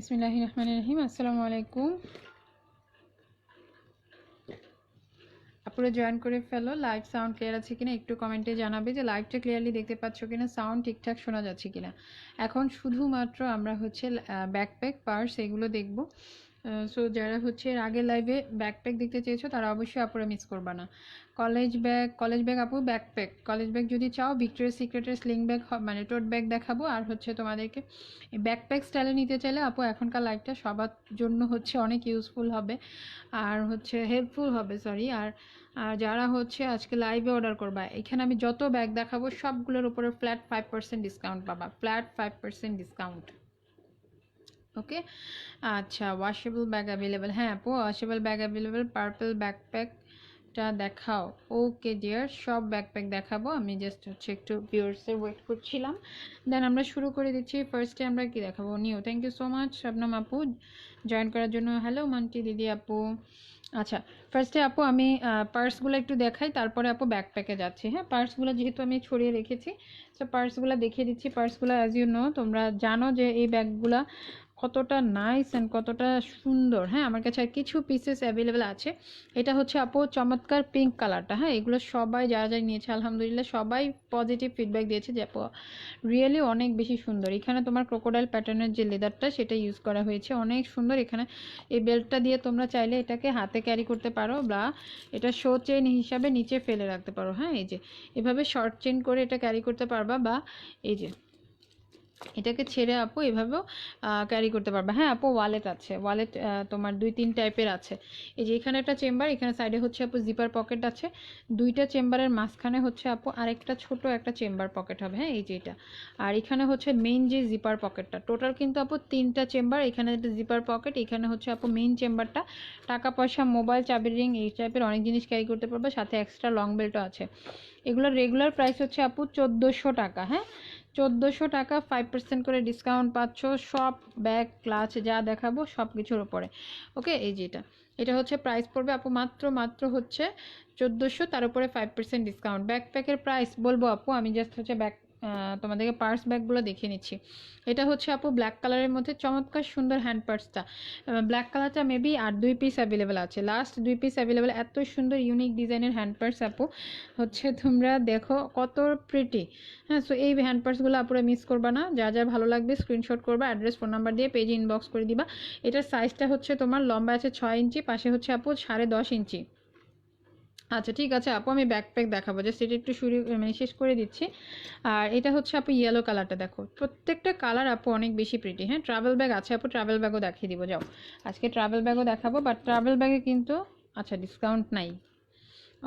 बिस्मिल्लाहिर्रहमानिर्रहीम अस्सलामु आलैकुम। আপুরা জয়েন করে ফেলো। লাইভ সাউন্ড ক্লিয়ার আছে কিনা একটু কমেন্টে জানাবে যে লাইভটা ক্লিয়ারলি দেখতে পাচ্ছ কিনা, সাউন্ড ঠিকঠাক শোনা যাচ্ছে কিনা। এখন শুধুমাত্র আমরা হচ্ছে ব্যাকপ্যাক পার্স এগুলো দেখব। সো যারা হচ্ছে আগের লাইভে ব্যাকপ্যাক দেখতে চেয়েছো তারা অবশ্যই আপুরা মিস করবা না। কলেজ ব্যাগ আপু ব্যাকপ্যাক কলেজ ব্যাগ যদি চাও ভিক্টোরিয়াস সিক্রেটের স্লিং ব্যাগ মানে টোট ব্যাগ দেখাবো। আর হচ্ছে তোমাদেরকে ব্যাকপ্যাক স্টাইলে নিতে চাইলে আপু এখনকার লাইভটা সবার জন্য হচ্ছে অনেক ইউজফুল হবে আর হচ্ছে হেল্পফুল হবে সরি। আর যারা হচ্ছে আজকে লাইভে অর্ডার করবা, এখানে আমি যত ব্যাগ দেখাবো সবগুলোর উপরে ফ্ল্যাট 5% ডিসকাউন্ট পাবা, ফ্ল্যাট 5% ডিসকাউন্ট। ওকে আচ্ছা, ওয়াশেবল ব্যাগ অ্যাভেলেবেল। হ্যাঁ আপু ওয়াশেবল ব্যাগ অ্যাভেলেবেল। পার্পল ব্যাকপ্যাকটা দেখাও। ওকে ডিয়ার, সব ব্যাকপ্যাক দেখাবো। আমি জাস্ট হচ্ছে একটু ভিউয়ার্সের ওয়েট করছিলাম, দেন আমরা শুরু করে দিচ্ছি। ফার্স্টে আমরা কি দেখাবো? New. Thank you so much Shabnam আপু জয়েন করার জন্য। হ্যালো মান্টি দিদি আপু। আচ্ছা ফার্স্টে আপু আমি পার্সগুলো একটু দেখাই, তারপরে আপু ব্যাকপ্যাকে যাচ্ছি। হ্যাঁ পার্সগুলো যেহেতু আমি ছড়িয়ে রেখেছি, সো পার্সগুলো দেখিয়ে দিচ্ছি। পার্সগুলো অ্যাজ ইউ নো, তোমরা জানো যে এই ব্যাগগুলা কতটা নাইস অ্যান্ড কতটা সুন্দর। হ্যাঁ আমার কাছে আর কিছু পিসেস অ্যাভেলেবেল আছে। এটা হচ্ছে আপু চমৎকার পিঙ্ক কালারটা। হ্যাঁ এগুলো সবাই যারা যারা নিয়েছে আলহামদুলিল্লাহ সবাই পজিটিভ ফিডব্যাক দিয়েছে যে আপু রিয়েলি অনেক বেশি সুন্দর। এখানে তোমার ক্রোকোডাইল প্যাটার্নের যে লেদারটা সেটা ইউজ করা হয়েছে, অনেক সুন্দর। এখানে এই বেল্টটা দিয়ে তোমরা চাইলে এটাকে হাতে ক্যারি করতে পারো বা এটা শো চেইন হিসাবে নিচে ফেলে রাখতে পারো। হ্যাঁ এই যে এভাবে শর্ট চেইন করে এটা ক্যারি করতে পারবা, বা এই যে এটাকে ছেড়ে আপু এভাবেও ক্যারি করতে পারবে। হ্যাঁ আপু ওয়ালেট আছে, ওয়ালেট তোমার 2-3 টাইপের আছে। এই যে এখানে একটা চেম্বার, এখানে সাইডে হচ্ছে আপু জিপার পকেট আছে। দুইটা চেম্বারের মাঝখানে হচ্ছে আপু আরেকটা ছোট একটা চেম্বার পকেট হবে। হ্যাঁ এই যে এটা, আর এখানে হচ্ছে মেইন যে জিপার পকেটটা। টোটাল কিন্তু আপু 3টা চেম্বার। এখানে একটা জিপার পকেট, এখানে হচ্ছে আপু মেইন চেম্বারটা। টাকা পয়সা, মোবাইল, চাবির রিং এই টাইপের অনেক জিনিস ক্যারি করতে পারবে, সাথে এক্সট্রা লং বেল্টও আছে। এগুলোর রেগুলার প্রাইস হচ্ছে আপু 1400 টাকা। হ্যাঁ 1400 টাকা, 5% করে ডিসকাউন্ট পাচ্ছ সব ব্যাগ ক্লাচ যা দেখাবো সব কিছুর উপরে। ওকে এই যে এটা হচ্ছে প্রাইস পড়বে আপু মাত্র হচ্ছে 1400, তার উপরে 5% ডিসকাউন্ট। ব্যাকপ্যাকের প্রাইস বলবো আপু, আমি জাস্ট হচ্ছে তোমাদেরকে পার্স ব্যাগগুলো দেখিয়ে নিচ্ছি। এটা হচ্ছে আপু ব্ল্যাক কালারের মধ্যে চমৎকার সুন্দর হ্যান্ড পার্সটা। ব্ল্যাক কালারটা মেবি আর 2 পিস অ্যাভেলেবেল আছে, লাস্ট 2 পিস অ্যাভেলেবেল। এত সুন্দর ইউনিক ডিজাইনের হ্যান্ড পার্স আপু হচ্ছে, তোমরা দেখো কত প্রিটি। হ্যাঁ সো এই হ্যান্ড পার্সগুলো আপুরা মিস করবা না। যা যা ভালো লাগবে স্ক্রিনশট করবা, অ্যাড্রেস ফোন নাম্বার দিয়ে পেজে ইনবক্স করে দিবা। এটার সাইজটা হচ্ছে তোমার লম্বা আছে 6 ইঞ্চি, পাশে হচ্ছে আপু 10.5 ইঞ্চি। আচ্ছা ঠিক আছে আপু, আমি ব্যাকপ্যাক দেখাবো, জাস্ট এটা একটু শুরু মানে শেষ করে দিচ্ছি। আর এটা হচ্ছে আপু ইয়েলো কালারটা, দেখো প্রত্যেকটা কালার আপু অনেক বেশি প্রিটি। হ্যাঁ ট্রাভেল ব্যাগ আছে আপু, ট্রাভেল ব্যাগও দেখিয়ে দিব। যাও আজকে ট্রাভেল ব্যাগও দেখাবো, বাট ট্রাভেল ব্যাগে কিন্তু আচ্ছা ডিসকাউন্ট নাই,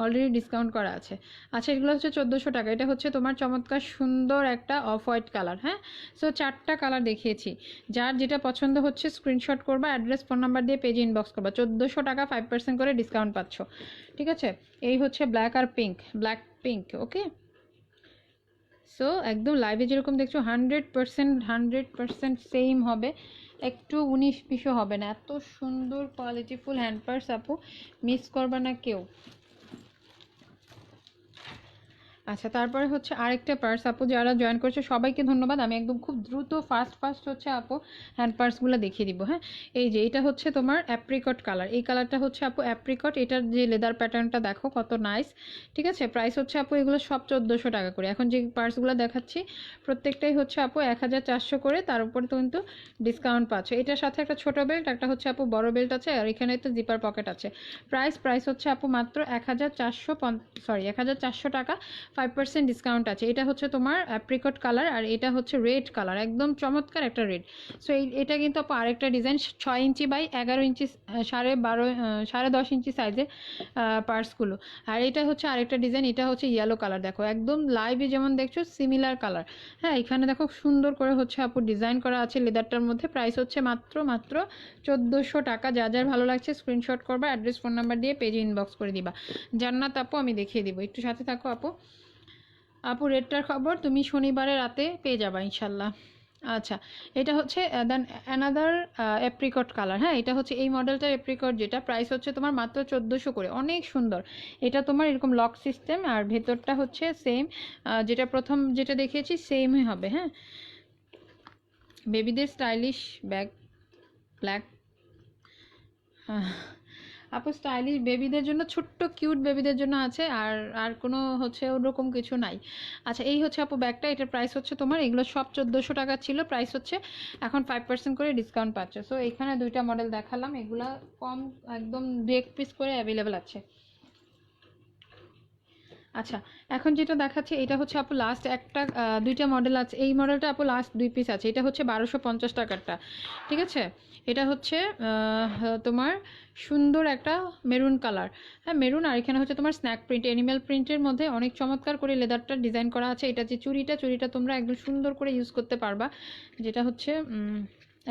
অলরেডি ডিসকাউন্ট করা আছে। আচ্ছা এগুলো হচ্ছে 1400 টাকা। এটা হচ্ছে তোমার চমৎকার সুন্দর একটা অফ হোয়াইট কালার। হ্যাঁ সো 4টা কালার দেখিয়েছি, যার যেটা পছন্দ হচ্ছে স্ক্রিনশট করবা, অ্যাড্রেস ফোন নাম্বার দিয়ে পেজে ইনবক্স করবা। 1400 টাকা, 5% করে ডিসকাউন্ট পাচ্ছ। ঠিক আছে এই হচ্ছে ব্ল্যাক আর pink, black pink. Okay so একদম লাইভে যেরকম দেখছো 100% সেম হবে, একটু 19-20 হবে না। এত সুন্দর কোয়ালিটিফুল হ্যান্ড পার্স আপু, মিস করবা না কেউ। আচ্ছা তারপরে হচ্ছে আরেকটা পার্স আপু, যারা জয়েন করছে সবাইকে ধন্যবাদ। আমি একদম খুব দ্রুত ফাস্ট হচ্ছে আপু হ্যান্ড পার্সগুলো দেখিয়ে দিব। হ্যাঁ এই যে এটা হচ্ছে তোমার অ্যাপ্রিকট কালার, এই কালারটা হচ্ছে আপু অ্যাপ্রিকট। এটার যে লেদার প্যাটার্নটা দেখো কত নাইস। ঠিক আছে প্রাইস হচ্ছে আপু এগুলো সব 1400 টাকা করে। এখন যে পার্সগুলো দেখাচ্ছি প্রত্যেকটাই হচ্ছে আপু 1400 করে, তার উপরে কিন্তু ডিসকাউন্ট পাচ্ছ। এটার সাথে একটা ছোট বেল্ট, একটা হচ্ছে আপু বড় বেল্ট আছে, আর এখানে তো জিপার পকেট আছে। প্রাইস হচ্ছে আপু মাত্র 1400 টাকা, 5% ডিসকাউন্ট আছে। এটা হচ্ছে তোমার অ্যাপ্রিকট কালার, আর এটা হচ্ছে রেড কালার, একদম চমৎকার একটা রেড। সো এটা কিন্তু আপু আরেকটা ডিজাইন 6 ইঞ্চি বাই 11 ইঞ্চি, 10.5 ইঞ্চি সাইজের পার্সগুলো। আর এটা হচ্ছে আরেকটা ডিজাইন, এটা হচ্ছে ইয়েলো কালার। দেখো একদম লাইভে যেমন দেখছো সিমিলার কালার। হ্যাঁ এখানে দেখো সুন্দর করে হচ্ছে আপু ডিজাইন করা আছে লেদারটার মধ্যে। প্রাইস হচ্ছে মাত্র 1400 টাকা। যা যার ভালো লাগছে স্ক্রিনশট করবা, অ্যাড্রেস ফোন নাম্বার দিয়ে পেজে ইনবক্স করে দিবা। জান্নাত আপু আমি দেখিয়ে দিব, একটু সাথে থাকো আপু। আপু রেডটার খবর তুমি শনিবারে রাতে পেয়ে যাবা ইনশাল্লাহ। আচ্ছা এটা হচ্ছে দেন অ্যানাদার অ্যাপ্রিকট কালার। হ্যাঁ এটা হচ্ছে এই মডেলটার অ্যাপ্রিকট, যেটা প্রাইস হচ্ছে তোমার মাত্র 1400 করে, অনেক সুন্দর। এটা তোমার এরকম লক সিস্টেম, আর ভেতরটা হচ্ছে সেম যেটা প্রথম যেটা দেখিয়েছি সেমই হবে। হ্যাঁ বেবিদের স্টাইলিশ ব্যাগ ব্ল্যাক। আপু স্টাইলিশ বেবিদের জন্য, ছোট্ট কিউট বেবিদের জন্য আছে, আর আর কোনো হচ্ছে ওরকম কিছু নাই। আচ্ছা, এই হচ্ছে আপু ব্যাগটা, এটার প্রাইস হচ্ছে তোমার, এগুলো সব 1400 টাকা ছিল, প্রাইস হচ্ছে এখন 5% করে ডিসকাউন্ট পাচ্ছে। সো এখানে দুইটা মডেল দেখালাম, এগুলা কম একদম 2 পিস করে অ্যাভেলেবেল আছে। আচ্ছা, এখন যেটা দেখাচ্ছে এটা হচ্ছে আপু লাস্ট একটা, দুইটা মডেল আছে, এই মডেলটা আপু লাস্ট 2 পিস আছে, এটা হচ্ছে 1250 টাকারটা, ঠিক আছে। এটা হচ্ছে তোমার সুন্দর একটা মেরুন কালার, হ্যাঁ মেরুন, আর এখানে হচ্ছে তোমার স্ন্যাক প্রিন্ট, অ্যানিম্যাল প্রিন্টের মধ্যে অনেক চমৎকার করে লেদারটা ডিজাইন করা আছে। এটা যে চুড়িটা তোমরা একদম সুন্দর করে ইউজ করতে পারবা, যেটা হচ্ছে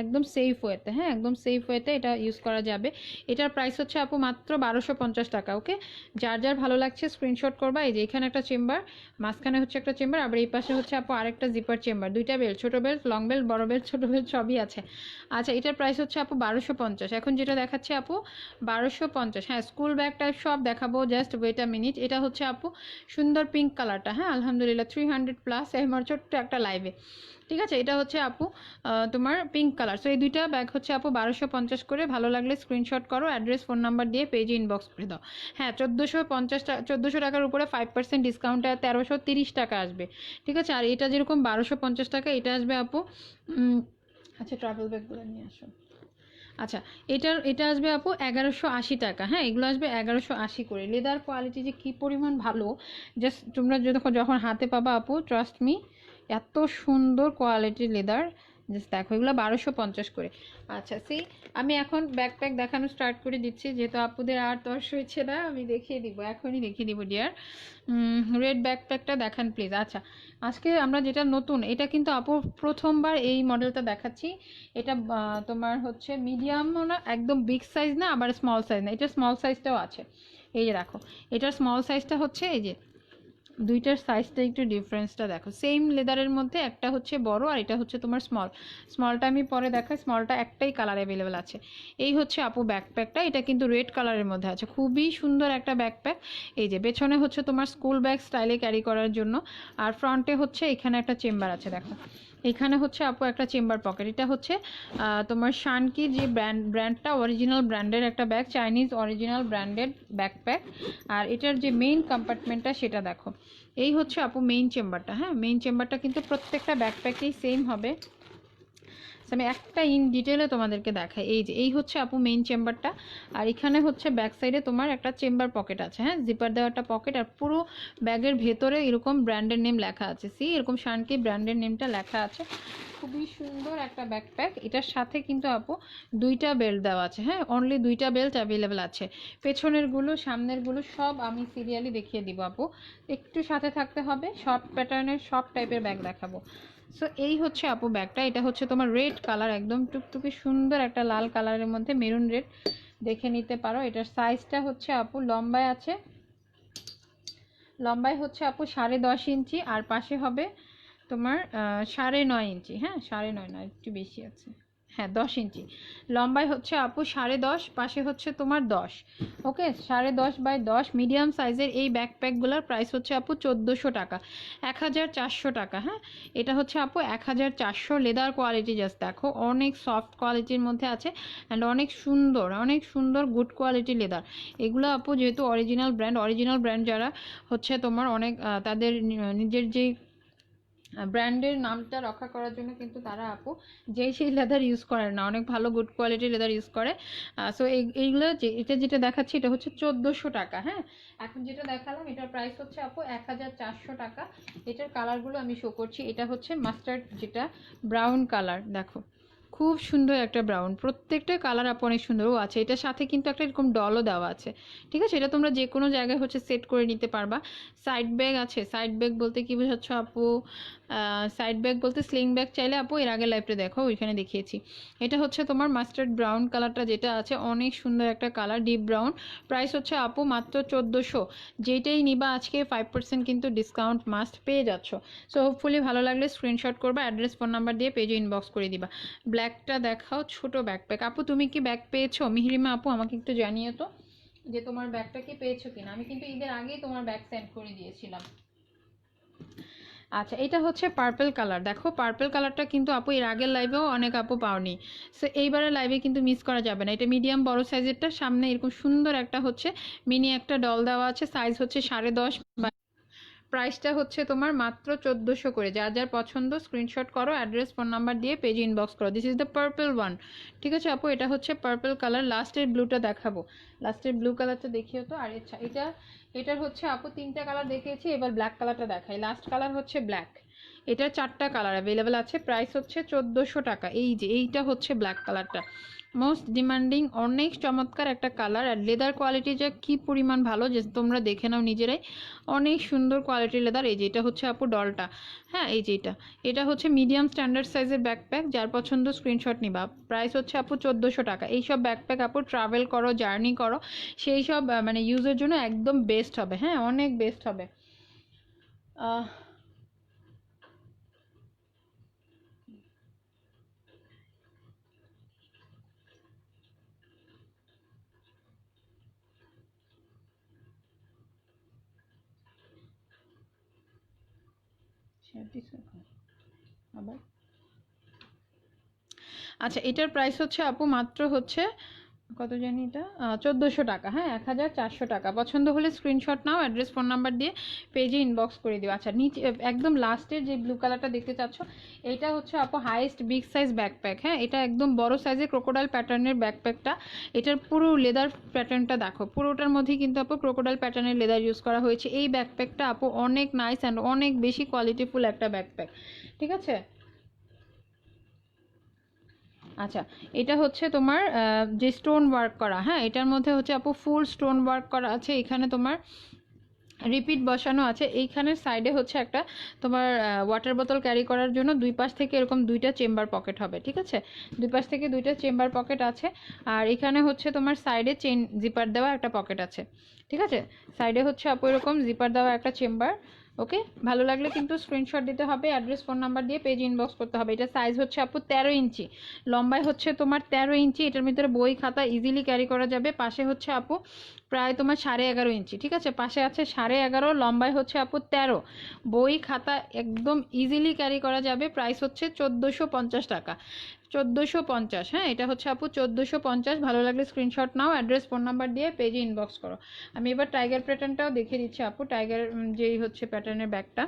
একদম সেফ ওয়েতে, হ্যাঁ একদম সেফ ওয়েতে এটা ইউজ করা যাবে। এটার প্রাইস হচ্ছে আপু মাত্র 1250 টাকা। ওকে, যার যার ভালো লাগছে স্ক্রিনশট করবা। এই যে এখানে একটা চেম্বার, মাঝখানে হচ্ছে একটা চেম্বার, আবার এই পাশে হচ্ছে আপু আরেকটা জিপার চেম্বার, দুইটা বেল্ট, ছোটো বেল্ট, লং বেল্ট, বড় বেল্ট, ছোটো বেল্ট সবই আছে। আচ্ছা, এটার প্রাইস হচ্ছে আপু 1250। এখন যেটা দেখাচ্ছে আপু 1250, হ্যাঁ স্কুল ব্যাগ টাইপ সব দেখাবো, জাস্ট ওয়েট আ মিনিট। এটা হচ্ছে আপু সুন্দর পিঙ্ক কালারটা, হ্যাঁ আলহামদুলিল্লাহ 300+ আমার ছোট্ট একটা লাইভে, ঠিক আছে। এটা হচ্ছে আপু তোমার পিঙ্ক কালার। সো এই দুইটা ব্যাগ হচ্ছে আপু 1250 করে। ভালো লাগলে স্ক্রিনশট করো, অ্যাড্রেস ফোন নাম্বার দিয়ে পেজে ইনবক্স করে দাও। হ্যাঁ 1450 টাকার উপরে 5% ডিসকাউন্টে 1330 টাকা আসবে, ঠিক আছে। আর এটা যেরকম 1250 টাকা, এটা আসবে আপু আচ্ছা ট্রাভেল ব্যাগগুলো নিয়ে আসো। আচ্ছা, এটা আসবে আপু 1180 টাকা, হ্যাঁ এগুলো আসবে 1180 করে। লেদার কোয়ালিটি যে কী পরিমাণ ভালো, জাস্ট তোমরা যখন হাতে পাবা আপু, ট্রাস্ট মি, এত সুন্দর কোয়ালিটির লেদার, জাস্ট দেখো এগুলো 1250 করে। আচ্ছা সি, আমি এখন ব্যাকপ্যাক দেখানো স্টার্ট করে দিচ্ছি, যেহেতু আপুদের আর তর্স হয়েছে না, আমি দেখিয়ে দিব, এখনই দেখিয়ে দিব ডিয়ার। রেড ব্যাকপ্যাকটা দেখান প্লিজ। আচ্ছা, আজকে আমরা যেটা নতুন, এটা কিন্তু আপু প্রথমবার এই মডেলটা দেখাচ্ছি। এটা তোমার হচ্ছে মিডিয়ামও না, একদম বিগ সাইজ না, আবার স্মল সাইজ না, এটা স্মল সাইজটাও আছে। এই যে দেখো, এটার স্মল সাইজটা হচ্ছে, এই যে দুইটার সাইজটা একটু ডিফারেন্সটা দেখো, সেম লেদারের মধ্যে একটা হচ্ছে বড় আর এটা হচ্ছে তোমার স্মলটা আমি পরে দেখাই। স্মলটা একটাই কালার অ্যাভেলেবেল আছে। এই হচ্ছে আপু ব্যাকপ্যাকটা, এটা কিন্তু রেড কালারের মধ্যে আছে, খুবই সুন্দর একটা ব্যাকপ্যাক। এই যে পেছনে হচ্ছে তোমার স্কুল ব্যাগ স্টাইলে ক্যারি করার জন্য, আর ফ্রন্টে হচ্ছে এখানে একটা চেম্বার আছে, দেখো এখানে হচ্ছে আপু একটা চেম্বার পকেট। এটা হচ্ছে তোমার শানকি যে ব্র্যান্ডটা, অরিজিনাল ব্র্যান্ডের একটা bag, Chinese original branded backpack. আর এটার যে মেইন কম্পার্টমেন্টটা সেটা দেখো, এই হচ্ছে আপু মেইন চেম্বারটা, হ্যাঁ মেইন চেম্বারটা কিন্তু প্রত্যেকটা ব্যাকপ্যাকেই সেম হবে। আমি একটা ইন ডিটেলে তোমাদেরকে দেখাই। এই যে এই হচ্ছে আপু মেইন চেম্বারটা, আর এখানে হচ্ছে ব্যাক সাইডে তোমার একটা চেম্বার পকেট আছে, হ্যাঁ জিপার দেওয়া একটা পকেট, আর পুরো ব্যাগের ভেতরে এরকম ব্র্যান্ডের নেম লেখা আছে, সি এরকম শানকি ব্র্যান্ডের নেমটা লেখা আছে। খুবই সুন্দর একটা ব্যাকপ্যাক। এটার সাথে কিন্তু আপু দুইটা বেল্ট দেওয়া আছে, হ্যাঁ অনলি দুইটা বেল্ট অ্যাভেলেবেল আছে। পেছনেরগুলো সামনেরগুলো সব আমি সিরিয়ালি দেখিয়ে দিব আপু, একটু সাথে থাকতে হবে, সব প্যাটার্নের সব টাইপের ব্যাগ দেখাবো। সো এই হচ্ছে আপু ব্যাগটা, এটা হচ্ছে তোমার রেড কালার, একদম টুকটুকি সুন্দর একটা লাল কালারের মধ্যে মেরুন রেড, দেখে নিতে পারো। এটার সাইজটা হচ্ছে আপু লম্বায় আছে, লম্বায় হচ্ছে আপু 10.5 ইঞ্চি, আর পাশে হবে তোমার 9.5 ইঞ্চি, হ্যাঁ 9.5 না একটু বেশি আছে, হ্যাঁ 10 ইঞ্চি লম্বায় হচ্ছে আপু 10.5, পাশে হচ্ছে তোমার 10। ওকে, 10.5 বাই 10 মিডিয়াম সাইজের এই ব্যাকপ্যাকগুলোর প্রাইস হচ্ছে আপু 1400 টাকা, 1400 টাকা, হ্যাঁ এটা হচ্ছে আপু 1400। লেদার কোয়ালিটি জাস্ট দেখো, অনেক সফট কোয়ালিটির মধ্যে আছে, অ্যান্ড অনেক সুন্দর গুড কোয়ালিটি লেদার। এগুলো আপু যেহেতু অরিজিনাল ব্র্যান্ড যারা হচ্ছে তোমার অনেক তাদের নিজের যেই ব্র্যান্ডের নামটা রক্ষা করার জন্য কিন্তু তারা আপু যেই সেই লেদার ইউজ করে না, অনেক ভালো গুড কোয়ালিটির লেদার ইউজ করে। সো এইগুলো যেটা দেখাচ্ছি এটা হচ্ছে 1400 টাকা, হ্যাঁ এখন যেটা দেখালাম এটার প্রাইস হচ্ছে আপু 1400 টাকা। এটার কালারগুলো আমি শো করছি, এটা হচ্ছে মাস্টার্ড, যেটা ব্রাউন কালার, দেখো খুব সুন্দর একটা ব্রাউন, প্রত্যেকটা কালার আপু অনেক সুন্দর। ও আছে, এটার সাথে কিন্তু একটা এরকম ডলও দেওয়া আছে, ঠিক আছে, এটা তোমরা যে কোনো জায়গায় হচ্ছে সেট করে নিতে পারবা। সাইড ব্যাগ আছে, সাইড ব্যাগ বলতে কি বোঝাচ্ছ আপু? সাইড ব্যাগ বলতে স্লিং ব্যাগ চাইলে আপু এর আগে লাইভটা দেখো, ওইখানে দেখিয়েছি। এটা হচ্ছে তোমার মাস্টার্ড ব্রাউন কালারটা যেটা আছে, অনেক সুন্দর একটা কালার, ডিপ ব্রাউন। প্রাইস হচ্ছে আপু মাত্র 1400। যেটাই নিবা আজকে 5% কিন্তু ডিসকাউন্ট মাস্ট পেয়ে যাচ্ছ। সো হোপফুলি ভালো লাগলে স্ক্রিনশট করবা, অ্যাড্রেস ফোন নাম্বার দিয়ে পেজে ইনবক্স করে দিবা। ব্ল্যাকটা দেখাও, ছোট ব্যাকপ্যাক। আপু তুমি কি ব্যাগ পেয়েছো? মিহিরিমা আপু আমাকে একটু জানিয়ে তো যে তোমার ব্যাগটা কি পেয়েছো কিনা। আমি কিন্তু ঈদের আগেই তোমার ব্যাগ সেন্ড করে দিয়েছিলাম। আচ্ছা, এটা হচ্ছে পার্পল কালার। দেখো পার্পল কালারটা কিন্তু আপু এর আগের লাইভেও অনেক আপু পাওনি, সো এইবারের লাইভে কিন্তু মিস করা যাবে না। এটা মিডিয়াম বড় সাইজেরটা, সামনে এরকম সুন্দর একটা হচ্ছে মিনি একটা ডল দেওয়া আছে, সাইজ হচ্ছে 10.5 বা প্রাইসটা হচ্ছে তোমার মাত্র 1400 করে। যার যার পছন্দ স্ক্রিনশট করো, অ্যাড্রেস ফোন নাম্বার দিয়ে পেজে ইনবক্স করো। This is the purple one. ঠিক আছে আপু, এটা হচ্ছে পার্পল কালার। লাস্টের ব্লুটা দেখাবো, লাস্টের ব্লু কালারটা দেখিও তো। আর আচ্ছা, এটার হচ্ছে আপু 3টা কালার দেখিয়েছি, এবার ব্ল্যাক কালারটা দেখাই। লাস্ট কালার হচ্ছে ব্ল্যাক। এটার 4টা কালার অ্যাভেলেবেল আছে, প্রাইস হচ্ছে 1400 টাকা। এই যে এইটা হচ্ছে ব্ল্যাক কালারটা, মোস্ট ডিমান্ডিং, অনেক চমৎকার একটা কালার। আর লেদার কোয়ালিটি যে কী পরিমাণ ভালো যে তোমরা দেখে নাও নিজেরাই, অনেক সুন্দর কোয়ালিটির লেদার। এই যে এটা হচ্ছে আপু ডলটা, হ্যাঁ এই যে এটা হচ্ছে মিডিয়াম স্ট্যান্ডার্ড সাইজের ব্যাকপ্যাক। যার পছন্দ স্ক্রিনশট নিবা। প্রাইস হচ্ছে আপু 1400 টাকা। এইসব ব্যাকপ্যাক আপু ট্রাভেল করো, জার্নি করো, সেই সব মানে ইউজের জন্য একদম বেস্ট হবে, হ্যাঁ অনেক বেস্ট হবে। আহ আবার আচ্ছা, এটার প্রাইস হচ্ছে আপু মাত্র হচ্ছে কত জানি, এটা 1400 টাকা, হ্যাঁ 1400 টাকা। পছন্দ হলে স্ক্রিনশট নাও, অ্যাড্রেস ফোন নাম্বার দিয়ে পেজে ইনবক্স করে দিও। আচ্ছা, নিচে একদম লাস্টের যে ব্লু কালারটা দেখতে চাচ্ছ, এটা হচ্ছে আপু হাইয়েস্ট বিগ সাইজ ব্যাকপ্যাক, হ্যাঁ এটা একদম বড় সাইজের ক্রোকোডাইল প্যাটার্নের ব্যাকপ্যাকটা। এটার পুরো লেদার প্যাটার্নটা দেখো, পুরোটার মধ্যেই কিন্তু আপু ক্রোকোডাইল প্যাটার্নের লেদার ইউজ করা হয়েছে। এই ব্যাকপ্যাকটা আপু অনেক নাইস অ্যান্ড অনেক বেশি কোয়ালিটিফুল একটা ব্যাকপ্যাক, ঠিক আছে। আচ্ছা, এটা হচ্ছে তোমার যে স্টোন ওয়ার্ক করা, হ্যাঁ এটার মধ্যে হচ্ছে আপু ফুল স্টোন ওয়ার্ক করা আছে। এখানে তোমার রিপিট বসানো আছে। এইখানের সাইডে হচ্ছে একটা তোমার ওয়াটার বোতল ক্যারি করার জন্য দুই পাশ থেকে এরকম দুইটা চেম্বার পকেট হবে, ঠিক আছে। দুই পাশ থেকে দুইটা চেম্বার পকেট আছে। আর এখানে হচ্ছে তোমার সাইডে চেন জিপার দেওয়া একটা পকেট আছে, ঠিক আছে। সাইডে হচ্ছে আপু এরকম জিপার দেওয়া একটা চেম্বার। ওকে, ভালো লাগলে কিন্তু স্ক্রিনশট দিতে হবে, অ্যাড্রেস ফোন নাম্বার দিয়ে পেজ ইনবক্স করতে হবে। এটা সাইজ হচ্ছে আপু 13 ইঞ্চি, লম্বায় হচ্ছে তোমার 13 ইঞ্চি। এটার ভিতরে বই খাতা ইজিলি ক্যারি করা যাবে। পাশে হচ্ছে আপু প্রায় তোমার 11.5 ইঞ্চি, ঠিক আছে। পাশে আছে 11.5, লম্বায় হচ্ছে আপু 13। বই খাতা একদম ইজিলি ক্যারি করা যাবে। প্রাইস হচ্ছে 1450 টাকা, 1450, হ্যাঁ এটা হচ্ছে আপু 1450। ভালো লাগলে স্ক্রিনশট নাও, অ্যাড্রেস ফোন নাম্বার দিয়ে পেজে ইনবক্স করো। আমি এবার টাইগার প্যাটার্নটাও দেখিয়ে দিচ্ছি আপু। টাইগার যেই হচ্ছে প্যাটার্নের ব্যাগটা,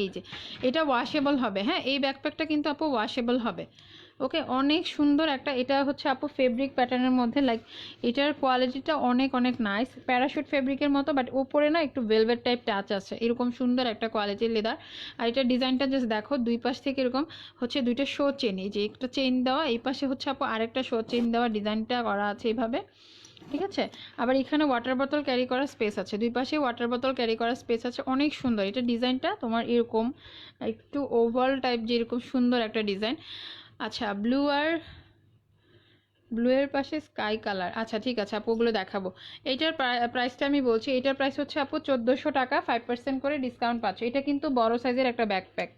এই যে এটা ওয়াশেবল হবে, হ্যাঁ এই ব্যাকপ্যাকটা কিন্তু আপু ওয়াশেবল হবে। ওকে, অনেক সুন্দর একটা, এটা হচ্ছে আপু ফেব্রিক প্যাটার্নের মধ্যে, লাইক এটার কোয়ালিটিটা অনেক অনেক নাইস, প্যারাশুট ফেব্রিকের মতো, বাট উপরে না একটু ভেলভেট টাইপ টাচ আছে, এরকম সুন্দর একটা কোয়ালিটির লেদার। আর এটার ডিজাইনটা জাস্ট দেখো, দুই পাশ থেকে এরকম হচ্ছে দুইটা শো চেন, এই যে একটা চেইন দেওয়া, এই পাশে হচ্ছে আপু আরেকটা শো চেইন দেওয়া, ডিজাইনটা করা আছে এইভাবে, ঠিক আছে। আবার এখানে ওয়াটার বোতল ক্যারি করার স্পেস আছে, দুই পাশে ওয়াটার বোতল ক্যারি করার স্পেস আছে, অনেক সুন্দর। এটা ডিজাইনটা তোমার এরকম একটু ওভাল টাইপ, যে এরকম সুন্দর একটা ডিজাইন। আচ্ছা, ব্লু এর পাশে স্কাই কালার, আচ্ছা ঠিক আছে আপু ওগুলো দেখাবো। এইটার প্রাইসটা আমি বলছি, এটার প্রাইস হচ্ছে আপু 1400 টাকা, 5% করে ডিসকাউন্ট পাচ্ছ। এটা কিন্তু বড় সাইজের একটা ব্যাকপ্যাক,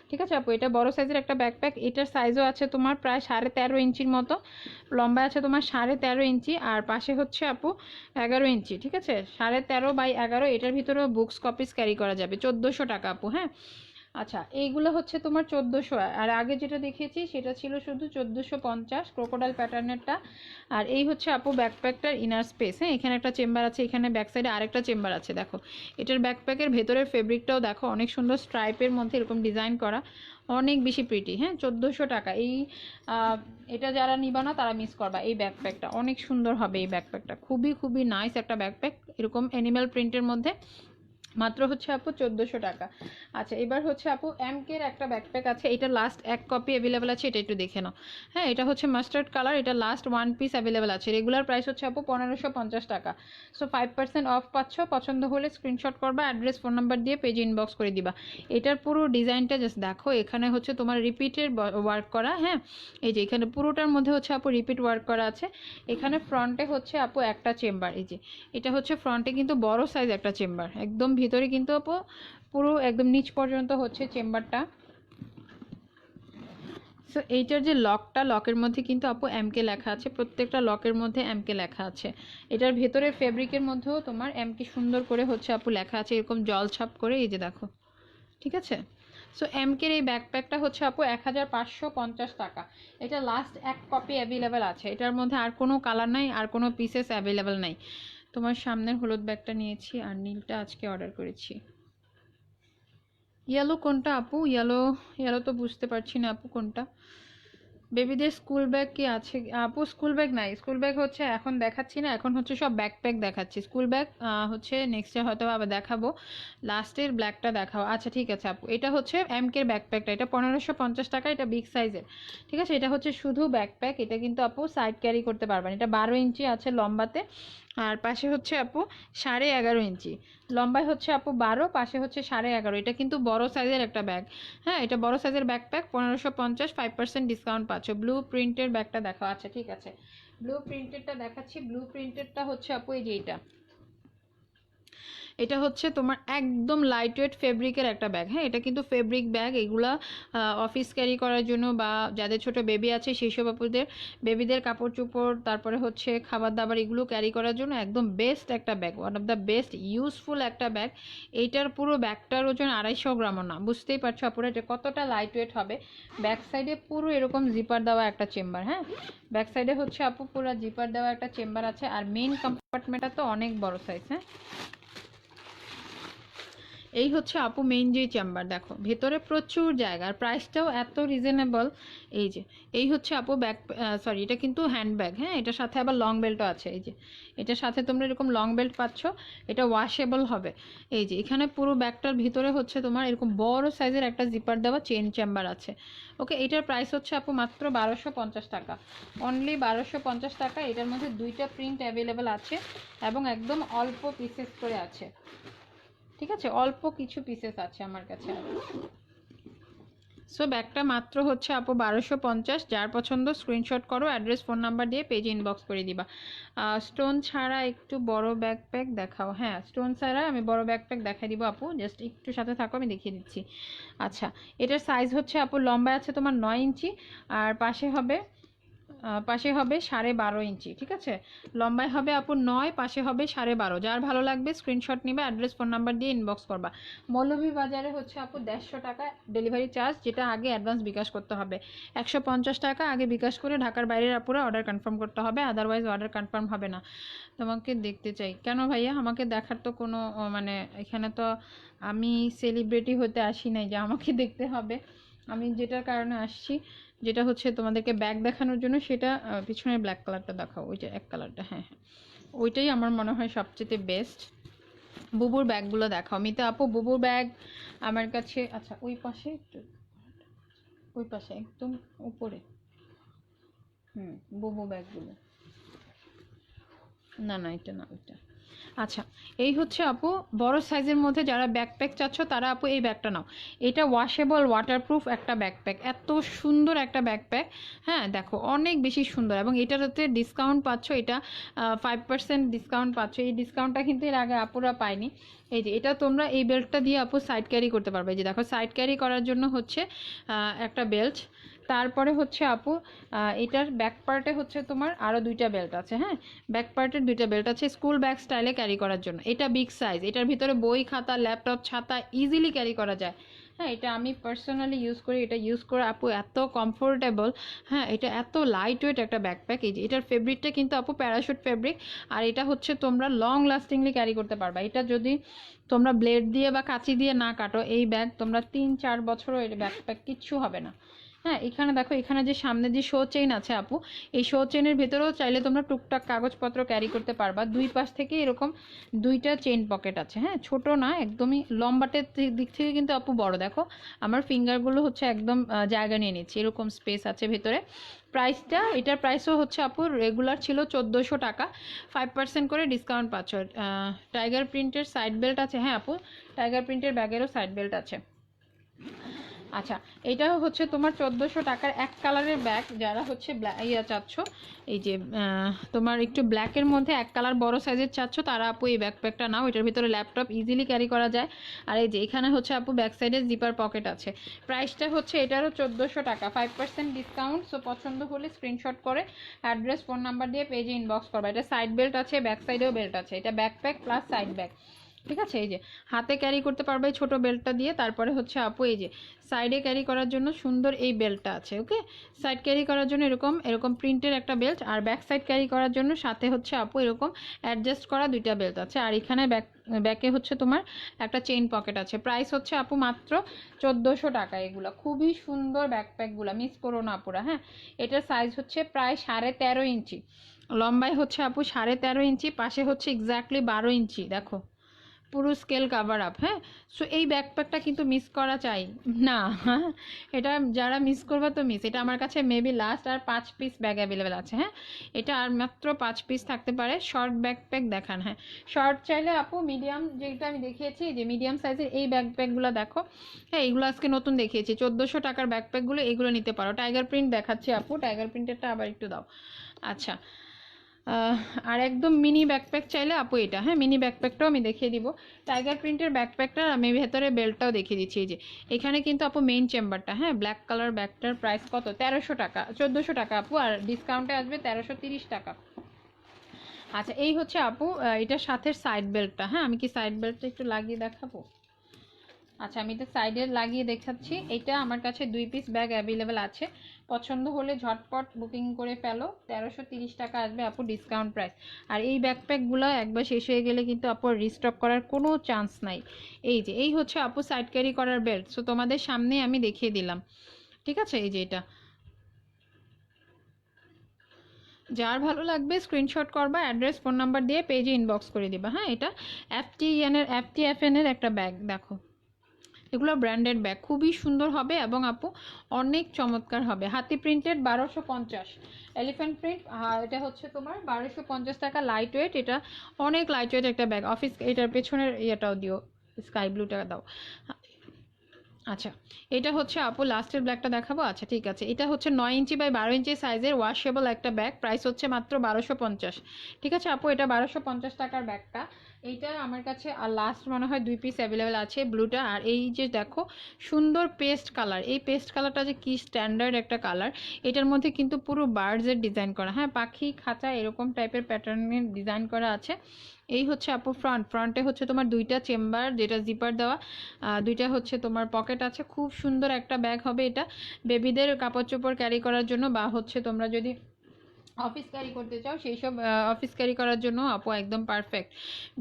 ঠিক আছে আপু, এটা বড় সাইজের একটা ব্যাকপ্যাক। এটার সাইজও আছে তোমার প্রায় 13.5 ইঞ্চির মতো, লম্বা আছে তোমার 13.5 ইঞ্চি, আর পাশে হচ্ছে আপু 11 ইঞ্চি, ঠিক আছে। 13.5 বাই 11, এটার ভিতরেও বুকস কপিস ক্যারি করা যাবে। 1400 টাকা আপু, হ্যাঁ। আচ্ছা, এইগুলো হচ্ছে তোমার 1400, আর আগে যেটা দেখিয়েছি সেটা ছিল শুধু 1450 ক্রোকোডাইল প্যাটার্নেরটা। আর এই হচ্ছে আপু ব্যাকপ্যাকটার ইনার স্পেস, হ্যাঁ এখানে একটা চেম্বার আছে, এখানে ব্যাক সাইডে আরেকটা চেম্বার আছে। দেখো এটার ব্যাকপ্যাকের ভেতরের ফেব্রিকটাও দেখো, অনেক সুন্দর স্ট্রাইপের মধ্যে এরকম ডিজাইন করা, অনেক বেশি প্রিটি, হ্যাঁ 1400 টাকা। এটা যারা নিবা না তারা মিস করবা। এই ব্যাকপ্যাকটা অনেক সুন্দর হবে, এই ব্যাকপ্যাকটা খুবই খুবই নাইস একটা ব্যাকপ্যাক, এরকম অ্যানিমাল প্রিন্টের মধ্যে, মাত্র হচ্ছে আপু 1400 টাকা। আচ্ছা, এবার হচ্ছে আপু এমকের একটা ব্যাকপ্যাক আছে, এটা লাস্ট এক কপি অ্যাভেলেবেল আছে, এটা একটু দেখে নাও। হ্যাঁ এটা হচ্ছে মাস্টার্ড কালার, এটা লাস্ট ওয়ান পিস অ্যাভেলেবেল আছে। রেগুলার প্রাইস হচ্ছে আপু 1550 টাকা, সো 5% অফ পাচ্ছ। পছন্দ হলে স্ক্রিনশট করবা, অ্যাড্রেস ফোন নাম্বার দিয়ে পেজ ইনবক্স করে দিবা। এটার পুরো ডিজাইনটা জাস্ট দেখো, এখানে হচ্ছে তোমার রিপিটের ওয়ার্ক করা, হ্যাঁ এই যে এখানে পুরোটার মধ্যে হচ্ছে আপু রিপিট ওয়ার্ক করা আছে। এখানে ফ্রন্টে হচ্ছে আপু একটা চেম্বার, এই যে এটা হচ্ছে ফ্রন্টে কিন্তু বড় সাইজ একটা চেম্বার, একদম ভিতরে কিন্তু আপু পুরো একদম নিচ পর্যন্ত হচ্ছে চেম্বারটা। সো এইটার যে লকটা, লকের মধ্যে কিন্তু আপু এমকে লেখা আছে, প্রত্যেকটা লকের মধ্যে এমকে লেখা আছে। এটার ভেতরে ফেব্রিকের মধ্যেও তোমার এমকে সুন্দর করে হচ্ছে আপু লেখা আছে, এরকম জল ছাপ করে, এই যে দেখো ঠিক আছে। সো এমকের এই ব্যাকপ্যাকটা হচ্ছে আপু 1550 টাকা। এটা লাস্ট এক কপি অ্যাভেলেবেল আছে, এটার মধ্যে আর কোনো কালার নাই, আর কোনো পিসেস অ্যাভেলেবেল নাই। তোমার সামনের হলুদ ব্যাগটা নিয়েছি আর নীলটা আজকে অর্ডার করেছি। ইয়েলো কোনটা আপু? ইয়েলো ইয়েলো তো বুঝতে পারছি না আপু কোনটা। বেবিদের স্কুল ব্যাগ কি আছে আপু? স্কুল ব্যাগ নাই, স্কুল ব্যাগ হচ্ছে এখন দেখাচ্ছি না, এখন হচ্ছে সব ব্যাকপ্যাক দেখাচ্ছি। স্কুল ব্যাগ হচ্ছে নেক্সটে হয়তো আবার দেখাবো। লাস্টের ব্ল্যাকটা দেখাও। আচ্ছা ঠিক আছে আপু, এটা হচ্ছে এমকের ব্যাকপ্যাকটা, এটা 1550 টাকা, এটা বিগ সাইজের। ঠিক আছে, এটা হচ্ছে শুধু ব্যাকপ্যাক, এটা কিন্তু আপু সাইড ক্যারি করতে পারবেন। এটা 12 ইঞ্চি আছে লম্বাতে, আর পাশে হচ্ছে আপু 11.5 ইঞ্চি। লম্বায় হচ্ছে আপু 12, পাশে হচ্ছে 11.5। এটা কিন্তু বড় সাইজের একটা ব্যাগ। হ্যাঁ, এটা বড় সাইজের ব্যাকপ্যাক, 1550, 5% ডিসকাউন্ট পাচ্ছ। ব্লু প্রিন্টের ব্যাগটা দেখো। আচ্ছা ঠিক আছে, ব্লু প্রিন্টেডটা দেখাচ্ছি। ব্লু প্রিন্টেডটা হচ্ছে আপু এই যে এটা, এটা হচ্ছে তোমার একদম লাইট ওয়েট ফেব্রিকের একটা ব্যাগ। হ্যাঁ, এটা কিন্তু ফেব্রিক ব্যাগ, এগুলা অফিস ক্যারি করার জন্য বা যাদের ছোট বেবি আছে সেই সব আপুদের বেবিদের কাপড় চোপড়, তারপরে হচ্ছে খাবার দাবার, এগুলো ক্যারি করার জন্য একদম বেস্ট একটা bag, one of the best useful একটা ব্যাগ। এইটার পুরো ব্যাগটার ওজন 250 গ্রামও না, বুঝতেই পারছো আপুরা যে কতটা লাইট ওয়েট হবে। ব্যাক সাইডে পুরো এরকম জিপার দেওয়া একটা চেম্বার। হ্যাঁ, ব্যাক সাইডে হচ্ছে আপু পুরো জিপার দেওয়া একটা চেম্বার আছে, আর মেইন কম্পার্টমেন্টটা তো অনেক বড় সাইজ। হ্যাঁ, এই হচ্ছে আপু মেইন যে চেম্বার, দেখো ভেতরে প্রচুর জায়গা, আর প্রাইসটাও এত রিজনেবল। এই যে এই হচ্ছে আপু ব্যাগ, সরি এটা কিন্তু হ্যান্ড ব্যাগ। হ্যাঁ, এটার সাথে আবার লং বেল্টও আছে। এই যে এটার সাথে তোমরা এরকম লং বেল্ট পাচ্ছ, এটা ওয়াশেবল হবে। এই যে এখানে পুরো ব্যাগটার ভিতরে হচ্ছে তোমার এরকম বড় সাইজের একটা জিপার দেওয়া চেন চেম্বার আছে। ওকে, এটার প্রাইস হচ্ছে আপু মাত্র 1250 টাকা, অনলি 1250 টাকা। এটার মধ্যে দুইটা প্রিন্ট অ্যাভেলেবেল আছে এবং একদম অল্প পিসেস করে আছে। ঠিক আছে, অল্প কিছু পিসেস আছে আমার কাছে। সো ব্যাগটা মাত্র হচ্ছে আপু 1250। যার পছন্দ স্ক্রিনশট করো, অ্যাড্রেস ফোন নাম্বার দিয়ে পেজে ইনবক্স করে দিবা। স্টোন ছাড়া একটু বড় ব্যাকপ্যাক দেখাও। হ্যাঁ, স্টোন ছাড়া আমি বড় ব্যাকপ্যাক দেখাই দিব আপু, জাস্ট একটু সাথে থাকো, আমি দেখিয়ে দিচ্ছি। আচ্ছা, এটার সাইজ হচ্ছে আপু লম্বা আছে তোমার 9 ইঞ্চি, আর পাশে হবে 12.5 ইঞ্চি। ঠিক আছে, লম্বায় হবে আপু 9, পাশে হবে 12.5। যার ভালো লাগবে স্ক্রিনশট নিবে, অ্যাড্রেস ফোন নাম্বার দিয়ে ইনবক্স করবা। মৌলভীবাজারে হচ্ছে আপু 150 টাকা ডেলিভারি চার্জ, যেটা আগে অ্যাডভান্স বিকাশ করতে হবে। 150 টাকা আগে বিকাশ করে ঢাকার বাইরের আপুরা অর্ডার কনফার্ম করতে হবে, আদারওয়াইজ অর্ডার কনফার্ম হবে না। তোমাকে দেখতে চাই কেন ভাইয়া? আমাকে দেখার তো কোনো মানে এখানে তো আমি সেলিব্রিটি হতে আসি নাই যে আমাকে দেখতে হবে। আমি যেটার কারণে আসছি, যেটা হচ্ছে তোমাদেরকে ব্যাগ দেখানোর জন্য, সেটা পিছনের ব্ল্যাক কালারটা দেখাও, ওইটা এক কালারটা। হ্যাঁ হ্যাঁ, ওইটাই আমার মনে হয় সবচেয়ে বেস্ট। বুবুর ব্যাগগুলো দেখাও মিতা আপু, বুবুর ব্যাগ আমার কাছে। আচ্ছা, ওই পাশে একটু, ওই পাশে একদম উপরে। বুবু ব্যাগগুলো, না না এটা না, ওইটা। আচ্ছা, এই হচ্ছে আপু বড় সাইজের মধ্যে যারা ব্যাকপ্যাক চাচ্ছ তারা আপু এই ব্যাগটা নাও। এটা ওয়াশেবল ওয়াটারপ্রুফ একটা ব্যাকপ্যাক, এত সুন্দর একটা ব্যাকপ্যাক। হ্যাঁ দেখো অনেক বেশি সুন্দর, এবং এটাতে ডিসকাউন্ট পাচ্ছ, এটা 5% ডিসকাউন্ট পাচ্ছ। এই ডিসকাউন্টটা কিন্তু এর আগে আপুরা পায়নি। এই যে এটা তোমরা এই বেল্টটা দিয়ে আপু সাইড ক্যারি করতে পারবে। এই যে দেখো, সাইড ক্যারি করার জন্য হচ্ছে একটা বেল্ট। তারপরে হচ্ছে আপু এটার ব্যাক পার্টে হচ্ছে তোমার আরও দুইটা বেল্ট আছে। হ্যাঁ, ব্যাক পার্টের দুইটা বেল্ট আছে স্কুল ব্যাগ স্টাইলে ক্যারি করার জন্য। এটা বিগ সাইজ, এটার ভিতরে বই খাতা ল্যাপটপ ছাতা ইজিলি ক্যারি করা যায়। হ্যাঁ, এটা আমি পার্সোনালি ইউজ করি, এটা ইউজ করে আপু এত কমফোর্টেবল। হ্যাঁ, এটা এত লাইট ওয়েট একটা ব্যাকপ্যাক। এই যে এটার ফেব্রিকটা কিন্তু আপু প্যারাশুট ফেব্রিক, আর এটা হচ্ছে তোমরা লং লাস্টিংলি ক্যারি করতে পারবা। এটা যদি তোমরা ব্লেড দিয়ে বা কাঁচি দিয়ে না কাটো, এই ব্যাগ তোমরা 3-4 বছরও এই ব্যাকপ্যাক কিচ্ছু হবে না। হ্যাঁ, এখানে দেখো, এখানে যে সামনে যে শো চেইন আছে আপু, এই শো চেইনের ভেতরেও চাইলে তোমরা টুকটাক কাগজপত্র ক্যারি করতে পারবা। দুই পাশ থেকে এরকম দুইটা চেইন পকেট আছে। হ্যাঁ, ছোট না, একদমই লম্বাটের দিক থেকে কিন্তু আপু বড়। দেখো আমার ফিঙ্গারগুলো হচ্ছে একদম জায়গা নিয়ে নিচ্ছে, এরকম স্পেস আছে ভেতরে। প্রাইসটা, এটার প্রাইসও হচ্ছে আপু রেগুলার ছিল 1400 টাকা, 5% করে ডিসকাউন্ট পাচ্ছ। টাইগার প্রিন্টের সাইড বেল্ট আছে। হ্যাঁ আপু, টাইগার প্রিন্টের ব্যাগেরও সাইড বেল্ট আছে। আচ্ছা, এটাও হচ্ছে তোমার 1400 টাকার এক কালারের ব্যাগ। যারা হচ্ছে চাচ্ছ, এই যে তোমার একটু ব্ল্যাকের মধ্যে এক কালার বড় সাইজের চাচ্ছ, তারা আপু এই ব্যাকপ্যাকটা নাও। এটার ভিতরে ল্যাপটপ ইজিলি ক্যারি করা যায়। আর এই যে এখানে হচ্ছে আপু ব্যাক সাইডে জিপার পকেট আছে। প্রাইসটা হচ্ছে এটারও 1400 টাকা, 5% ডিসকাউন্ট। সো পছন্দ হলে স্ক্রিনশট করে অ্যাড্রেস ফোন নাম্বার দিয়ে পেজে ইনবক্স করবা। এটা সাইড বেল্ট আছে, ব্যাক সাইডেও বেল্ট আছে। এটা ব্যাকপ্যাক প্লাস সাইড ব্যাগ। ঠিক আছে, এই যে হাতে ক্যারি করতে পারবে ছোট বেল্টটা দিয়ে। তারপরে হচ্ছে আপু এই যে সাইডে ক্যারি করার জন্য সুন্দর এই বেল্টটা আছে। ওকে, সাইড ক্যারি করার জন্য এরকম এরকম প্রিন্টের একটা বেল্ট, আর ব্যাক সাইড ক্যারি করার জন্য সাথে হচ্ছে আপু এরকম অ্যাডজাস্ট করা দুইটা বেল্ট আছে। আর এখানে ব্যাকে হচ্ছে তোমার একটা চেইন পকেট আছে। প্রাইস হচ্ছে আপু মাত্র 1400 টাকা। এগুলো খুবই সুন্দর ব্যাকপ্যাকগুলো, মিস করো না আপুরা। হ্যাঁ, এটার সাইজ হচ্ছে প্রায় 13.5 ইঞ্চি, লম্বায় হচ্ছে আপু 13.5 ইঞ্চি, পাশে হচ্ছে এক্স্যাক্টলি 12 ইঞ্চি। দেখো পুরো স্কেল কাভার আপ। হ্যাঁ, সো এই ব্যাকপ্যাকটা কিন্তু মিস করা চাই না। হ্যাঁ, এটা যারা মিস করবে তো মিস। এটা আমার কাছে মেবি লাস্ট আর 5 পিস ব্যাগ অ্যাভেলেবেল আছে। হ্যাঁ, এটা আর মাত্র 5 পিস থাকতে পারে। শর্ট ব্যাকপ্যাক দেখান। হ্যাঁ, শর্ট চাইলে আপু মিডিয়াম, যেটা আমি দেখিয়েছি যে মিডিয়াম সাইজের এই ব্যাকপ্যাকগুলো দেখো। হ্যাঁ, এগুলো আজকে নতুন দেখিয়েছি 1400 টাকার ব্যাকপ্যাকগুলো, এগুলো নিতে পারো। টাইগার প্রিন্ট দেখাচ্ছি আপু, টাইগার প্রিন্টেরটা আবার একটু দাও। আচ্ছা, আর একদম মিনি ব্যাকপ্যাক চাইলে আপু এটা। হ্যাঁ, মিনি ব্যাকপ্যাকটাও আমি দেখিয়ে দিব। টাইগার প্রিন্টের ব্যাকপ্যাকটা আমি ভেতরে বেল্টটাও দেখিয়ে দিচ্ছি। এই যে এখানে কিন্তু আপু মেইন চেম্বারটা, হ্যাঁ ব্ল্যাক কালার ব্যাগটার প্রাইস কত? 1300 টাকা, 1400 টাকা আপু, আর ডিসকাউন্টে আসবে 1330 টাকা। আচ্ছা, এই হচ্ছে আপু এটার সাথে সাইড বেল্টটা। হ্যাঁ, আমি কি সাইড বেল্টটা একটু লাগিয়ে দেখাবো? আচ্ছা, আমি এটা সাইডে লাগিয়ে দেখাচ্ছি। এটা আমার কাছে 2 পিস ব্যাগ অ্যাভেলেবেল আছে, পছন্দ হলে ঝটপট বুকিং করে ফেলো। 1330 টাকা আসবে আপু ডিসকাউন্ট প্রাইস। আর এই ব্যাকপ্যাকগুলো একবার শেষ হয়ে গেলে কিন্তু আপু রিস্টক করার কোনো চান্স নাই। এই যে এই হচ্ছে আপু সাইড ক্যারি করার বেল্ট। সো তোমাদের সামনে আমি দেখিয়ে দিলাম। ঠিক আছে, এই যে এটা যার ভালো লাগবে স্ক্রিনশট করবা, অ্যাড্রেস ফোন নাম্বার দিয়ে পেজে ইনবক্স করে দিবা। হ্যাঁ, এটা FTFN এর একটা ব্যাগ। দেখো এগুলো ব্র্যান্ডেড ব্যাগ, খুবই সুন্দর হবে এবং আপু অনেক চমৎকার হবে। হাতি প্রিন্টেড 1250, এলিফ্যান্ট প্রিন্ট, এটা হচ্ছে তোমার 1250 টাকা। লাইট ওয়েট, এটা অনেক লাইট ওয়েট একটা ব্যাগ। অফিস, এটার পেছনের ইয়েটাও দিও, স্কাই ব্লুটা দাও। আচ্ছা, এটা হচ্ছে আপু লাস্টের ব্ল্যাকটা দেখাবো। আচ্ছা ঠিক আছে, এটা হচ্ছে 9 ইঞ্চি বাই 12 ইঞ্চি সাইজের ওয়াশেবল একটা ব্যাগ। প্রাইস হচ্ছে মাত্র 1250। ঠিক আছে আপু, এটা 1250 টাকার ব্যাগটা। এইটা আমার কাছে আর লাস্ট মনে হয় 2 পিস অ্যাভেলেবেল আছে, ব্লুটা। আর এই যে দেখো সুন্দর পেস্ট কালার, এই পেস্ট কালারটা যে কি স্ট্যান্ডার্ড একটা কালার। এটার মধ্যে কিন্তু পুরো বার্ডসের ডিজাইন করা, হ্যাঁ পাখি খাঁচা এরকম টাইপের প্যাটার্নের ডিজাইন করা আছে। এই হচ্ছে আপু ফ্রন্টে হচ্ছে তোমার দুইটা চেম্বার, যেটা জিপার দেওয়া, দুইটা হচ্ছে তোমার পকেট আছে। খুব সুন্দর একটা ব্যাগ হবে এটা, বেবিদের কাপড় চোপড় ক্যারি করার জন্য, বা হচ্ছে তোমরা যদি অফিস ক্যারি করতে চাও সেই সব অফিস ক্যারি করার জন্য আপু একদম পারফেক্ট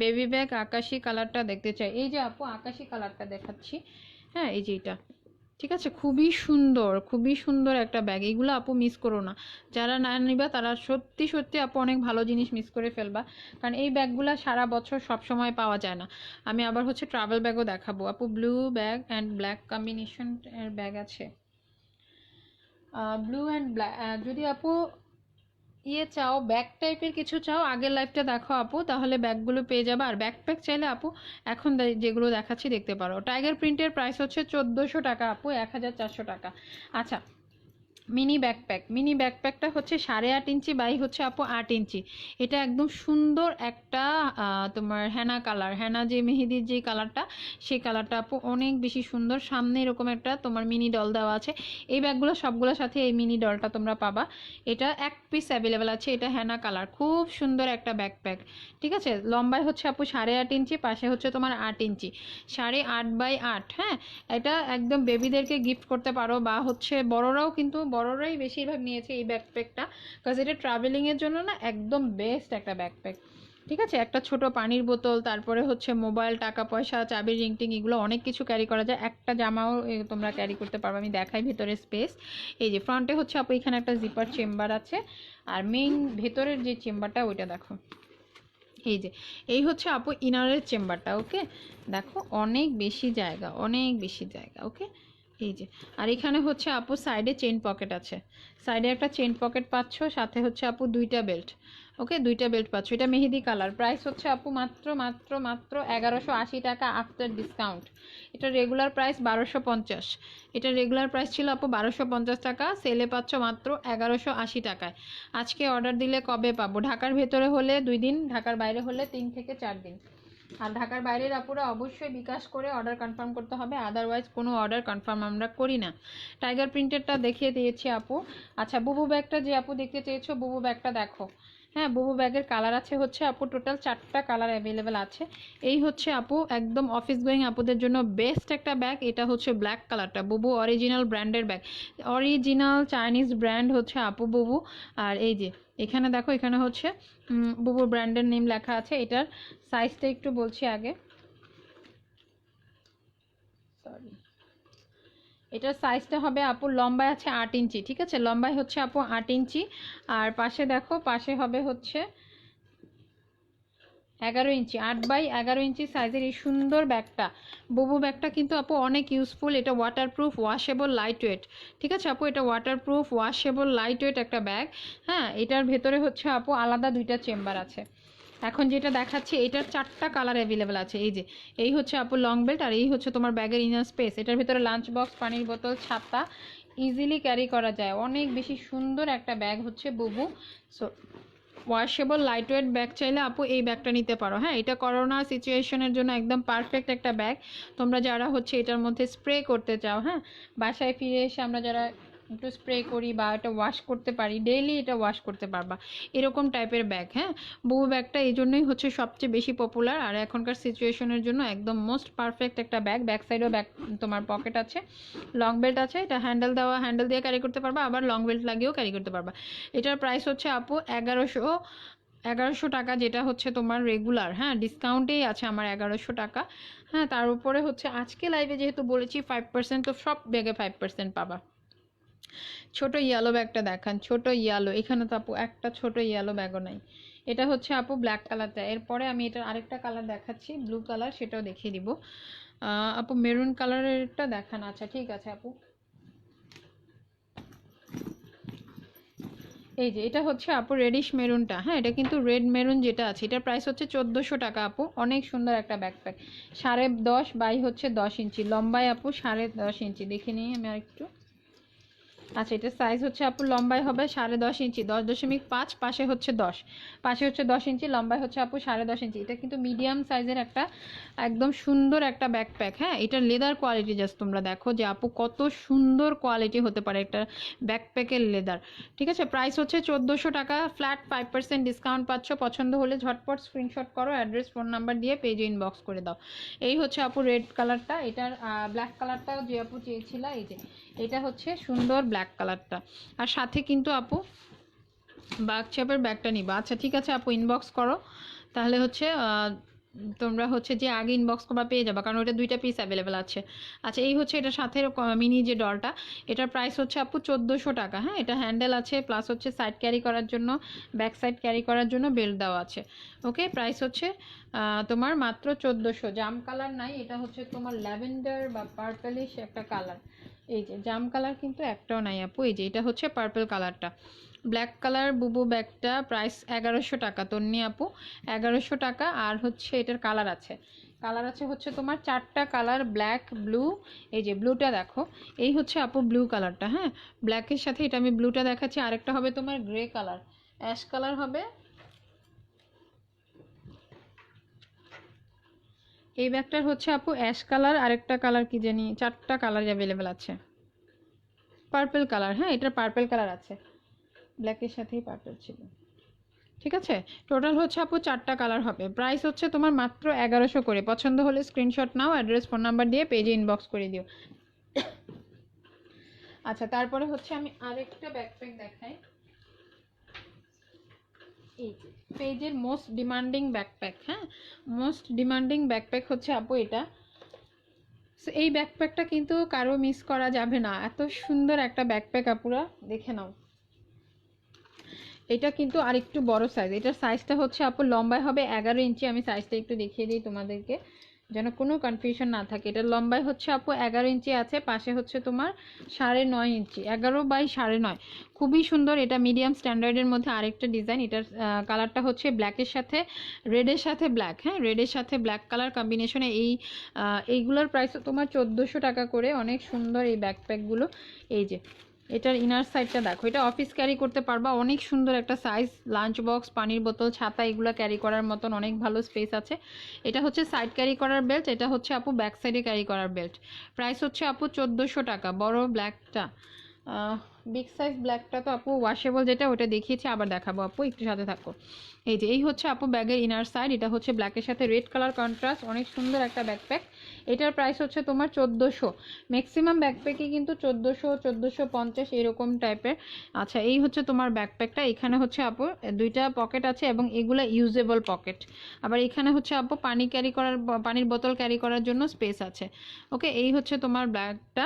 বেবি ব্যাগ। আকাশি কালারটা দেখতে চাই, এই যে আপু আকাশি কালারটা দেখাচ্ছি। হ্যাঁ, এই যে এটা। ঠিক আছে, খুবই সুন্দর, খুবই সুন্দর একটা ব্যাগ। এগুলো আপু মিস করো না, যারা না নিবা তারা সত্যি সত্যি আপু অনেক ভালো জিনিস মিস করে ফেলবা, কারণ এই ব্যাগগুলো সারা বছর সব সময় পাওয়া যায় না। আমি আবার হচ্ছে ট্রাভেল ব্যাগও দেখাবো আপু, blue bag and black combination এর ব্যাগ আছে। ব্লু অ্যান্ড ব্ল্যাক, যদি আপু ইয়ে চাও, ব্যাগ টাইপের কিছু চাও, আগের লাইফটা দেখো আপু, তাহলে ব্যাগগুলো পেয়ে যাবে। আর ব্যাকপ্যাক চাইলে আপু এখন যেগুলো দেখাচ্ছি দেখতে পারো। টাইগার প্রিন্টের প্রাইস হচ্ছে 1400 টাকা আপু, 1400 টাকা। আচ্ছা, মিনি ব্যাকপ্যাকটা হচ্ছে 8.5 ইঞ্চি বাই হচ্ছে আপু 8 ইঞ্চি। এটা একদম সুন্দর একটা তোমার হেনা কালার, হেনা যে মেহেদির যে কালারটা, সেই কালারটা আপু অনেক বেশি সুন্দর। সামনে এরকম একটা তোমার মিনি ডল দেওয়া আছে। এই ব্যাগগুলো সবগুলোর সাথে এই মিনি ডলটা তোমরা পাবা। এটা 1 পিস অ্যাভেলেবেল আছে, এটা হেনা কালার, খুব সুন্দর একটা ব্যাকপ্যাক। ঠিক আছে, লম্বায় হচ্ছে আপু 8.5 ইঞ্চি, পাশে হচ্ছে তোমার 8 ইঞ্চি, 8.5 বাই 8। হ্যাঁ, এটা একদম বেবিদেরকে গিফট করতে পারো, বা হচ্ছে বড়রাও, কিন্তু বড়রাই বেশিরভাগ নিয়েছে এই ব্যাকপ্যাকটা, কারণ এটা ট্রাভেলিংয়ের জন্য না একদম বেস্ট একটা ব্যাকপ্যাক। ঠিক আছে, একটা ছোট পানির বোতল, তারপরে হচ্ছে মোবাইল, টাকা পয়সা, চাবি, রিংটিং, এগুলো অনেক কিছু ক্যারি করা যায়। একটা জামাও তোমরা ক্যারি করতে পারবে। আমি দেখাই ভেতরে স্পেস। এই যে ফ্রন্টে হচ্ছে আপু এখানে একটা জিপার চেম্বার আছে, আর মেইন ভেতরের যে চেম্বারটা ওইটা দেখো। এই যে এই হচ্ছে আপু ইনারের চেম্বারটা। ওকে, দেখো অনেক বেশি জায়গা, অনেক বেশি জায়গা। ওকে, এই যে। আর এখানে হচ্ছে আপু সাইডে চেইন পকেট আছে, সাইডে একটা চেইন পকেট পাচ্ছ, সাথে হচ্ছে আপু দুইটা বেল্ট। ওকে, দুইটা বেল্ট পাচ্ছ। এটা মেহেদি কালার। প্রাইস হচ্ছে আপু মাত্র মাত্র মাত্র 1180 টাকা আফটার ডিসকাউন্ট। এটা রেগুলার প্রাইস 1250। এটা রেগুলার প্রাইস ছিল আপু 1250 টাকা, সেলে পাচ্ছ মাত্র 1180 টাকায়। আজকে অর্ডার দিলে কবে পাবো? ঢাকার ভেতরে হলে 2 দিন, ঢাকার বাইরে হলে 3 থেকে 4 দিন। আর ঢাকার বাইরের আপুরা অবশ্যই বিকাশ করে অর্ডার কনফার্ম করতে হবে, আদারওয়াইজ কোনো অর্ডার কনফার্ম আমরা করি না। টাইগার প্রিন্টেরটা দেখিয়ে দিয়েছি আপু। আচ্ছা, বুবু ব্যাগটা যে আপু দেখতে চেয়েছো, বুবু ব্যাগটা দেখো। হ্যাঁ বুবু ব্যাগের কালার আছে হচ্ছে আপু টোটাল 4টা কালার অ্যাভেলেবেল আছে। এই হচ্ছে আপু একদম অফিস গোয়িং আপুদের জন্য বেস্ট একটা ব্যাগ। এটা হচ্ছে ব্ল্যাক কালারটা, বুবু অরিজিনাল ব্র্যান্ডের ব্যাগ, অরিজিনাল চাইনিজ ব্র্যান্ড হচ্ছে আপু বুবু। আর এই যে এখানে দেখো, এখানে হচ্ছে বুবু ব্র্যান্ডের নেম লেখা আছে। এটার সাইজটা একটু বলছি আগে, সরি, এটার সাইজটা হবে আপু লম্বায় আছে 8 ইঞ্চি, ঠিক আছে, লম্বায় হচ্ছে আপু 8 ইঞ্চি। আর পাশে দেখো, পাশে হবে হচ্ছে 11 ইঞ্চি, 8x11 ইঞ্চি সাইজের এই সুন্দর ব্যাগটা। বুবু ব্যাগটা কিন্তু আপু অনেক ইউজফুল, এটা ওয়াটারপ্রুফ, ওয়াশেবল, লাইট ওয়েট, ঠিক আছে আপু, এটা ওয়াটারপ্রুফ, ওয়াশেবল, লাইট ওয়েট একটা ব্যাগ। হ্যাঁ, এটার ভেতরে হচ্ছে আপু আলাদা 2টা চেম্বার আছে। এখন যেটা দেখাচ্ছি এটার 4টা কালার অ্যাভেলেবেল আছে। এই যে এই হচ্ছে আপু লং বেল্ট, আর এই হচ্ছে তোমার ব্যাগের ইনার স্পেস। এটার ভিতরে লাঞ্চ বক্স, পানির বোতল, ছাতা ইজিলি ক্যারি করা যায়। অনেক বেশি সুন্দর একটা ব্যাগ হচ্ছে বুবু। So washable light weight bag চাইলে আপু এই ব্যাগটা নিতে পারো। হ্যাঁ, এটা করোনা সিচুয়েশনের জন্য একদম পারফেক্ট একটা ব্যাগ। তোমরা যারা হচ্ছে এটার মধ্যে স্প্রে করতে চাও, হ্যাঁ, বাসায় ফিরে এসে আমরা যারা একটু স্প্রে করি বা এটা ওয়াশ করতে পারি, ডেইলি এটা ওয়াশ করতে পারবা, এরকম টাইপের ব্যাগ। হ্যাঁ, বুবু ব্যাগটা এই জন্যই হচ্ছে সবচেয়ে বেশি পপুলার, আর এখনকার সিচুয়েশনের জন্য একদম মোস্ট পারফেক্ট একটা ব্যাগ। ব্যাক সাইডেও ব্যাগ তোমার পকেট আছে, লং বেল্ট আছে, এটা হ্যান্ডেল দেওয়া, হ্যান্ডেল দিয়ে ক্যারি করতে পারবা, আবার লং বেল্ট লাগিয়েও ক্যারি করতে পারবা। এটার প্রাইস হচ্ছে আপু 1100 টাকা, যেটা হচ্ছে তোমার রেগুলার। হ্যাঁ, ডিসকাউন্টেই আছে আমার 1100 টাকা। হ্যাঁ, তার উপরে হচ্ছে আজকে লাইভে যেহেতু বলেছি 5%, তো সব ব্যাগে 5% পাবা। ছোট ইয়েলো ব্যাগটা দেখান, ছোট ইয়েলো, এখানে তো আপু একটা ছোট ইয়েলো ব্যাগও নাই। এটা হচ্ছে আপু ব্ল্যাক কালারটা। এরপরে আমি এটার আরেকটা কালার দেখাচ্ছি, ব্লু কালার, সেটাও দেখিয়ে দিব। আপু মেরুন কালারেরটা দেখান। আচ্ছা ঠিক আছে আপু, এই যে এটা হচ্ছে আপু রেডিশ মেরুনটা। হ্যাঁ, এটা কিন্তু রেড মেরুন যেটা আছে, এটার প্রাইস হচ্ছে 1400 টাকা আপু। অনেক সুন্দর একটা ব্যাকপ্যাক, 10.5 বাই হচ্ছে 10 ইঞ্চি, লম্বায় আপু 10.5 ইঞ্চি। দেখে নিই আমি আরেকটু। আচ্ছা, এটার সাইজ হচ্ছে আপু লম্বায় হবে 10.5 ইঞ্চি, 10.5, পাশে হচ্ছে 10, পাশে হচ্ছে 10 ইঞ্চি, লম্বায় হচ্ছে আপু 10.5 ইঞ্চি। এটা কিন্তু মিডিয়াম সাইজের একটা একদম সুন্দর একটা ব্যাকপ্যাক। হ্যাঁ, এটা লেদার কোয়ালিটি, জাস্ট তোমরা দেখো যে আপু কত সুন্দর কোয়ালিটি হতে পারে একটা ব্যাকপ্যাকের লেদার। ঠিক আছে, প্রাইস হচ্ছে 1400 টাকা, ফ্ল্যাট 5% ডিসকাউন্ট পাচ্ছ। পছন্দ হলে ঝটপট স্ক্রিনশট করো, অ্যাড্রেস, ফোন নাম্বার দিয়ে পেজে ইনবক্স করে দাও। এই হচ্ছে আপু রেড কালারটা। এটার ব্ল্যাক কালারটাও যে আপু চেয়েছিল, এই যে এটা হচ্ছে সুন্দর ব্ল্যাক কালারটা। আর সাথে কিন্তু আপু বাগ শেপের ব্যাগটা নিবা। আচ্ছা ঠিক আছে আপু, ইনবক্স করো, তাহলে হচ্ছে তোমরা হচ্ছে যে আগে ইনবক্স করবা পেয়ে যাবা, কারণ ওটা 2টা পিস অ্যাভেলেবেল আছে। আচ্ছা, এই হচ্ছে এটা সাথে মিনি যে ডলটা, এটার প্রাইস হচ্ছে আপু 1400 টাকা। হ্যাঁ, এটা হ্যান্ডেল আছে, প্লাস হচ্ছে সাইড ক্যারি করার জন্য, ব্যাক সাইড ক্যারি করার জন্য বেল্ট দেওয়া আছে। ওকে, প্রাইস হচ্ছে তোমার মাত্র 1400। জাম কালার নাই, এটা হচ্ছে তোমার ল্যাভেন্ডার বা পার্পলিশ একটা কালার। এই যে জাম কালার কিন্তু একটাও নাই আপু। এই যে এটা হচ্ছে পার্পল কালারটা, ব্ল্যাক কালার বুবু ব্যাগটা, প্রাইস 1100 টাকা তন্নি আপু, 1100 টাকা। আর হচ্ছে এটার কালার আছে, কালার আছে হচ্ছে তোমার 4টা কালার, ব্ল্যাক, ব্লু। এই যে ব্লুটা দেখো, এই হচ্ছে আপু ব্লু কালারটা। হ্যাঁ, ব্ল্যাকের সাথে এটা আমি ব্লুটা দেখাচ্ছি, আরেকটা হবে তোমার গ্রে কালার, অ্যাশ কালার হবে। এই ব্যাগটার হচ্ছে আপু অ্যাশ কালার, আরেকটা কালার কি জানি, 4টা কালার অ্যাভেলেবেল আছে। পার্পল কালার, হ্যাঁ এটার পার্পল কালার আছে, ব্ল্যাকের সাথেই পার্পল ছিল। ঠিক আছে, টোটাল হচ্ছে আপু 4টা কালার হবে। প্রাইস হচ্ছে তোমার মাত্র 1100 করে। পছন্দ হলে স্ক্রিনশট নাও, অ্যাড্রেস, ফোন নাম্বার দিয়ে পেজে ইনবক্স করে দিও। আচ্ছা, তারপরে হচ্ছে আমি আরেকটা ব্যাকপ্যাক দেখাই। এই পেজের মোস্ট ডিমান্ডিং ব্যাকপ্যাক। হ্যাঁ, মোস্ট ডিমান্ডিং ব্যাকপ্যাক হচ্ছে আপু এটা। এই ব্যাকপ্যাকটা কিন্তু কারো মিস করা যাবে না, এত সুন্দর একটা ব্যাকপ্যাক আপুরা, দেখে নাও। এটা কিন্তু আরেকটু বড় সাইজ, এটার সাইজটা হচ্ছে আপু লম্বায় হবে 11 ইঞ্চি। আমি সাইজটা একটু দেখিয়ে দিই তোমাদেরকে, যেন কোনো কনফিউশন না থাকে। এটার লম্বায় হচ্ছে আপু 11 ইঞ্চি আছে, পাশে হচ্ছে তোমার 9.5 ইঞ্চি, 11 বাই 9.5। খুবই সুন্দর, এটা মিডিয়াম স্ট্যান্ডার্ডের মধ্যে আরেকটা ডিজাইন। এটার কালারটা হচ্ছে ব্ল্যাকের সাথে রেডের সাথে ব্ল্যাক। হ্যাঁ, রেডের সাথে ব্ল্যাক কালার কম্বিনেশনে এইগুলোর প্রাইস তোমার 1400 টাকা করে। অনেক সুন্দর এই ব্যাকপ্যাকগুলো। এই যে এটার ইনার সাইডটা দেখো, এটা অফিস ক্যারি করতে পারবা, অনেক সুন্দর একটা সাইজ, লাঞ্চ বক্স, পানির বোতল, ছাতা এগুলো ক্যারি করার মতন অনেক ভালো স্পেস আছে। এটা হচ্ছে সাইড ক্যারি করার বেল্ট, এটা হচ্ছে আপু ব্যাক সাইডে ক্যারি করার বেল্ট। প্রাইস হচ্ছে আপু 1400 টাকা, বড় ব্ল্যাকটা। বিগ সাইজ ব্ল্যাকটা তো আপু ওয়াশেবল, যেটা ওটা দেখিয়েছি, আবার দেখাবো আপু, একটু সাথে থাকো। এই যে এই হচ্ছে আপু ব্যাগের ইনার সাইড, এটা হচ্ছে ব্ল্যাকের সাথে রেড কালার কন্ট্রাস্ট, অনেক সুন্দর একটা ব্যাকপ্যাক। এটার প্রাইস হচ্ছে তোমার 1400, ম্যাক্সিমাম ব্যাকপ্যাকই কিন্তু 1400 1450 এরকম টাইপের। আচ্ছা এই হচ্ছে তোমার ব্যাকপ্যাকটা, এখানে হচ্ছে আপু দুইটা পকেট আছে এবং এগুলা ইউজেবল পকেট। আবার এখানে হচ্ছে আপু পানি ক্যারি করার, পানির বোতল ক্যারি করার জন্য স্পেস আছে। ওকে, এই হচ্ছে তোমার ব্যাগটা।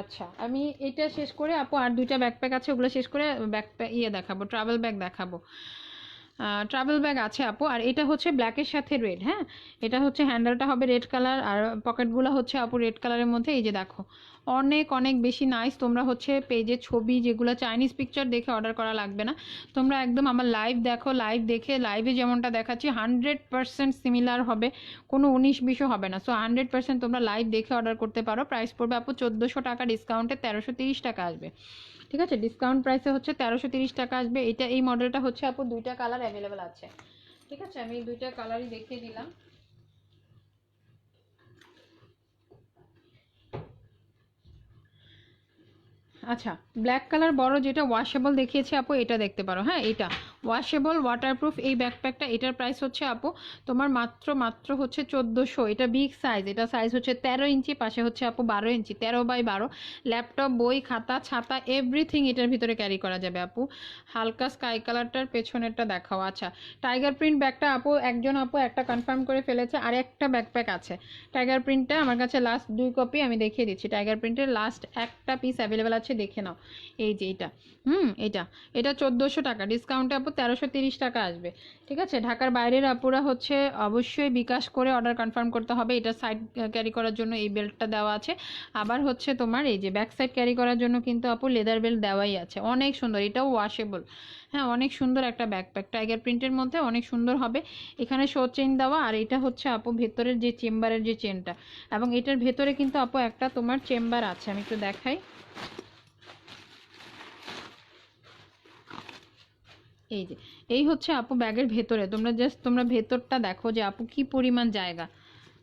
আচ্ছা আমি এটা শেষ করে আপু আর দুইটা ব্যাকপ্যাক আছে, ওগুলো শেষ করে ব্যাকপ্যাক দেখাবো, ট্রাভেল ব্যাগ দেখাবো। ট্রাভেল ব্যাগ আছে আপু, আর এটা হচ্ছে ব্ল্যাকের সাথে রেড। হ্যাঁ, এটা হচ্ছে হ্যান্ডেলটা হবে রেড কালার, আর পকেটগুলো হচ্ছে আপু রেড কালারের মধ্যে। এই যে দেখো অনেক অনেক বেশি নাইস। তোমরা হচ্ছে পেজে ছবি যেগুলো চাইনিজ পিকচার দেখে অর্ডার করা লাগবে না, তোমরা একদম আমার লাইভ দেখো, লাইভ দেখে লাইভে যেমনটা দেখাচ্ছি 100% সিমিলার হবে, কোনো 19-20ও হবে না। সো 100% তোমরা লাইভ দেখে অর্ডার করতে পারো। প্রাইস পড়বে আপু 1400 টাকা, ডিসকাউন্টে 1330 টাকা আসবে। ঠিক আছে, ডিসকাউন্ট প্রাইসে হচ্ছে 1330 টাকা আসবে। এটা এই মডেলটা হচ্ছে আপু দুইটা কালার অ্যাভেলেবেল আছে। ঠিক আছে, আমি দুইটা কালারই দেখিয়ে দিলাম। আচ্ছা ব্ল্যাক কালার বড় যেটা ওয়াশেবল দেখিয়েছি আপু, এটা দেখতে পারো। হ্যাঁ, এটা ওয়াশেবল ওয়াটারপ্রুফ এই ব্যাকপ্যাকটা, এটার প্রাইস হচ্ছে আপু তোমার মাত্র মাত্র হচ্ছে 1400। এটা বিগ সাইজ, এটা সাইজ হচ্ছে 13 ইঞ্চি, পাশে হচ্ছে আপু 12 ইঞ্চি, 13x12। ল্যাপটপ, বই, খাতা, ছাতা এভরিথিং এটার ভিতরে ক্যারি করা যাবে আপু। হালকা স্কাই কালারটার পেছনেরটা দেখাও। আচ্ছা টাইগার প্রিন্ট ব্যাগটা আপু একজন আপু একটা কনফার্ম করে ফেলেছে, আর একটা ব্যাকপ্যাক আছে টাইগার প্রিন্টটা আমার কাছে লাস্ট 2 কপি, আমি দেখিয়ে দিচ্ছি। টাইগার প্রিন্টের লাস্ট একটা পিস অ্যাভেলেবেল আছে, দেখে নাও। এই যে এটা, এটা এটা 1400 টাকা, ডিসকাউন্টে আপু 1330 টাকা আসবে। ঠিক আছে, ঢাকার বাইরের আপুরা হচ্ছে অবশ্যই বিকাশ করে অর্ডার কনফার্ম করতে হবে। এটা সাইড ক্যারি করার জন্য এই বেল্টটা দেওয়া আছে, আবার হচ্ছে তোমার এই যে ব্যাক সাইড ক্যারি করার জন্য কিন্তু আপু লেদার বেল্ট দেওয়াই আছে, অনেক সুন্দর, এটাও ওয়াশেবল। হ্যাঁ, অনেক সুন্দর একটা ব্যাকপ্যাক, টাইগার প্রিন্টের মধ্যে অনেক সুন্দর হবে। এখানে শো চেইন দেওয়া, আর এটা হচ্ছে আপু ভেতরের যে চেম্বারের যে চেনটা, এবং এটার ভেতরে কিন্তু আপু একটা তোমার চেম্বার আছে, আমি একটু দেখাই। এই যে এই হচ্ছে আপু ব্যাগের ভেতরে, তোমরা ভেতরটা দেখো যে আপু কি পরিমাণ জায়গা।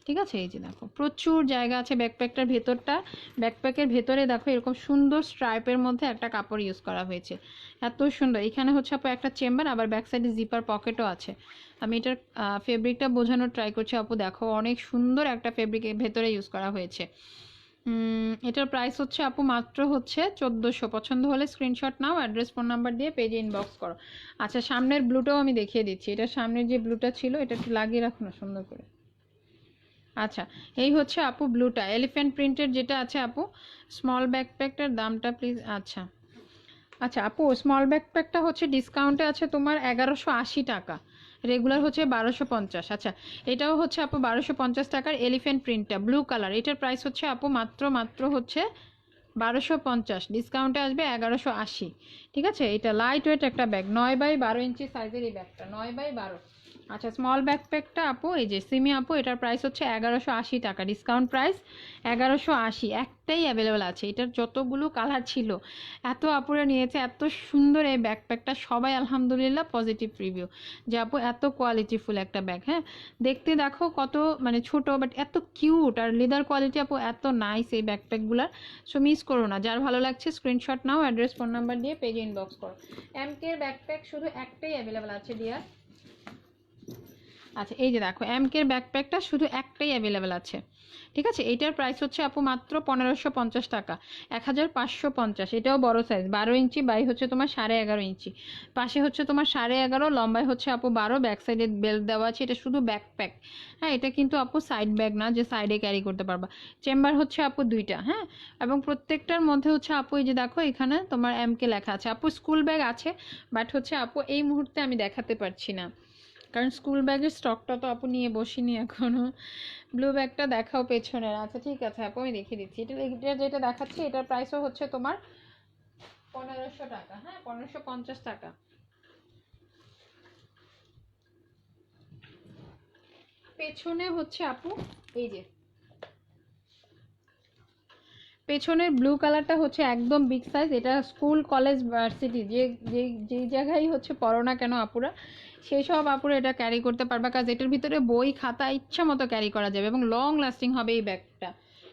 ঠিক আছে, এই যে দেখো প্রচুর জায়গা আছে ব্যাকপ্যাকটার ভেতরটা। ব্যাকপ্যাকের ভেতরে দেখো এরকম সুন্দর স্ট্রাইপের মধ্যে একটা কাপড় ইউজ করা হয়েছে, এত সুন্দর। এখানে হচ্ছে আপু একটা চেম্বার, আবার ব্যাক সাইডে জিপার পকেটও আছে। আমি এটার ফেব্রিকটা বোঝানোর ট্রাই করছি আপু, দেখো অনেক সুন্দর একটা ফেব্রিকের ভেতরে ইউজ করা হয়েছে। এটার প্রাইস হচ্ছে আপু মাত্র হচ্ছে 1400। পছন্দ হলে স্ক্রিনশট নাও, অ্যাড্রেস ফোন নাম্বার দিয়ে পেজে ইনবক্স করো। আচ্ছা সামনের ব্লুটাও আমি দেখিয়ে দিচ্ছি, এটা সামনের যে ব্লুটা ছিল এটা একটু লাগিয়ে রাখো না সুন্দর করে। আচ্ছা এই হচ্ছে আপু ব্লুটা, এলিফ্যান্ট প্রিন্টের যেটা আছে আপু। স্মল ব্যাকপ্যাকটার দামটা প্লিজ। আচ্ছা আচ্ছা আপু স্মল ব্যাকপ্যাকটা হচ্ছে ডিসকাউন্টে আছে তোমার 1180 টাকা, রেগুলার হচ্ছে 1250। আচ্ছা এটাও হচ্ছে আপু 1250 টাকার এলিফ্যান্ট প্রিন্টটা ব্লু কালার, এটার প্রাইস হচ্ছে আপু মাত্র মাত্র হচ্ছে 1250, ডিসকাউন্টে আসবে 1180। ঠিক আছে, এটা লাইট ওয়েট একটা ব্যাগ, 9x12 ইঞ্চি সাইজের এই ব্যাগটা, 9x12। আচ্ছা স্মল ব্যাকপ্যাকটা আপু এই যে সিমি আপু, এটার প্রাইস হচ্ছে 1180 টাকা, ডিসকাউন্ট প্রাইস 1180। একটাই অ্যাভেলেবেল আছে, এটার যতগুলো কালার ছিল এত আপুরা নিয়েছে, এত সুন্দর এই ব্যাকপ্যাকটা, সবাই আলহামদুলিল্লাহ পজিটিভ রিভিউ যে আপু এত কোয়ালিটিফুল একটা ব্যাগ। হ্যাঁ, দেখতে দেখো কত মানে ছোট, বাট এত কিউট, আর লেদার কোয়ালিটি আপু এত নাইস এই ব্যাকপ্যাকগুলার। সো মিস করো না, যার ভালো লাগছে স্ক্রিনশট নাও, অ্যাড্রেস ফোন নাম্বার দিয়ে পেজে ইনবক্স করো। এমকে এর ব্যাকপ্যাক শুধু একটাই অ্যাভেলেবেল আছে ডিয়ার। আচ্ছা এই যে দেখো এমকের ব্যাকপ্যাকটা শুধু একটাই অ্যাভেলেবেল আছে। ঠিক আছে, এইটার প্রাইস হচ্ছে আপু মাত্র 1550 টাকা, 1550। এটাও বড় সাইজ, 12 ইঞ্চি বাই হচ্ছে তোমার 11.5 ইঞ্চি, পাশে হচ্ছে তোমার 11.5, লম্বায় হচ্ছে আপু 12, ব্যাক সাইডে বেল্ট দেওয়া আছে। এটা শুধু ব্যাকপ্যাক, হ্যাঁ এটা কিন্তু আপু সাইড ব্যাগ না যে সাইডে ক্যারি করতে পারবা। চেম্বার হচ্ছে আপু দুইটা, হ্যাঁ, এবং প্রত্যেকটার মধ্যে হচ্ছে আপু এই যে দেখো এখানে তোমার এমকে লেখা আছে। আপু স্কুল ব্যাগ আছে, বাট হচ্ছে আপু এই মুহূর্তে আমি দেখাতে পারছি না, কারণ স্কুল ব্যাগের স্টকটা তো আপু নিয়ে বসিনি এখনো। ব্লু ব্যাগটা দেখাও পেছনের। আচ্ছা ঠিক আছে আপু আমি দেখিয়ে দিচ্ছি। এটা যেটা দেখাচ্ছি এটার প্রাইসও হচ্ছে তোমার 1500 টাকা, হ্যাঁ 1550 টাকা। পেছনে হচ্ছে আপু এই যে পেছনের ব্লু কালারটা হচ্ছে একদম বিগ সাইজ, এটা স্কুল কলেজ ভার্সিটি যেই জায়গায় হচ্ছে পড়ো না কেন আপুরা, সেই সব আপুরা এটা ক্যারি করতে পারবা, কাজ এটার ভিতরে বই খাতা ইচ্ছা মতো ক্যারি করা যাবে এবং লং লাস্টিং হবে এই ব্যাগটা।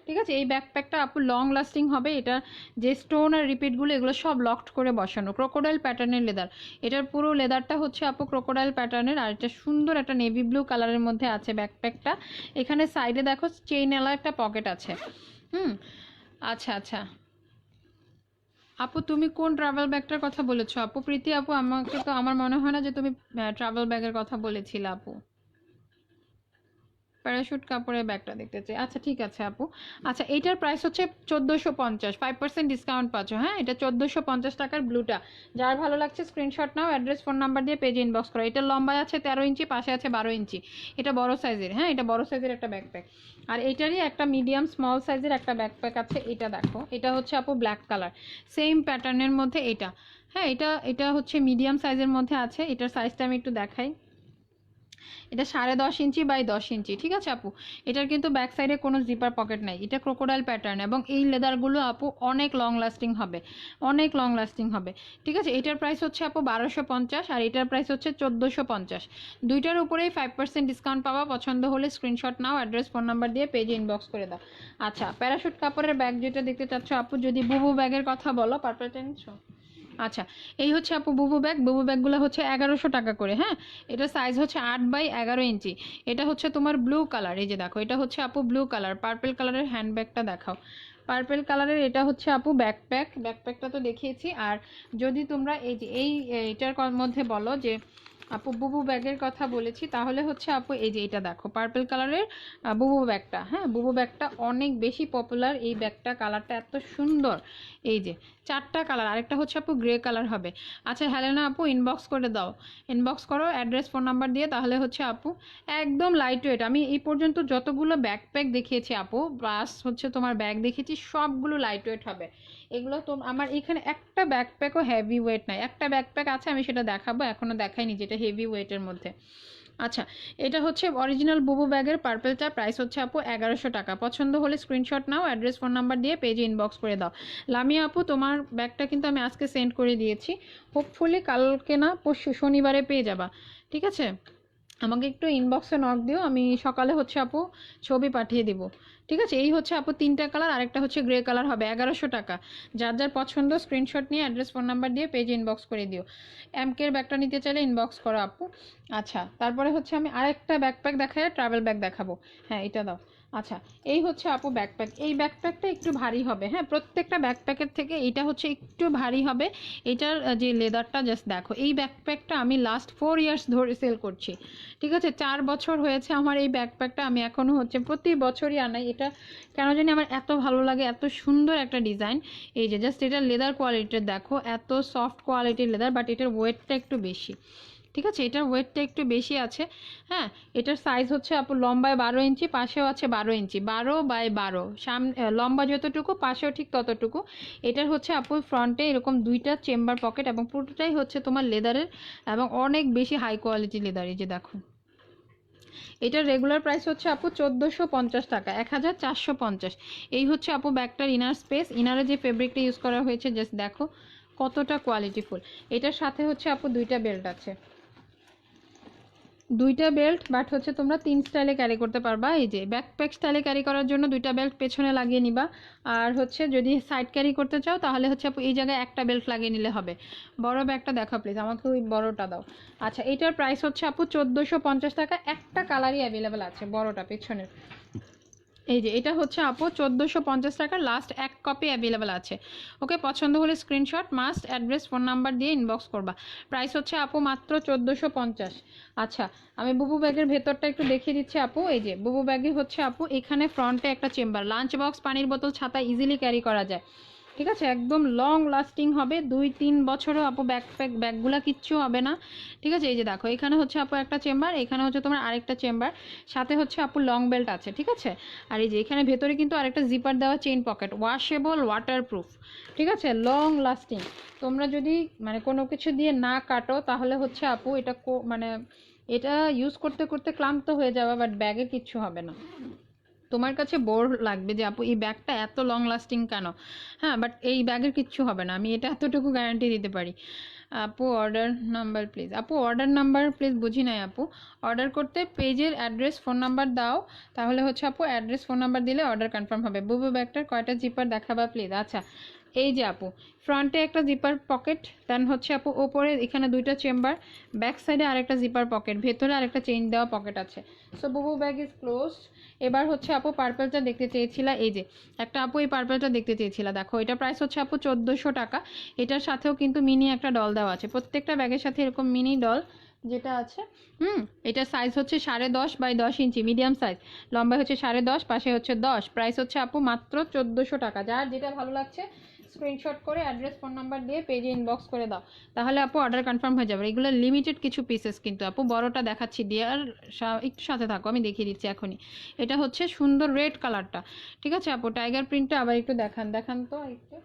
ঠিক আছে, এই ব্যাকপ্যাকটা আপু লং লাস্টিং হবে। এটা যে স্টোন আর রিপিটগুলো এগুলো সব লকড করে বসানো, ক্রোকোডাইল প্যাটার্নের লেদার। এটার পুরো লেদারটা হচ্ছে আপু ক্রোকোডাইল প্যাটার্নের, আর এটা সুন্দর একটা নেভি ব্লু কালারের মধ্যে আছে ব্যাকপ্যাকটা। এখানে সাইডে দেখো চেইনওয়ালা একটা পকেট আছে। আচ্ছা আচ্ছা আপু, তুমি কোন ট্রাভেল ব্যাগটার কথা বলেছো আপু? প্রীতি আপু, আমাকে তো আমার মনে হয় না যে তুমি ট্রাভেল ব্যাগের কথা বলেছিলে আপু। প্যারাশুট কাপড়ের ব্যাগটা দেখতে চাই। আচ্ছা ঠিক আছে আপু। আচ্ছা এইটার প্রাইস হচ্ছে 1450, 5% ডিসকাউন্ট পাচ্ছ। হ্যাঁ, এটা 1450 টাকার ব্লুটা। যার ভালো লাগছে স্ক্রিনশট নাও, অ্যাড্রেস ফোন নাম্বার দিয়ে পেজে ইনবক্স করো। এটা লম্বায় আছে 13 ইঞ্চি, পাশে আছে 12 ইঞ্চি। এটা বড় সাইজের, হ্যাঁ এটা বড় সাইজের একটা ব্যাকপ্যাক। আর এটারই একটা মিডিয়াম স্মল সাইজের একটা ব্যাকপ্যাক আছে, এটা দেখো। এটা হচ্ছে আপু ব্ল্যাক কালার, সেম প্যাটার্নের মধ্যে এটা। হ্যাঁ, এটা এটা হচ্ছে মিডিয়াম সাইজের মধ্যে আছে। এটার সাইজটা আমি একটু দেখাই। এটা 10.5 ইঞ্চি বাই 10 ইঞ্চি। ঠিক আছে আপু, এটার কিন্তু ব্যাক সাইডে কোনো জিপার পকেট নাই। এটা ক্রোকোডাইল প্যাটার্ন, এবং এই লেদারগুলো আপু অনেক লং লাস্টিং হবে, অনেক লং লাস্টিং হবে। ঠিক আছে, এটার প্রাইস হচ্ছে আপু 1250, আর এটার প্রাইস হচ্ছে 1450। দুইটার উপরেই 5% ডিসকাউন্ট পাওয়া। পছন্দ হলে স্ক্রিনশট নাও, অ্যাড্রেস ফোন নাম্বার দিয়ে পেজে ইনবক্স করে দাও। আচ্ছা, প্যারাশুট কাপড়ের ব্যাগ যেটা দেখতে চাচ্ছ আপু, যদি বুবু ব্যাগের কথা বলো, পার্পলটা নিচ্ছ? আচ্ছা, এই হচ্ছে আপু বুবু ব্যাগ। বুবু ব্যাগগুলো হচ্ছে 1100 টাকা করে। হ্যাঁ, এটা সাইজ হচ্ছে 8x11 ইঞ্চি। এটা হচ্ছে তোমার ব্লু কালার, এই যে দেখো, এটা হচ্ছে আপু ব্লু কালার। পার্পল কালারের হ্যান্ডব্যাগটা দেখাও। পার্পল কালারের এটা হচ্ছে আপু ব্যাকপ্যাক। ব্যাকপ্যাকটা তো দেখিয়েছি। আর যদি তোমরা এই যে এইটার মধ্যে বলো যে আপু বুবু ব্যাগের কথা বলেছি, তাহলে হচ্ছে আপু এই যে এটা দেখো, পার্পল কালারের বুবু ব্যাগটা। হ্যাঁ, বুবু ব্যাগটা অনেক বেশি পপুলার। এই ব্যাগটা কালারটা এত সুন্দর। এই যে 4টা কালার, আরেকটা হচ্ছে আপু গ্রে কালার হবে। আচ্ছা হেলেনা আপু, ইনবক্স করে দাও, ইনবক্স করো অ্যাড্রেস ফোন নাম্বার দিয়ে। তাহলে হচ্ছে আপু একদম লাইট ওয়েট। আমি এই পর্যন্ত যতগুলো ব্যাকপ্যাক দেখিয়েছি আপু, প্লাস হচ্ছে তোমার ব্যাগ দেখিয়েছি, সবগুলো লাইট ওয়েট হবে। এগুলো তো আমার এখানে একটা ব্যাকপ্যাকও হেভি ওয়েট নাই। একটা ব্যাকপ্যাক আছে, আমি সেটা দেখাবো, এখনও দেখাইনি, যেটা হেভি ওয়েটের মধ্যে। আচ্ছা, এটা হচ্ছে অরিজিনাল বুবু ব্যাগের পার্পলটা। প্রাইস হচ্ছে আপু 1100 টাকা। পছন্দ হলে স্ক্রিনশট নাও, অ্যাড্রেস ফোন নাম্বার দিয়ে পেজে ইনবক্স করে দাও। লামিয়া আপু, তোমার ব্যাগটা কিন্তু আমি আজকে সেন্ড করে দিয়েছি। হোপফুলি কালকে না পরশু শনিবারে পেয়ে যাবা। ঠিক আছে, আমাকে একটু ইনবক্সে নক দিও, আমি সকালে হচ্ছে আপু ছবি পাঠিয়ে দিব। ঠিক আছে, এই হচ্ছে আপু 3টা কালার, আরেকটা হচ্ছে গ্রে কালার হবে। 1100 টাকা। যার যার পছন্দ স্ক্রিনশট নিয়ে অ্যাড্রেস ফোন নাম্বার দিয়ে পেজে ইনবক্স করে দিও। এমকের ব্যাগটা নিতে চাইলে ইনবক্স করো আপু। আচ্ছা, তারপরে হচ্ছে আমি আরেকটা ব্যাকপ্যাক দেখাই, ট্রাভেল ব্যাগ দেখাবো। হ্যাঁ, এটা দাও। আচ্ছা, এই হচ্ছে আপু ব্যাকপ্যাক। এই ব্যাকপ্যাকটা একটু ভারী হবে। হ্যাঁ, প্রত্যেকটা ব্যাকপ্যাকের থেকে এইটা হচ্ছে একটু ভারী হবে। এটার যে লেদারটা জাস্ট দেখো। এই ব্যাকপ্যাকটা আমি লাস্ট 4 ইয়ার্স ধরে সেল করছি। ঠিক আছে, 4 বছর হয়েছে আমার এই ব্যাকপ্যাকটা। আমি এখনও হচ্ছে প্রতি বছরই আনাই। এটা কেন জানি আমার এত ভালো লাগে, এত সুন্দর একটা ডিজাইন। এই যে জাস্ট এটার লেদার কোয়ালিটিটা দেখো, এত সফট কোয়ালিটির লেদার, বাট এটার ওয়েটটা একটু বেশি। ঠিক আছে, এটার ওয়েটটা একটু বেশি আছে। হ্যাঁ, এটার সাইজ হচ্ছে আপু লম্বায় 12 ইঞ্চি, পাশেও আছে 12 ইঞ্চি, 12x12। লম্বা যতটুকু, পাশেও ঠিক ততটুকু। এটার হচ্ছে আপু ফ্রন্টে এরকম 2টা চেম্বার পকেট, এবং পুরোটাই হচ্ছে তোমার লেদারের, এবং অনেক বেশি হাই কোয়ালিটি লেদার। এই যে দেখো, এটার রেগুলার প্রাইস হচ্ছে আপু 1450 টাকা, 1450। এই হচ্ছে আপু ব্যাগটার ইনার স্পেস। ইনারে যে ফেব্রিকটা ইউজ করা হয়েছে জাস্ট দেখো কতটা কোয়ালিটিফুল। এটার সাথে হচ্ছে আপু 2টা বেল্ট আছে, 2টা বেল্ট, বাট হচ্ছে তোমরা 3 স্টাইলে ক্যারি করতে পারবা। এই যে ব্যাকপ্যাক স্টাইলে ক্যারি করার জন্য 2টা বেল্ট পেছনে লাগিয়ে নিবা। আর হচ্ছে যদি সাইড ক্যারি করতে চাও, তাহলে হচ্ছে আপু এই জায়গায় একটা বেল্ট লাগিয়ে নিলে হবে। বড় ব্যাগটা দেখো প্লিজ, আমাকে ওই বড়টা দাও। আচ্ছা, এটার প্রাইস হচ্ছে আপু 1450 টাকা। একটা কালারই অ্যাভেলেবেল আছে, বড়টা পেছনের। এই যে এটা হচ্ছে আপু 1450 টাকা, লাস্ট এক কপি অ্যাভেলেবেল আছে। ওকে, পছন্দ হলে screenshot, must address phone number দিয়ে ইনবক্স করবা। প্রাইস হচ্ছে আপু মাত্র 1450। আচ্ছা, আমি বুবু ব্যাগের ভেতরটা একটু দেখিয়ে দিচ্ছি আপু। এই যে বুবু ব্যাগে হচ্ছে আপু এখানে ফ্রন্টে একটা চেম্বার, লাঞ্চ বক্স, পানির বোতল, ছাতা ইজিলি ক্যারি করা যায়। ঠিক আছে, একদম লং লাস্টিং হবে, 2-3 বছরও আপু ব্যাগগুলা কিচ্ছু হবে না। ঠিক আছে, এই যে দেখো, এখানে হচ্ছে আপু একটা চেম্বার, এখানে হচ্ছে তোমার আরেকটা চেম্বার, সাথে হচ্ছে আপু লং বেল্ট আছে। ঠিক আছে, আর এই যে এখানে ভেতরে কিন্তু আরেকটা জিপার দেওয়া চেইন পকেট, ওয়াশেবল, ওয়াটারপ্রুফ। ঠিক আছে, লং লাস্টিং। তোমরা যদি মানে কোনো কিছু দিয়ে না কাটো, তাহলে হচ্ছে আপু এটা মানে এটা ইউজ করতে করতে ক্লান্ত হয়ে যাবে, বাট ব্যাগে কিচ্ছু হবে না। তোমার কাছে বোর লাগবে যে আপু এই ব্যাগটা এত লং লাস্টিং কেন। হ্যাঁ, বাট এই ব্যাগের কিচ্ছু হবে না, আমি এটা এতটুকু গ্যারান্টি দিতে পারি। আপু অর্ডার নাম্বার প্লিজ। আপু অর্ডার নাম্বার প্লিজ বুঝি নাই আপু। অর্ডার করতে পেজের অ্যাড্রেস ফোন নাম্বার দাও, তাহলে হচ্ছে আপু অ্যাড্রেস ফোন নাম্বার দিলে অর্ডার কনফার্ম হবে। বুবু ব্যাগটার কয়টা জিপার দেখাবা প্লিজ। আচ্ছা, এই যে আপু ফ্রন্টে একটা জিপার পকেট, দেন হচ্ছে আপু ওপরে এখানে দুইটা চেম্বার, ব্যাক সাইডে আরেকটা জিপার পকেট, ভেতরে আরেকটা চেইন দেওয়া পকেট আছে। সো বুবু ব্যাগ ইজ ক্লোজড। এবার হচ্ছে আপু পার্পেলটা দেখতে চেয়েছিলা, এই যে একটা আপু এই পার্পেলটা দেখতে চেয়েছিলা, দেখো এটা প্রাইস হচ্ছে আপু 1400 টাকা। এটার সাথেও কিন্তু মিনি একটা ডল দেওয়া আছে, প্রত্যেকটা ব্যাগের সাথে এরকম মিনি ডল যেটা আছে। এটা সাইজ হচ্ছে 10.5x10 ইঞ্চি মিডিয়াম সাইজ, লম্বা হচ্ছে 10.5, পাশে হচ্ছে 10। প্রাইস হচ্ছে আপু মাত্র 1400 টাকা। যার যেটা ভালো লাগছে স্ক্রিনশট করে অ্যাড্রেস ফোন নাম্বার দিয়ে পেজে ইনবক্স করে দাও, তাহলে আপু অর্ডার কনফার্ম হয়ে যাবে। এগুলো লিমিটেড কিছু পিসেস কিন্তু আপু, বড়টা দেখাচ্ছি দিয়ে আর একটু সাথে থাকো, আমি দেখিয়ে দিচ্ছি এখনই। এটা হচ্ছে সুন্দর রেড কালারটা, ঠিক আছে আপু। টাইগার প্রিন্টটা আবার একটু দেখান তো একটু।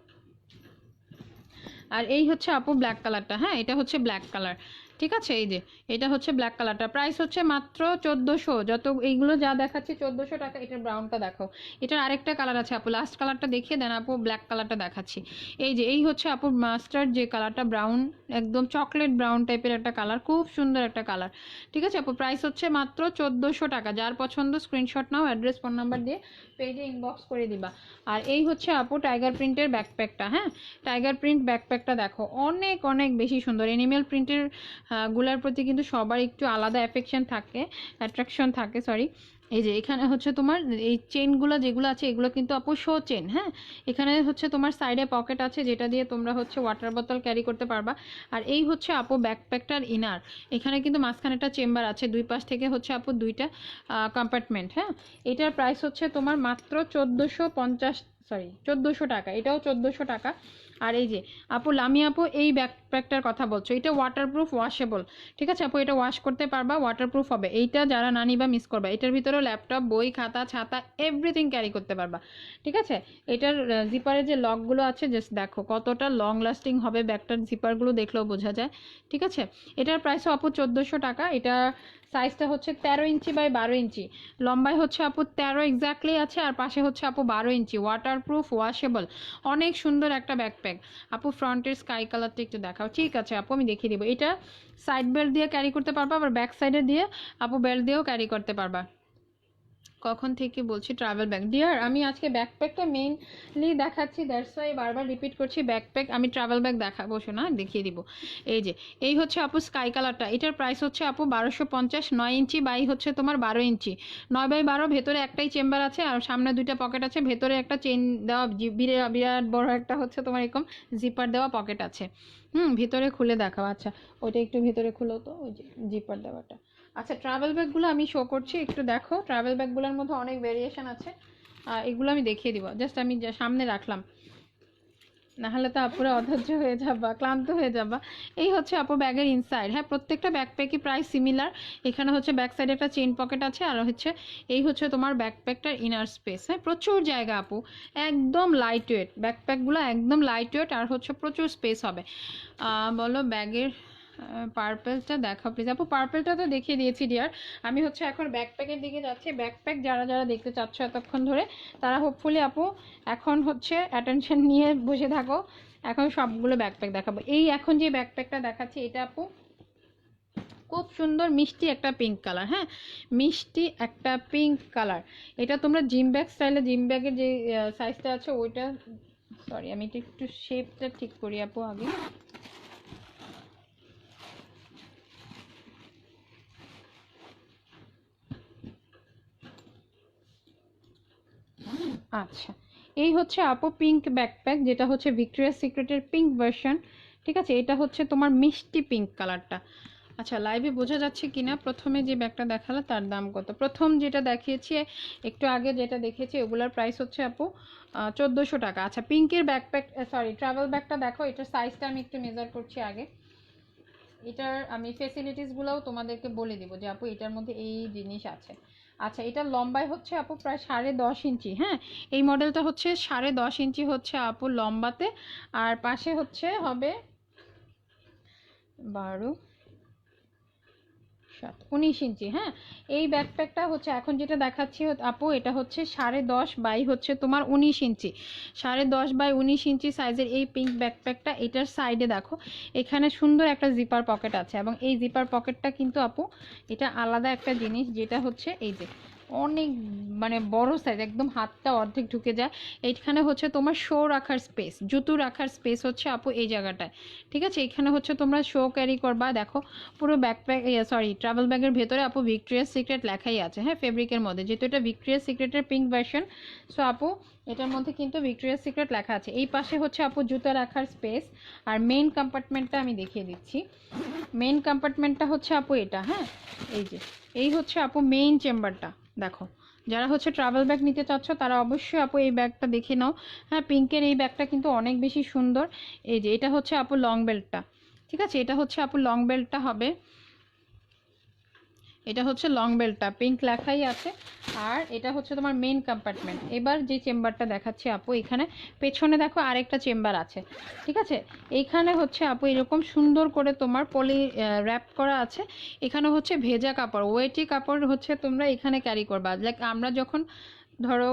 আর এই হচ্ছে আপু ব্ল্যাক কালারটা, হ্যাঁ এটা হচ্ছে ব্ল্যাক কালার, ঠিক আছে। এই যে এটা হচ্ছে ব্ল্যাক কালারটা, প্রাইস হচ্ছে মাত্র 1400। যত এইগুলো যা দেখাচ্ছি 1400 টাকা। এটার ব্রাউনটা দেখো, এটার আরেকটা কালার আছে আপু, লাস্ট কালারটা দেখিয়ে দেন আপু, ব্ল্যাক কালারটা দেখাচ্ছি। এই যে এই হচ্ছে আপু মাস্টার্ড যে কালারটা, ব্রাউন একদম চকলেট ব্রাউন টাইপের একটা কালার, খুব সুন্দর একটা কালার, ঠিক আছে আপু। প্রাইস হচ্ছে মাত্র 1400 টাকা। যার পছন্দ স্ক্রিনশট নাও, অ্যাড্রেস ফোন নাম্বার দিয়ে পেজে ইনবক্স করে দিবা। আর এই হচ্ছে আপু টাইগার প্রিন্টের ব্যাকপ্যাকটা, হ্যাঁ টাইগার প্রিন্ট ব্যাকপ্যাকটা দেখো, অনেক অনেক বেশি সুন্দর। এনিমেল প্রিন্টের গুলার প্রতি কিন্তু সবার একটু আলাদা অ্যাফেকশন থাকে, অ্যাট্রাকশন থাকে, সরি। এই যে এখানে হচ্ছে তোমার এই চেনগুলো যেগুলো আছে এগুলো কিন্তু আপু শো চেন, হ্যাঁ। এখানে হচ্ছে তোমার সাইডে পকেট আছে যেটা দিয়ে তোমরা হচ্ছে ওয়াটার বোতল ক্যারি করতে পারবা। আর এই হচ্ছে আপু ব্যাকপ্যাকটার ইনার, এখানে কিন্তু মাঝখানে একটা চেম্বার আছে, দুই পাশ থেকে হচ্ছে আপু দুইটা কম্পার্টমেন্ট, হ্যাঁ। এটার প্রাইস হচ্ছে তোমার মাত্র 1400 টাকা, এটাও 1400 টাকা। আর এই যে আপু লামি আপু এই ব্যাকপ্যাকটার কথা বলছো, এটা ওয়াটারপ্রুফ ওয়াশেবল, ঠিক আছে আপু, এটা ওয়াশ করতে পারবা, ওয়াটারপ্রুফ হবে। এইটা যারা না নিবা মিস করবা, এটার ভিতরে ল্যাপটপ, বই, খাতা, ছাতা এভরিথিং ক্যারি করতে পারবা, ঠিক আছে। এটার জিপারের যে লকগুলো আছে জাস্ট দেখো কতটা লং লাস্টিং হবে, ব্যাগটার জিপারগুলো দেখলেও বোঝা যায়, ঠিক আছে। এটার প্রাইসও আপু 1400 টাকা। এটা সাইজটা হচ্ছে 13 ইঞ্চি বাই 12 ইঞ্চি, লম্বায় হচ্ছে আপু 13 এক্স্যাক্টলি আছে, আর পাশে হচ্ছে আপু 12 ইঞ্চি, ওয়াটারপ্রুফ ওয়াশেবল, অনেক সুন্দর একটা ব্যাকপ্যাক আপু। ফ্রন্টের স্কাই কালারটা একটু দেখাও, ঠিক আছে আপু আমি দেখিয়ে দিব। এটা সাইড বেল্ট দিয়ে ক্যারি করতে পারবা, আবার ব্যাক সাইডে দিয়ে আপু বেল্ট দিয়েও ক্যারি করতে পারবা। কখন থেকে বলছি ট্রাভেল ব্যাগ ডিয়ার, আমি আজকে ব্যাকপ্যাকটা মেইনলি দেখাচ্ছি, দ্যাটস ওয়াই বারবার রিপিট করছি ব্যাকপ্যাক, আমি ট্রাভেল ব্যাগ দেখাবো না, দেখিয়ে দিব। এই যে এই হচ্ছে আপু স্কাই কালারটা, এটার প্রাইস হচ্ছে আপু 1250, 9 ইঞ্চি বাই হচ্ছে তোমার 12 ইঞ্চি, 9x12, ভেতরে একটাই চেম্বার আছে আর সামনে দুইটা পকেট আছে, ভেতরে একটা চেন দেওয়া বিরাট বড় একটা হচ্ছে তোমার এরকম জিপার দেওয়া পকেট আছে। ভিতরে খুলে দেখাও, আচ্ছা ওইটা একটু ভেতরে খুলো তো, ওই যে জিপার দেওয়াটা। আচ্ছা ট্রাভেল ব্যাগগুলো আমি শো করছি, একটু দেখো। ট্রাভেল ব্যাগগুলোর মধ্যে অনেক ভেরিয়েশন আছে, এগুলো আমি দেখিয়ে দিব, জাস্ট আমি সামনে রাখলাম, নাহলে তো আপুরা অধৈর্য হয়ে যাবা, ক্লান্ত হয়ে যাবা। এই হচ্ছে আপু ব্যাগের ইনসাইড, হ্যাঁ প্রত্যেকটা ব্যাকপ্যাকই প্রায় সিমিলার। এখানে হচ্ছে ব্যাক সাইডে একটা চেইন পকেট আছে, আর হচ্ছে এই হচ্ছে তোমার ব্যাকপ্যাকটার ইনার স্পেস, হ্যাঁ প্রচুর জায়গা আপু, একদম লাইট ওয়েট ব্যাকপ্যাকগুলো, একদম লাইট ওয়েট, আর হচ্ছে প্রচুর স্পেস হবে। বলো ব্যাগের পার্পেলটা দেখাও প্লিজ আপু। পার্পেলটা তো দেখিয়ে দিয়েছি ডিয়ার, আমি হচ্ছে এখন ব্যাকপ্যাকের দিকে যাচ্ছি। ব্যাকপ্যাক যারা যারা দেখতে চাচ্ছ এতক্ষণ ধরে, তারা হোপফুলি আপু এখন হচ্ছে অ্যাটেনশন নিয়ে বসে থাকো, এখন সবগুলো ব্যাকপ্যাক দেখাবো। এই এখন যে ব্যাকপ্যাকটা দেখাচ্ছি এটা আপু খুব সুন্দর মিষ্টি একটা পিঙ্ক কালার, হ্যাঁ মিষ্টি একটা পিঙ্ক কালার। এটা তোমরা জিম ব্যাগ স্টাইলে, জিম ব্যাগের যে সাইজটা আছে ওইটা, সরি আমি একটু শেপটা ঠিক করি আপু আগে। আচ্ছা এই হচ্ছে আপু পিঙ্ক ব্যাকপ্যাক, যেটা হচ্ছে ভিক্টোরিয়াস সিক্রেটের পিঙ্ক ভার্সন, ঠিক আছে। এটা হচ্ছে তোমার মিষ্টি পিঙ্ক কালারটা। আচ্ছা লাইভে বোঝা যাচ্ছে কিনা, প্রথমে যে ব্যাগটা দেখালো তার দাম কত, প্রথম যেটা দেখিয়েছি একটু আগে যেটা দেখেছি ওগুলোর প্রাইস হচ্ছে আপু 1400 টাকা। আচ্ছা পিঙ্কের ব্যাকপ্যাক, সরি ট্রাভেল ব্যাগটা দেখো, এটার সাইজটা আমি একটু মেজার করছি আগে, এটার আমি ফেসিলিটিসগুলোও তোমাদেরকে বলে দিব যে আপু এটার মধ্যে এই জিনিস আছে। আচ্ছা এটা লম্বায় হচ্ছে আপু প্রায় 10.5 ইঞ্চি, হ্যাঁ এই মডেলটা হচ্ছে 10.5 ইঞ্চি হচ্ছে আপু লম্বাতে, আর পাশে হচ্ছে হবে 12, 7 19 ইঞ্চি। হ্যাঁ, এই ব্যাকপ্যাকটা হচ্ছে এখন যেটা দেখাচ্ছি আপু, এটা হচ্ছে 10.5 বাই হচ্ছে তোমার 19 ইঞ্চি। 10.5 বাই 19 ইঞ্চি সাইজের এই পিঙ্ক ব্যাকপ্যাকটা, এটার সাইডে দেখো এখানে সুন্দর একটা জিপার পকেট আছে, এবং এই জিপার পকেটটা কিন্তু আপু এটা আলাদা একটা জিনিস, যেটা হচ্ছে এই যে অনেক মানে বড় সাইজ, একদম হাতটা অর্ধেক ঢুকে যায়। এইখানে হচ্ছে তোমার শো রাখার স্পেস, জুতো রাখার স্পেস হচ্ছে আপু এই জায়গাটায়। ঠিক আছে, এখানে হচ্ছে তোমরা শো ক্যারি করবা। দেখো পুরো ব্যাকপ্যাক সরি ট্রাভেল ব্যাগের ভেতরে আপু ভিক্টোরিয়াস সিক্রেট লেখাই আছে। হ্যাঁ, ফেব্রিকের মধ্যে, যেহেতু এটা ভিক্টোরিয়াস সিক্রেটের পিঙ্ক ভার্সন, সো আপু এটার মধ্যে কিন্তু ভিক্টোরিয়াস সিক্রেট লেখা আছে। এই পাশে হচ্ছে আপু জুতো রাখার স্পেস। আর মেইন কম্পার্টমেন্টটা আমি দেখিয়ে দিচ্ছি। মেইন কম্পার্টমেন্টটা হচ্ছে আপু এটা। হ্যাঁ, এই যে এই হচ্ছে আপু মেইন চেম্বারটা। দেখো, যারা হচ্ছে ট্রাভেল ব্যাগ নিতে চাচ্ছ তারা অবশ্যই আপু এই ব্যাগটা দেখে নাও। হ্যাঁ, পিঙ্কের এই ব্যাগটা কিন্তু অনেক বেশি সুন্দর। এই যে এটা হচ্ছে আপু লং বেল্টটা। ঠিক আছে, এটা হচ্ছে আপু লং বেল্টটা হবে, এটা হচ্ছে লং বেল্টটা, পিঙ্ক লেখাই আছে। আর এটা হচ্ছে তোমার মেইন কম্পার্টমেন্ট। এবার যে চেম্বারটা দেখাচ্ছি আপু, এখানে পেছনে দেখো আরেকটা চেম্বার আছে। ঠিক আছে, এইখানে হচ্ছে আপু এরকম সুন্দর করে তোমার পলি র্যাপ করা আছে। এখানে হচ্ছে ভেজা কাপড়, ওয়েটি কাপড় হচ্ছে তোমরা এখানে ক্যারি করবা। লাইক আমরা যখন ধরো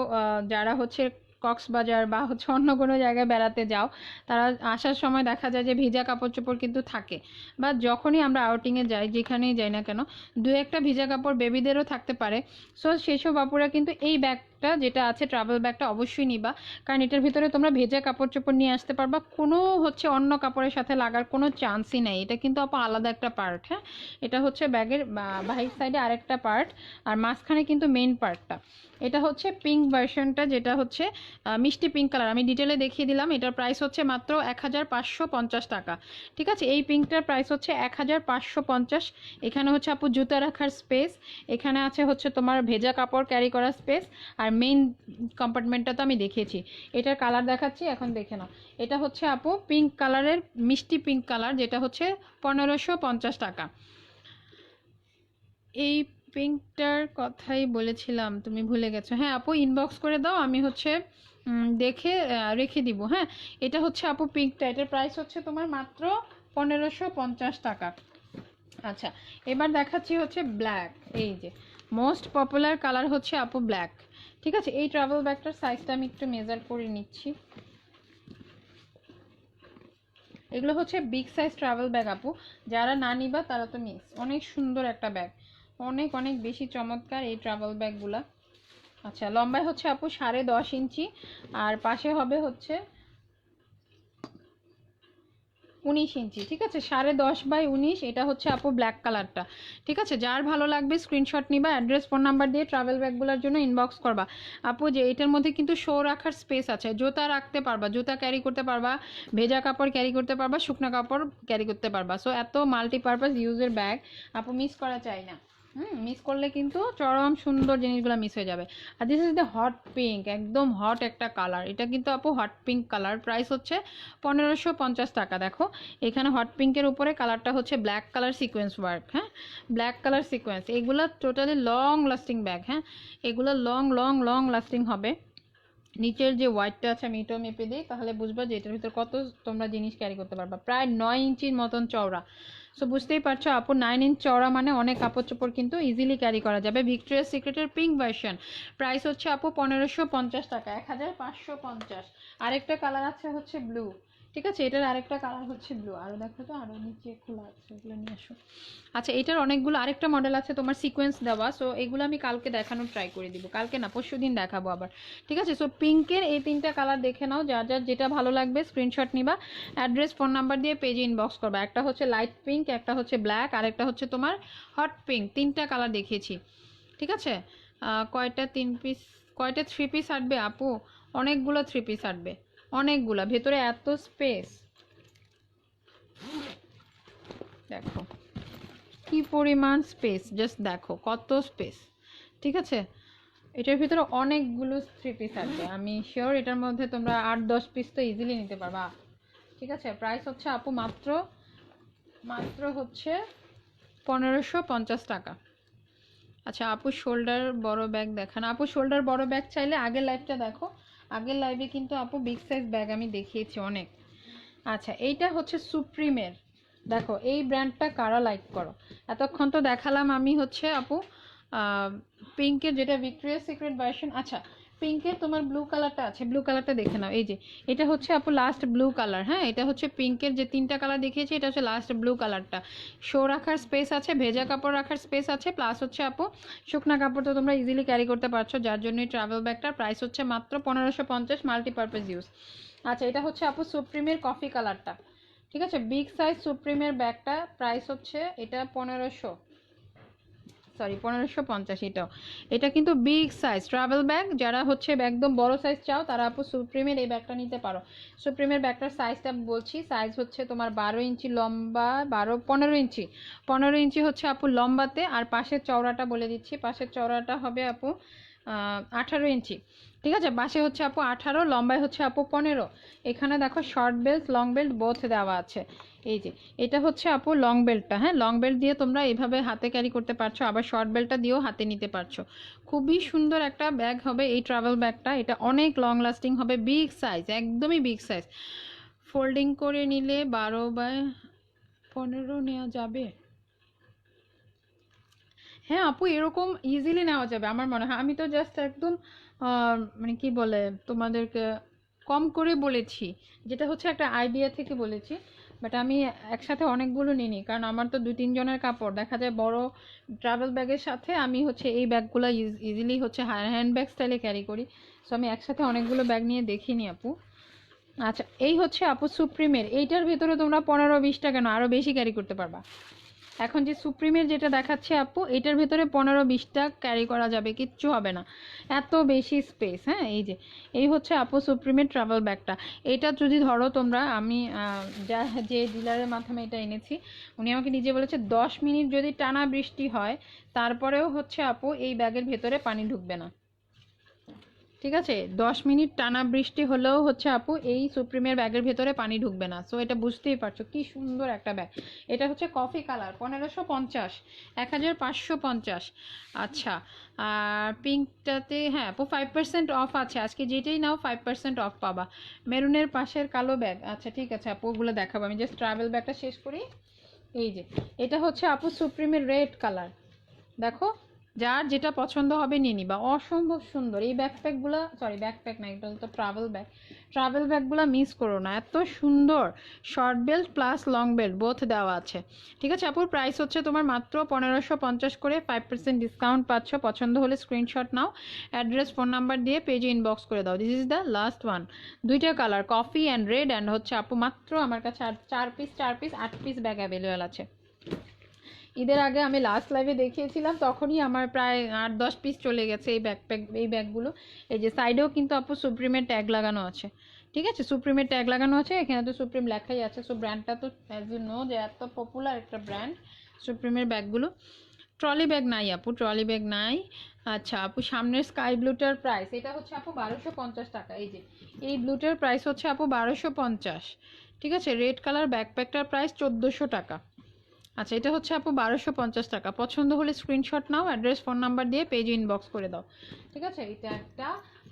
যারা হচ্ছে কক্সবাজার বা হচ্ছে অন্য কোনো জায়গায় বেড়াতে যাও, তারা আসার সময় দেখা যায় যে ভিজা কাপড় চোপড় কিন্তু থাকে, বা যখনই আমরা আউটিংয়ে যাই, যেখানেই যাই না কেন, দু একটা ভিজা কাপড় বেবিদেরও থাকতে পারে। সো সেসব আপুরা কিন্তু এই ব্যাগটা যেটা আছে ট্রাভেল ব্যাগটা অবশ্যই নিবা, কারণ এটার ভিতরে তোমরা ভেজা কাপড় চোপড় নিয়ে আসতে পারবা, কোনো হচ্ছে অন্য কাপড়ের সাথে লাগার কোনো চান্সই নেই। এটা কিন্তু আপু আলাদা একটা পার্ট। হ্যাঁ, এটা হচ্ছে ব্যাগের বাহির সাইডে আরেকটা পার্ট, আর মাঝখানে কিন্তু মেইন পার্টটা। এটা হচ্ছে পিঙ্ক ভার্সনটা, যেটা হচ্ছে মিষ্টি পিঙ্ক কালার, আমি ডিটেলে দেখিয়ে দিলাম। এটার প্রাইস হচ্ছে মাত্র 1550 টাকা। ঠিক আছে, এই পিঙ্কটার প্রাইস হচ্ছে 1550। এখানে হচ্ছে আপু জুতা রাখার স্পেস, এখানে আছে হচ্ছে তোমার ভেজা কাপড় ক্যারি করার স্পেস, আর মেইন কম্পার্টমেন্টটা তো আমি দেখিয়েছি। এটার কালার দেখাচ্ছি, এখন দেখে নাও। এটা হচ্ছে আপু পিঙ্ক কালারের, মিষ্টি পিঙ্ক কালার, যেটা হচ্ছে 1550 টাকা। এই পিঙ্কটার কথাই বলেছিলাম, তুমি ভুলে গেছো। হ্যাঁ আপু, ইনবক্স করে দাও, আমি হচ্ছে দেখে রেখে দিব। হ্যাঁ, এটা হচ্ছে আপু পিঙ্কটা, এটার প্রাইস হচ্ছে তোমার মাত্র 1550 টাকা। আচ্ছা, এবার দেখাচ্ছি হচ্ছে ব্ল্যাক। এই যে মোস্ট পপুলার কালার হচ্ছে আপু ব্ল্যাক। ঠিক আছে, এই ট্রাভেল ব্যাগটার সাইজটা আমি একটু মেজার করে নিচ্ছি। এগুলো হচ্ছে বিগ সাইজ ট্রাভেল ব্যাগ আপু, যারা না নিবা তারা তো মিস। অনেক সুন্দর একটা ব্যাগ, অনেক অনেক বেশি চমৎকার এই ট্রাভেল ব্যাগগুলা। আচ্ছা, লম্বায় হচ্ছে আপু 10.5 ইঞ্চি, আর পাশে হবে হচ্ছে 19 ইঞ্চি। ঠিক আছে, 10.5 বাই 19, এটা হচ্ছে আপু ব্ল্যাক কালারটা। ঠিক আছে, যার ভালো লাগবে স্ক্রিনশট নিবা, অ্যাড্রেস ফোন নাম্বার দিয়ে ট্রাভেল ব্যাগগুলোর জন্য ইনবক্স করবা। আপু যে এটার মধ্যে কিন্তু শো রাখার স্পেস আছে, জুতা রাখতে পারবা, জুতা ক্যারি করতে পারবা, ভেজা কাপড় ক্যারি করতে পারবা, শুকনো কাপড় ক্যারি করতে পারবা। সো এত মাল্টিপারপাস ইউজের ব্যাগ আপু মিস করা চাই না। মিস করলে কিন্তু চরম সুন্দর জিনিসগুলো মিস হয়ে যাবে। আর this is the hot pink, একদম হট একটা কালার। এটা কিন্তু আপু হট পিঙ্ক কালার, প্রাইস হচ্ছে 1550 টাকা। দেখো এখানে হট পিঙ্কের উপরে কালারটা হচ্ছে ব্ল্যাক কালার সিকোয়েন্স ওয়ার্ক। হ্যাঁ, ব্ল্যাক কালার সিকোয়েন্স, এগুলো টোটালি লং লাস্টিং ব্যাগ। হ্যাঁ, এগুলো লং লং লং লাস্টিং হবে। নিচের যে হোয়াইটটা আছে আমি এটাও মেপে দিই, তাহলে বুঝবা যে এটার ভিতর কত তোমরা জিনিস ক্যারি করতে পারবা। প্রায় 9 ইঞ্চির মতন চওড়া। সো বুঝতেই পারছো আপু, 9 ইঞ্চ চওড়া মানে অনেক কাপড় চোপড় কিন্তু ইজিলি ক্যারি করা যাবে। ভিক্টোরিয়াস সিক্রেটের পিঙ্ক ভার্সন, প্রাইস হচ্ছে আপু 1550 টাকা, 1550। আরেকটা কালার আছে হচ্ছে ব্লু। ঠিক আছে, এটার আরেকটা কালার হচ্ছে ব্লু। আরও দেখো তো, আরও নিচে খোলা আছে, এগুলো নিয়ে আসো। আচ্ছা, এটার অনেকগুলো আরেকটা মডেল আছে তোমার সিকোয়েন্স দেওয়া। সো এগুলো আমি কালকে দেখানোর ট্রাই করে দিব, কালকে না পরশু দিন দেখাবো আবার। ঠিক আছে, সো পিঙ্কের এই 3টা কালার দেখে নাও, যার যার যেটা ভালো লাগবে স্ক্রিনশট নিবা, অ্যাড্রেস ফোন নাম্বার দিয়ে পেজে ইনবক্স করবা। একটা হচ্ছে লাইট পিঙ্ক, একটা হচ্ছে ব্ল্যাক, আর একটা হচ্ছে তোমার হট পিঙ্ক। 3টা কালার দেখিয়েছি। ঠিক আছে, কয়টা 3 পিস, কয়টা 3 পিস আটবে আপু? অনেকগুলো 3 পিস আটবে, অনেকগুলা। ভেতরে এত স্পেস, দেখো কি পরিমাণ স্পেস, জাস্ট দেখো কত স্পেস। ঠিক আছে, এটার ভিতরে অনেকগুলো 3 পিস আছে, আমি শিওর এটার মধ্যে তোমরা 8-10 পিস তো ইজিলি নিতে পারবা। ঠিক আছে, প্রাইস হচ্ছে আপু মাত্র মাত্র হচ্ছে 1550 টাকা। আচ্ছা আপু, শোল্ডার বড় ব্যাগ দেখান। আপু শোল্ডার বড় ব্যাগ চাইলে আগের লাইভটা দেখো, আগের লাইভে কিন্তু আপু বিগ সাইজ ব্যাগ আমি দেখিয়েছি অনেক। আচ্ছা, এইটা হচ্ছে সুপ্রিমের, দেখো এই ব্র্যান্ডটা কারা লাইক করো। এতক্ষণ তো দেখালাম আমি হচ্ছে আপু পিঙ্কের, যেটা ভিক্টোরিয়াস সিক্রেট ভার্সন। আচ্ছা, পিঙ্কের তোমার ব্লু কালারটা আছে, ব্লু কালারটা দেখে নাও। এই যে এটা হচ্ছে আপু লাস্ট ব্লু কালার। হ্যাঁ, এটা হচ্ছে পিঙ্কের যে 3টা কালার দেখিয়েছি, এটা হচ্ছে লাস্ট ব্লু কালারটা। শো রাখার স্পেস আছে, ভেজা কাপড় রাখার স্পেস আছে, প্লাস হচ্ছে আপু শুকনা কাপড় তো তোমরা ইজিলি ক্যারি করতে পারছো, যার জন্য এই ট্রাভেল ব্যাগটার প্রাইস হচ্ছে মাত্র 1550, মাল্টিপারপাস ইউজ। আচ্ছা, এটা হচ্ছে আপু সুপ্রিমের কফি কালারটা, ঠিক আছে, বিগ সাইজ সুপ্রিমের ব্যাগটা প্রাইস হচ্ছে এটা 1550। এটাও, এটা কিন্তু বিগ সাইজ ট্রাভেল ব্যাগ। যারা হচ্ছে একদম বড় সাইজ চাও তারা আপু সুপ্রিমের এই ব্যাগটা নিতে পারো। সুপ্রিমের ব্যাগটার সাইজটা বলছি, সাইজ হচ্ছে তোমার 12 ইঞ্চি লম্বা, 15 ইঞ্চি হচ্ছে আপু লম্বাতে, আর পাশের চওড়াটা বলে দিচ্ছি, পাশের চওড়াটা হবে আপু 18 ইঞ্চি, ঠিক আছে। পাশে হচ্ছে আপু 18, লম্বায় হচ্ছে আপু 15। এখানে দেখো short belt long belt both দেওয়া আছে। এই যে এটা হচ্ছে আপু লং বেল্টটা, হ্যাঁ, লং বেল্ট দিয়ে তোমরা এইভাবে হাতে ক্যারি করতে পারছো, আবার শর্ট বেল্টটা দিয়েও হাতে নিতে পারছো। খুবই সুন্দর একটা ব্যাগ হবে এই ট্রাভেল ব্যাগটা। এটা অনেক লং লাস্টিং হবে, বিগ সাইজ, একদমই বিগ সাইজ। ফোল্ডিং করে নিলে 12x15 নেওয়া যাবে। হ্যাঁ আপু, এরকম ইজিলি নেওয়া যাবে আমার মনে হয়। আমি তো জাস্ট একদম মানে কি বলে তোমাদেরকে কম করে বলেছি, যেটা হচ্ছে একটা আইডিয়া থেকে বলেছি, বাট আমি একসাথে অনেকগুলো নিইনি, কারণ আমার তো 2-3 জনের কাপড় দেখা যায় বড় ট্রাভেল ব্যাগের সাথে। আমি হচ্ছে এই ব্যাগগুলো ইজিলি হচ্ছে হ্যান্ড ব্যাগ স্টাইলে ক্যারি করি, সো আমি একসাথে অনেকগুলো ব্যাগ নিয়ে দেখিনি আপু। আচ্ছা, এই হচ্ছে আপু সুপ্রিমের, এইটার ভেতরে তোমরা 15-20টা কেন আরও বেশি ক্যারি করতে পারবা। এখন যে সুপ্রিমের যেটা দেখাচ্ছে আপু, এটার ভেতরে 15-20টা ক্যারি করা যাবে, কিচ্ছু হবে না, এত বেশি স্পেস। হ্যাঁ, এই যে এই হচ্ছে আপু সুপ্রিমের ট্রাভেল ব্যাগটা। এটা যদি ধরো তোমরা, আমি যে ডিলারের মাধ্যমে এটা এনেছি, উনি আমাকে নিজে বলেছে 10 মিনিট যদি টানা বৃষ্টি হয় তারপরেও হচ্ছে আপু এই ব্যাগের ভেতরে পানি ঢুকবে না, ঠিক আছে। 10 মিনিট টানা বৃষ্টি হলেও হচ্ছে আপু এই সুপ্রিমের ব্যাগের ভেতরে পানি ঢুকবে না। সো এটা বুঝতেই পারছো কি সুন্দর একটা ব্যাগ। এটা হচ্ছে কফি কালার, 1550, 1550। আচ্ছা, আর পিঙ্কটাতে হ্যাঁ আপু 5% অফ আছে, আজকে যেটাই নাও 5% অফ পাবা। মেরুনের পাশের কালো ব্যাগ, আচ্ছা ঠিক আছে আপু, ওগুলো দেখাবো। আমি জাস্ট ট্রাভেল ব্যাগটা শেষ করি। এই যে এটা হচ্ছে আপু সুপ্রিমের রেড কালার, দেখো যার যেটা পছন্দ হবে নিয়ে নিবা, অসম্ভব সুন্দর এই ব্যাকপ্যাকগুলো। সরি, ব্যাকপ্যাক না, এটা তো ট্রাভেল ব্যাগ। ট্রাভেল ব্যাগগুলো মিস করো না, এত সুন্দর। Short belt plus long belt both দেওয়া আছে, ঠিক আছে আপুর প্রাইস হচ্ছে তোমার মাত্র 1550 করে, 5% ডিসকাউন্ট পাচ্ছ। পছন্দ হলে স্ক্রিনশট নাও, অ্যাড্রেস ফোন নাম্বার দিয়ে পেজে ইনবক্স করে দাও। This is the last one. 2টা colour, coffee and red, and হচ্ছে আপু মাত্র আমার কাছে 4 পিস 8 পিস ব্যাগ অ্যাভেলেবেল আছে। ঈদের আগে আমি লাস্ট লাইভে দেখিয়েছিলাম, তখনই আমার প্রায় 8-10 পিস চলে গেছে এই ব্যাগগুলো। এই যে সাইডেও কিন্তু আপু সুপ্রিমের ট্যাগ লাগানো আছে, ঠিক আছে, সুপ্রিমের ট্যাগ লাগানো আছে, এখানে তো সুপ্রিম লেখাই আছে। সো ব্র্যান্ডটা তো অ্যাজ ইউ নো যে এত পপুলার একটা ব্র্যান্ড সুপ্রিমের ব্যাগগুলো। ট্রলি ব্যাগ নাই আপু, ট্রলি ব্যাগ নাই। আচ্ছা আপু, সামনের স্কাই ব্লুটার প্রাইস এটা হচ্ছে আপু 1250 টাকা। এই যে এই ব্লুটার প্রাইস হচ্ছে আপু 1250, ঠিক আছে। রেড কালার ব্যাকপ্যাকটার প্রাইস 1400 টাকা। আচ্ছা, এটা হচ্ছে আপু 1250 টাকা। পছন্দ হলে স্ক্রিনশট নাও, অ্যাড্রেস ফোন নাম্বার দিয়ে পেজে ইনবক্স করে দাও, ঠিক আছে। এটা একটা।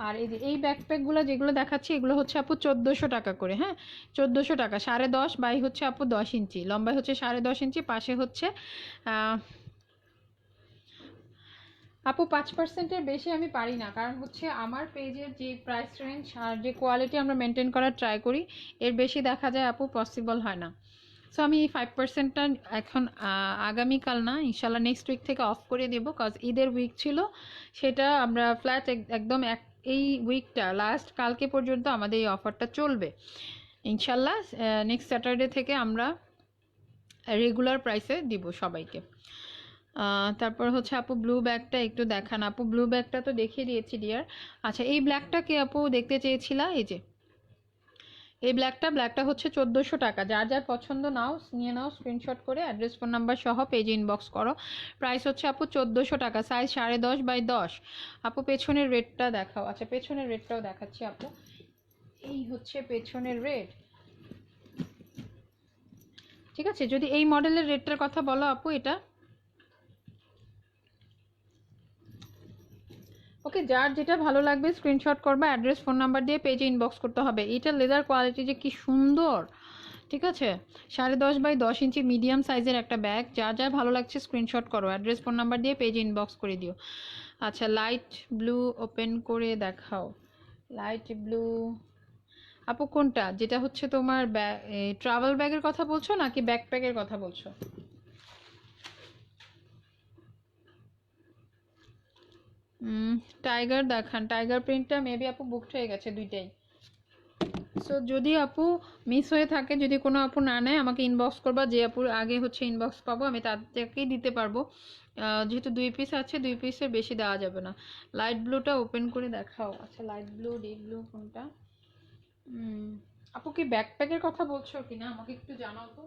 আর এই যে এই ব্যাকপ্যাকগুলো যেগুলো দেখাচ্ছি, এগুলো হচ্ছে আপু 1400 টাকা করে। হ্যাঁ, 1400 টাকা। 10.5 বাই হচ্ছে আপু 10 ইঞ্চি, লম্বায় হচ্ছে 10.5 ইঞ্চি, পাশে হচ্ছে আপু 5%-এর বেশি আমি পারি না, কারণ হচ্ছে আমার পেজের যে প্রাইস রেঞ্জ আর যে কোয়ালিটি আমরা মেনটেন করার ট্রাই করি, এর বেশি দেখা যায় আপু পসিবল হয় না। সো আমি এই 5%টা এখন আগামীকাল না, ইনশাল্লাহ নেক্সট উইক থেকে অফ করে দেবো, কজ ঈদের উইক ছিল, সেটা আমরা ফ্ল্যাট একদম এই উইকটা লাস্ট কালকে পর্যন্ত আমাদের এই অফারটা চলবে। ইনশাল্লাহ নেক্সট স্যাটারডে থেকে আমরা রেগুলার প্রাইসে দিব সবাইকে। তারপর হচ্ছে আপু ব্লু ব্যাগটা একটু দেখান। আপু ব্লু ব্যাগটা তো দেখিয়ে দিয়েছি ডিয়ার। আচ্ছা, এই ব্ল্যাকটা কি আপু দেখতে চেয়েছিলা? এই যে এই ব্ল্যাকটা হচ্ছে 1400 টাকা। যার যার পছন্দ নাও, নিয়ে নাও স্ক্রিনশট করে, অ্যাড্রেস ফোন নাম্বার সহ পেজে ইনবক্স করো। প্রাইস হচ্ছে আপু 1400 টাকা, সাইজ 10.5 বাই 10। আপু পেছনের রেডটা দেখাও। আচ্ছা, পেছনের রেডটাও দেখাচ্ছি আপু। এই হচ্ছে পেছনের রেড, ঠিক আছে। যদি এই মডেলের রেডটার কথা বলো আপু, এটা ওকে, যার যেটা ভালো লাগবে স্ক্রিনশট করবা, অ্যাড্রেস ফোন নাম্বার দিয়ে পেজে ইনবক্স করতে হবে। এটা লেদার কোয়ালিটি যে কি সুন্দর, ঠিক আছে, 10.5 x 10 মিডিয়াম সাইজের একটা ব্যাগ। যা যা ভালো লাগছে স্ক্রিনশট করো, অ্যাড্রেস ফোন নাম্বার দিয়ে পেজে ইনবক্স করে দিও। আচ্ছা, লাইট ব্লু ওপেন করে দেখাও। লাইট ব্লু আপু কোনটা, যেটা হচ্ছে তোমার ট্রাভেল ব্যাগের কথা বলছো নাকি ব্যাকপ্যাকের কথা বলছো? টাইগার দেখান, টাইগার প্রিন্টটা মেবি আপু বুকড হয়ে গেছে দুইটাই। সো যদি আপু মিস হয়ে থাকে, যদি কোনো আপু না নেয় আমাকে ইনবক্স করবা, যে আপুর আগে হচ্ছে ইনবক্স পাবো আমি তাদেরকেই দিতে পারবো। যেহেতু 2 পিস আছে, 2 পিসের বেশি দেওয়া যাবে না। লাইট ব্লুটা ওপেন করে দেখাও। আচ্ছা, লাইট ব্লু ডিপ ব্লু কোনটা? আপু কি ব্যাকপ্যাকের কথা বলছো কিনা আমাকে একটু জানাও তো।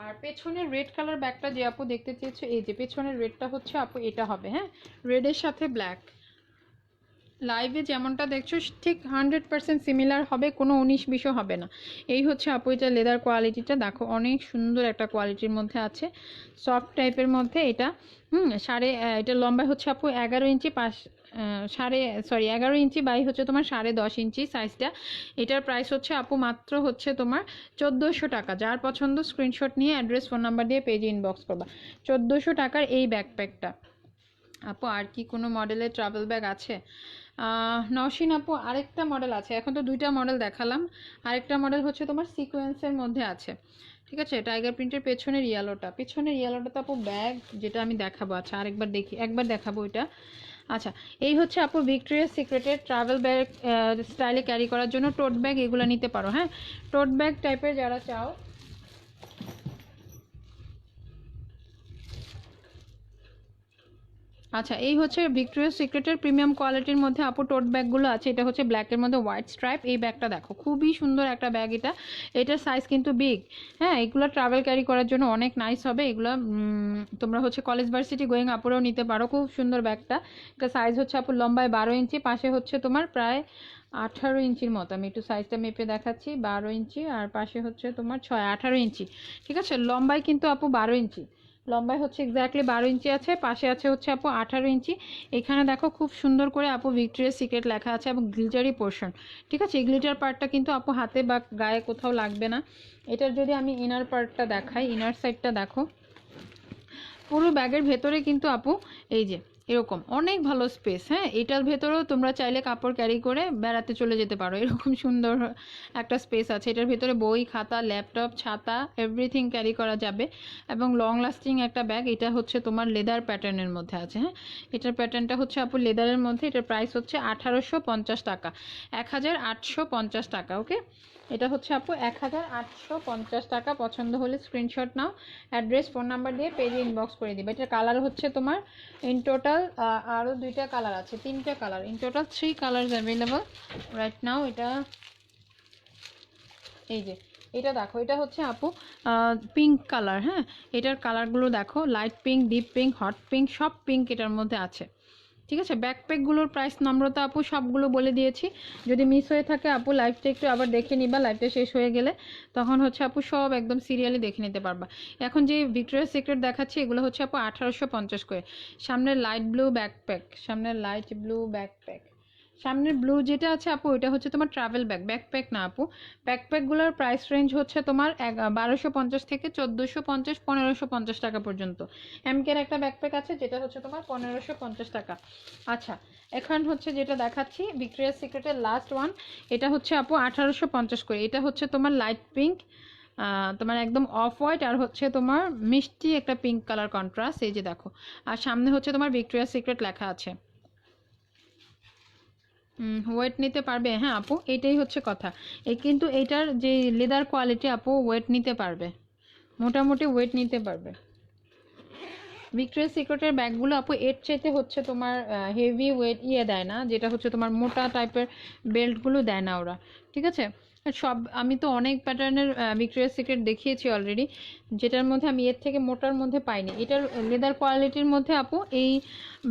আর পেছনের রেড কালার ব্যাগটা যে আপু দেখতে চেয়েছো, এই যে পেছনের রেডটা হচ্ছে আপু এটা হবে, হ্যাঁ, রেডের সাথে ব্ল্যাক। লাইভে যেমনটা দেখছো ঠিক 100% সিমিলার হবে, কোনো 19-20ও হবে না। এই হচ্ছে আপু এটা লেদার কোয়ালিটিটা দেখো, অনেক সুন্দর একটা কোয়ালিটির মধ্যে আছে, সফট টাইপের মধ্যে এটা। এটা লম্বা হচ্ছে আপু 11 ইঞ্চি, 11 ইঞ্চি বাই হচ্ছে তোমার 10.5 ইঞ্চি সাইজটা। এটার প্রাইস হচ্ছে আপু মাত্র হচ্ছে তোমার 1400 টাকা। যার পছন্দ স্ক্রিনশট নিয়ে অ্যাড্রেস ফোন নাম্বার দিয়ে পেজে ইনবক্স করবা। 1400 টাকার এই ব্যাকপ্যাকটা। আপু আর কি কোনো মডেলের ট্রাভেল ব্যাগ আছে? নওশিন আপু আরেকটা মডেল আছে, এখন তো 2টা মডেল দেখালাম। আরেকটা মডেল হচ্ছে তোমার সিকোয়েন্সের মধ্যে আছে, ঠিক আছে, টাইগার প্রিন্টের পেছনের ইয়েলোটা তো আপু ব্যাগ যেটা আমি দেখাবো। আচ্ছা, আরেকবার দেখি, একবার দেখাবো এটা। আচ্ছা, এই হচ্ছে আপু ভিক্টোরিয়াস সিক্রেটের ট্রাভেল ব্যাগ, স্টাইলে ক্যারি করার জন্য টোট ব্যাগ, এগুলো নিতে পারো। হ্যাঁ, টোট ব্যাগ টাইপের যারা চাও। আচ্ছা, এই হচ্ছে ভিক্টোরিয়াস সিক্রেটের প্রিমিয়াম কোয়ালিটির মধ্যে আপু টোট ব্যাগগুলো আছে। এটা হচ্ছে ব্ল্যাকের মধ্যে হোয়াইট স্ট্রাইপ। এই ব্যাগটা দেখো, খুবই সুন্দর একটা ব্যাগ এটা। এটার সাইজ কিন্তু বিগ। হ্যাঁ, এগুলো ট্রাভেল ক্যারি করার জন্য অনেক নাইস হবে এগুলো। তোমরা হচ্ছে কলেজ ভার্সিটি গোয়িং আপুরাও নিতে পারো। খুব সুন্দর ব্যাগটা। এটা সাইজ হচ্ছে আপু লম্বায় 12 ইঞ্চি, পাশে হচ্ছে তোমার প্রায় 18 ইঞ্চির মতো। আমি একটু সাইজটা মেপে দেখাচ্ছি, 12 ইঞ্চি আর পাশে হচ্ছে তোমার 18 ইঞ্চি। ঠিক আছে, লম্বায় কিন্তু আপু 12 ইঞ্চি, লম্বায় হচ্ছে এক্স্যাক্টলি 12 ইঞ্চি আছে, পাশে আছে হচ্ছে আপু 18 ইঞ্চি। এখানে দেখো খুব সুন্দর করে আপু ভিক্টোরিয়াস সিক্রেট লেখা আছে এবং গ্লিটারি পোর্শন। ঠিক আছে, এই গ্লিটার পার্টটা কিন্তু আপু হাতে বা গায়ে কোথাও লাগবে না। এটার যদি আমি ইনার পার্টটা দেখাই, ইনার সাইডটা দেখো, পুরো ব্যাগের ভেতরে কিন্তু আপু এই যে এরকম অনেক ভালো স্পেস। হ্যাঁ, এটার ভেতরেও তোমরা চাইলে কাপড় ক্যারি করে বেড়াতে চলে যেতে পারো, এরকম সুন্দর একটা স্পেস আছে। এটার ভেতরে বই, খাতা, ল্যাপটপ, ছাতা এভরিথিং ক্যারি করা যাবে এবং লং লাস্টিং একটা ব্যাগ। এটা হচ্ছে তোমার লেদার প্যাটার্নের মধ্যে আছে। হ্যাঁ, এটার প্যাটার্নটা হচ্ছে আপু লেদারের মধ্যে। এটার প্রাইস হচ্ছে 1850 টাকা, 1850 টাকা। ওকে, এটা হচ্ছে আপু 1850 টাকা। পছন্দ হলে স্ক্রিনশট নাও, অ্যাড্রেস ফোন নাম্বার দিয়ে পেজে ইনবক্স করে দিবে। এটার কালার হচ্ছে তোমার ইন টোটাল আরও 2টা কালার আছে, 3টা colour, in total 3 colours available right now. এটা এই যে এটা দেখো, এটা হচ্ছে আপু পিঙ্ক কালার। হ্যাঁ, এটার কালারগুলো দেখো, light pink, deep pink, hot pink, সব পিঙ্ক এটার মধ্যে আছে। ঠিক আছে, ব্যাকপ্যাকগুলোর প্রাইস নম্রতা আপু সবগুলো বলে দিয়েছি। যদি মিস হয়ে থাকে আপু লাইভটা একটু আবার দেখে নিবা, লাইভটা শেষ হয়ে গেলে তখন হচ্ছে আপু সব একদম সিরিয়ালি দেখে নিতে পারবা। এখন যে ভিক্টোরিয়াস সিক্রেট দেখাচ্ছি এগুলো হচ্ছে আপু 1850 করে। সামনের লাইট ব্লু ব্যাকপ্যাক, সামনের লাইট ব্লু ব্যাকপ্যাক, সামনের ব্লু যেটা আছে আপু ওইটা হচ্ছে তোমার ট্রাভেল ব্যাগ, ব্যাকপ্যাক না আপু। ব্যাকপ্যাকগুলোর প্রাইস রেঞ্জ হচ্ছে তোমার 1250 থেকে 1450, 1550 টাকা পর্যন্ত। এমকের একটা ব্যাকপ্যাক আছে যেটা হচ্ছে তোমার 1550 টাকা। আচ্ছা, এখন হচ্ছে যেটা দেখাচ্ছি ভিক্টোরিয়াস সিক্রেটের লাস্ট ওয়ান, এটা হচ্ছে আপু 1850 করে। এটা হচ্ছে তোমার লাইট পিঙ্ক, তোমার একদম অফ হোয়াইট আর হচ্ছে তোমার মিষ্টি একটা পিঙ্ক কালার কন্ট্রাস্ট। এই যে দেখো, আর সামনে হচ্ছে তোমার ভিক্টোরিয়াস সিক্রেট লেখা আছে। ওয়েট নিতে পারবে, হ্যাঁ আপু, এটাই হচ্ছে কথা। এই কিন্তু এইটার যে লেদার কোয়ালিটি আপু ওয়েট নিতে পারবে, মোটামুটি ওয়েট নিতে পারবে। ভিক্টোরিয়াস সিক্রেটের ব্যাগগুলো আপু এর চাইতে হচ্ছে তোমার হেভি ওয়েট দেয় না, যেটা হচ্ছে তোমার মোটা টাইপের বেল্টগুলো দেয় না ওরা। ঠিক আছে, সব আমি তো অনেক প্যাটার্নের ভিক্টোরিয়াস সিক্রেট দেখিয়েছি অলরেডি, যেটার মধ্যে আমি এর থেকে মোটার মধ্যে পাইনি। এটার লেদার কোয়ালিটির মধ্যে আপু এই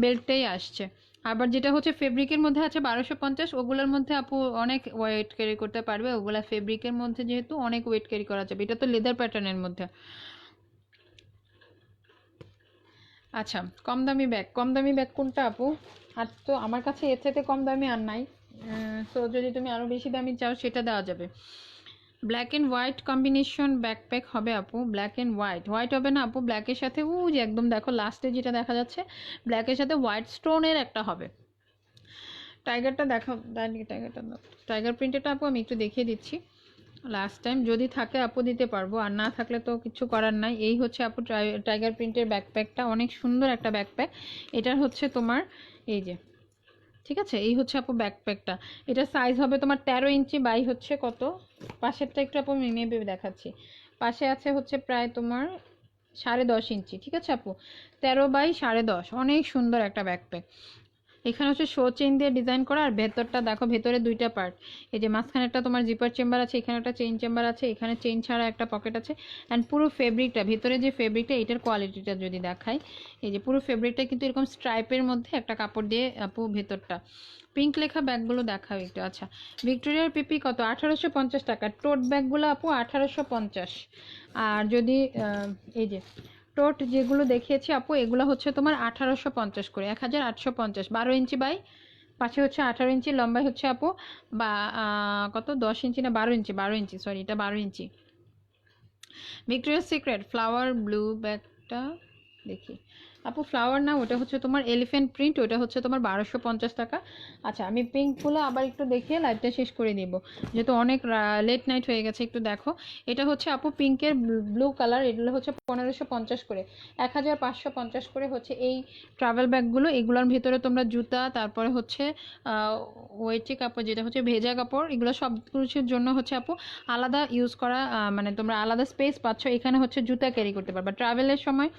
বেল্টটাই আসছে। আবার যেটা হচ্ছে ফেব্রিকের মধ্যে আছে 1250, ওগুলোর মধ্যে আপু অনেক ওয়েট ক্যারি করতে পারবে। ওগুলা ফেব্রিকের মধ্যে যেহেতু অনেক ওয়েট ক্যারি করা যাবে, এটা তো লেদার প্যাটার্নের মধ্যে। আচ্ছা, কম দামি ব্যাগ, কম দামি ব্যাগ কোনটা আপু? আর তো আমার কাছে এর থেকে কম দামি আর নাই। সো যদি তুমি আরও বেশি দামি চাও সেটা দেওয়া যাবে। Black and white combination backpack হবে আপু, ব্ল্যাক অ্যান্ড হোয়াইট, হোয়াইট হবে না আপু, ব্ল্যাকের সাথে যে একদম দেখো লাস্টে যেটা দেখা যাচ্ছে ব্ল্যাকের সাথে হোয়াইট স্টোনের একটা হবে। টাইগারটা দেখো, টাইগারটা টাইগার প্রিন্টেডটা আপু আমি একটু দেখিয়ে দিচ্ছি। লাস্ট টাইম যদি থাকে আপু দিতে পারবো, আর না থাকলে তো কিছু করার নাই। এই হচ্ছে আপু টাইগার প্রিন্টের ব্যাকপ্যাকটা, অনেক সুন্দর একটা ব্যাকপ্যাক। এটার হচ্ছে তোমার এই যে, ঠিক আছে, এই হচ্ছে আপু ব্যাকপ্যাকটা। এটা সাইজ হবে তোমার 13 ইঞ্চি বাই হচ্ছে কত, পাশেরটা একটু আপু মেপে দেখাচ্ছি। পাশে আছে হচ্ছে প্রায় তোমার 10.5 ইঞ্চি, ঠিক আছে আপু, 13 বাই 10.5, অনেক সুন্দর একটা ব্যাকপ্যাক। এখানে হচ্ছে শো চেইন দিয়ে ডিজাইন করা, আর ভেতরটা দেখো, ভেতরে দুইটা পার্ট। এই যে মাঝখানে একটা তোমার জিপার চেম্বার আছে, এখানে একটা চেইন চেম্বার আছে, এখানে চেইন ছাড়া একটা পকেট আছে। অ্যান্ড পুরো ফেব্রিকটা, ভেতরে যে ফেব্রিকটা, এটার কোয়ালিটিটা যদি দেখাই, এই যে পুরো ফেব্রিকটা কিন্তু এরকম স্ট্রাইপের মধ্যে একটা কাপড় দিয়ে আপু ভেতরটা। পিঙ্ক লেখা ব্যাগগুলো দেখাও একটু। আচ্ছা, ভিক্টোরিয়ার পিপি কত, 1850 টাকা। টোট ব্যাগগুলো আপু 1850। আর যদি এই যে টোট যেগুলো দেখিয়েছি আপু, এগুলো হচ্ছে তোমার 1850 করে, 1850, 12 ইঞ্চি বাই, পাশে হচ্ছে 18 ইঞ্চি, লম্বাই হচ্ছে আপু বা কত 10 ইঞ্চি না 12 ইঞ্চি, 12 ইঞ্চি, সরি এটা 12 ইঞ্চি। ভিক্টোরিয়ার সিক্রেট ফ্লাওয়ার ব্লু ব্যাগটা দেখি আপু, ফ্লাওয়ার না, ওটা হচ্ছে তোমার এলিফ্যান্ট প্রিন্ট, ওটা হচ্ছে তোমার 1250 টাকা। আচ্ছা, আমি পিঙ্কগুলো আবার একটু দেখিয়ে লাইভটা শেষ করে দিব, যেহেতু অনেক লেট নাইট হয়ে গেছে। একটু দেখো, এটা হচ্ছে আপু পিঙ্কের ব্লু কালার, এগুলো হচ্ছে 1550 করে, 1550 করে হচ্ছে এই ট্রাভেল ব্যাগগুলো। এগুলোর ভিতরে তোমরা জুতা, তারপরে হচ্ছে ওয়েটি কাপড়, যেটা হচ্ছে ভেজা কাপড়, এগুলো সব কিছুর জন্য হচ্ছে আপু আলাদা ইউজ করা, মানে তোমরা আলাদা স্পেস পাচ্ছ। এখানে হচ্ছে জুতা ক্যারি করতে পারবা ট্রাভেলের সময়।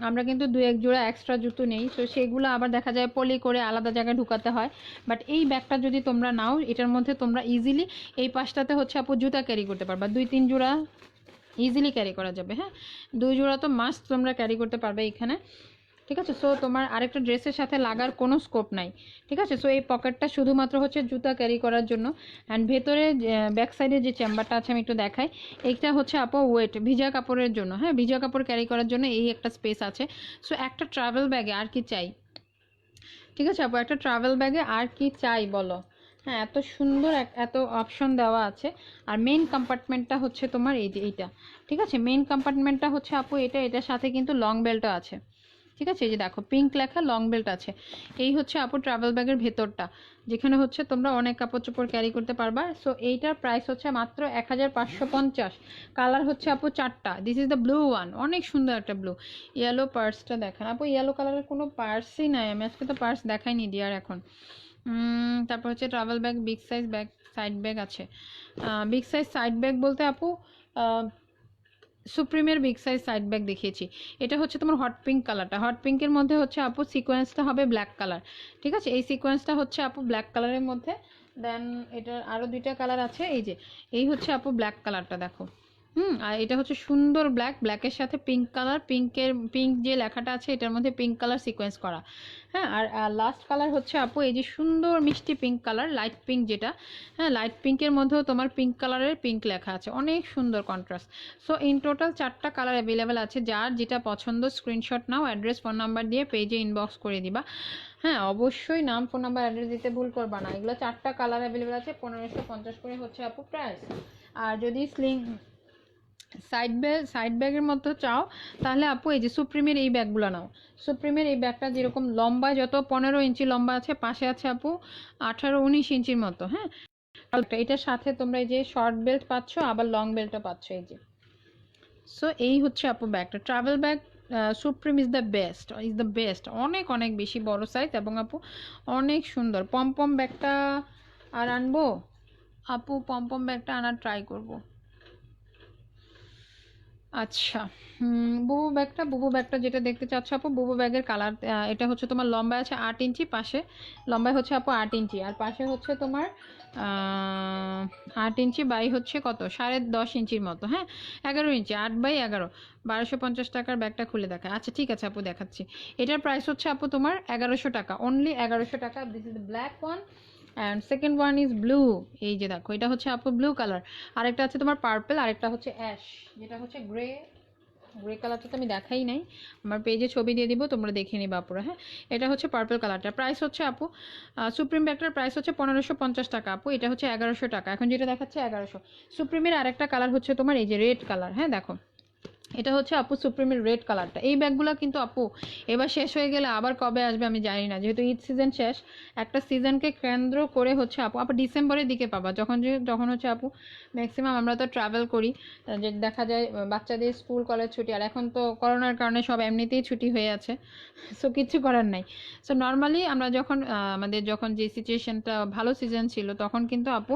আমরা কিন্তু 2-1 জোড়া এক্সট্রা জুতো নেই, তো সেগুলো আবার দেখা যায় পলি করে আলাদা জায়গায় ঢুকাতে হয়। বাট এই ব্যাগটা যদি তোমরা নাও, এটার মধ্যে তোমরা ইজিলি এই পাশটাতে হচ্ছে আপু জুতা ক্যারি করতে পারবা, 2-3 জোড়া ইজিলি ক্যারি করা যাবে। হ্যাঁ, 2 জোড়া তো মাস্ট তোমরা ক্যারি করতে পারবে এখানে, ঠিক আছে। সো তোমার আরেকটা ড্রেসের সাথে লাগার কোনো স্কোপ নাই, ঠিক আছে। সো এই পকেটটা শুধুমাত্র হচ্ছে জুতা ক্যারি করার জন্য। অ্যান্ড ভেতরে ব্যাক সাইডে যে চেম্বারটা আছে আমি একটু দেখাই, এইটা হচ্ছে আপু ওয়েট, ভিজা কাপড়ের জন্য। হ্যাঁ, ভিজা কাপড় ক্যারি করার জন্য এই একটা স্পেস আছে। সো একটা ট্রাভেল ব্যাগে আর কি চাই, ঠিক আছে আপু, একটা ট্রাভেল ব্যাগে আর কি চাই বলো। হ্যাঁ, এত সুন্দর এত অপশন দেওয়া আছে। আর মেইন কম্পার্টমেন্টটা হচ্ছে তোমার এই যে এইটা, ঠিক আছে। মেইন কম্পার্টমেন্টটা হচ্ছে আপু এটা, এটার সাথে কিন্তু লং বেল্টও আছে, ঠিক আছে। এই যে দেখো পিঙ্ক লেখা লং বেল্ট আছে। এই হচ্ছে আপু ট্রাভেল ব্যাগের ভেতরটা, যেখানে হচ্ছে তোমরা অনেক কাপড় চোপড় ক্যারি করতে পারবা। সো এইটার প্রাইস হচ্ছে মাত্র 1550। কালার হচ্ছে আপু 4টা। This is the blue one, অনেক সুন্দর একটা ব্লু। ইয়েলো পার্সটা দেখেন আপু, ইয়েলো কালারের কোনো পার্সই নাই, আমি আজকে তো পার্স দেখাইনি ডিয়ার এখন। তারপর হচ্ছে travel bag, big size bag, side bag আছে। বিগ সাইজ সাইড ব্যাগ বলতে আপু সুপ্রিমের বিগ সাইজ সাইড ব্যাগ দেখিয়েছি। এটা হচ্ছে তোমার হট পিঙ্ক কালারটা, হট পিঙ্কের মধ্যে হচ্ছে আপু সিকোয়েন্সটা হবে ব্ল্যাক কালার, ঠিক আছে। এই সিকোয়েন্সটা হচ্ছে আপু ব্ল্যাক কালারের মধ্যে। দেন এটার আরও 2টা কালার আছে, এই যে এই হচ্ছে আপু ব্ল্যাক কালারটা দেখো। আর এটা হচ্ছে সুন্দর ব্ল্যাক, ব্ল্যাকের সাথে পিঙ্ক কালার, পিঙ্ক যে লেখাটা আছে এটার মধ্যে পিঙ্ক কালার সিকোয়েন্স করা। হ্যাঁ, আর লাস্ট কালার হচ্ছে আপু এই যে সুন্দর মিষ্টি পিঙ্ক কালার, লাইট পিঙ্ক যেটা। হ্যাঁ, লাইট পিঙ্কের মধ্যেও তোমার পিঙ্ক কালারের পিঙ্ক লেখা আছে, অনেক সুন্দর কন্ট্রাস্ট। সো ইন টোটাল 4টা কালার অ্যাভেলেবেল আছে, যার যেটা পছন্দ স্ক্রিনশট নাও, অ্যাড্রেস ফোন নাম্বার দিয়ে পেজে ইনবক্স করে দিবা। হ্যাঁ, অবশ্যই নাম ফোন নাম্বার অ্যাড্রেস দিতে ভুল করবা না। এগুলো 4টা কালার অ্যাভেলেবেল আছে, 1550 করে হচ্ছে আপু প্রাইস। আর যদি সাইড ব্যাগের মধ্যে চাও, তাহলে আপু এই যে সুপ্রিমের এই ব্যাগগুলো নাও। সুপ্রিমের এই ব্যাগটা যেরকম লম্বায় যত 15 ইঞ্চি লম্বা আছে, পাশে আছে আপু 18-19 ইঞ্চির মতো। হ্যাঁ, এটার সাথে তোমরা এই যে শর্ট বেল্ট পাচ্ছ, আবার লং বেল্টও পাচ্ছ এই যে। সো এই হচ্ছে আপু ব্যাগটা, travel bag supreme is the best, অনেক অনেক বেশি বড় সাইজ এবং আপু অনেক সুন্দর। পমপম ব্যাগটা আর আনবো আপু, পমপম ব্যাগটা আনার ট্রাই করবো। আচ্ছা, বুবু ব্যাগটা যেটা দেখতে চাচ্ছ আপু, বুবু ব্যাগের কালার, এটা হচ্ছে তোমার লম্বায় আছে 8 ইঞ্চি, পাশে লম্বায় হচ্ছে আপু 8 ইঞ্চি, আর পাশে হচ্ছে তোমার 8 ইঞ্চি বাই হচ্ছে কত 10.5 ইঞ্চির মতো। হ্যাঁ, 11 ইঞ্চি, 8/11, 1250 টাকার ব্যাগটা খুলে দেখায়। আচ্ছা ঠিক আছে আপু, দেখাচ্ছি। এটার প্রাইস হচ্ছে আপু তোমার 1100 টাকা, অনলি 1100 টাকা। This is the black one and second one is blue. এই যে দেখো, এটা হচ্ছে আপু ব্লু কালার, আরেকটা আছে তোমার পার্পল, আরেকটা হচ্ছে অ্যাশ, যেটা হচ্ছে গ্রে গ্রে কালারটা তো আমি দেখাই নাই, আমার পেজে ছবি দিয়ে দিব, তোমরা দেখে নিবা আপুরা। হ্যাঁ, এটা হচ্ছে পার্পল কালারটা। প্রাইস হচ্ছে আপু সুপ্রিম ব্যাগটার প্রাইস হচ্ছে 1550 টাকা আপু, এটা হচ্ছে 1100 টাকা। এখন যেটা দেখাচ্ছে 1100। সুপ্রিমের আরেকটা কালার হচ্ছে তোমার এই যে রেড কালার। হ্যাঁ দেখো, এটা হচ্ছে আপু সুপ্রিমের রেড কালারটা। এই ব্যাগগুলো কিন্তু আপু এবার শেষ হয়ে গেলে আবার কবে আসবে আমি জানি না, যেহেতু ঈদ সিজন শেষ, একটা সিজনকে কেন্দ্র করে হচ্ছে আপু আপু ডিসেম্বরের দিকে পাবা, যখন হচ্ছে আপু ম্যাক্সিমাম আমরা তো ট্রাভেল করি, যে দেখা যায় বাচ্চাদের স্কুল কলেজ ছুটি, আর এখন তো করোনার কারণে সব এমনিতেই ছুটি হয়ে আছে, সো কিচ্ছু করার নাই। সো নর্মালি আমরা যখন আমাদের যখন যে সিচুয়েশনটা ভালো সিজন ছিল, তখন কিন্তু আপু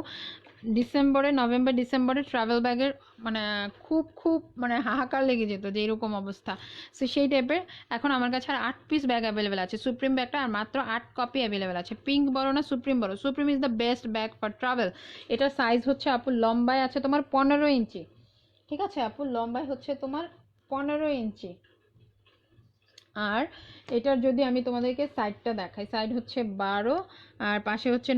নভেম্বর ডিসেম্বরে ট্রাভেল ব্যাগের মানে খুব খুব মানে হাহাকার লেগে যেত, যে এরকম অবস্থা। সো সেই টাইপের এখন আমার কাছে আর 8 পিস ব্যাগ অ্যাভেলেবেল আছে সুপ্রিম ব্যাগটা, আর মাত্র 8 কপি অ্যাভেলেবেল আছে। পিঙ্ক বড় না সুপ্রিম বড়, supreme is the best bag for travel. এটার সাইজ হচ্ছে আপু লম্বায় আছে তোমার 15 ইঞ্চি। ঠিক আছে আপু, লম্বায় হচ্ছে তোমার 15 ইঞ্চি। আর এটার যদি আমি তোমাদেরকে সাইডটা দেখাই, সাইড হচ্ছে 12 আর পাশে হচ্ছে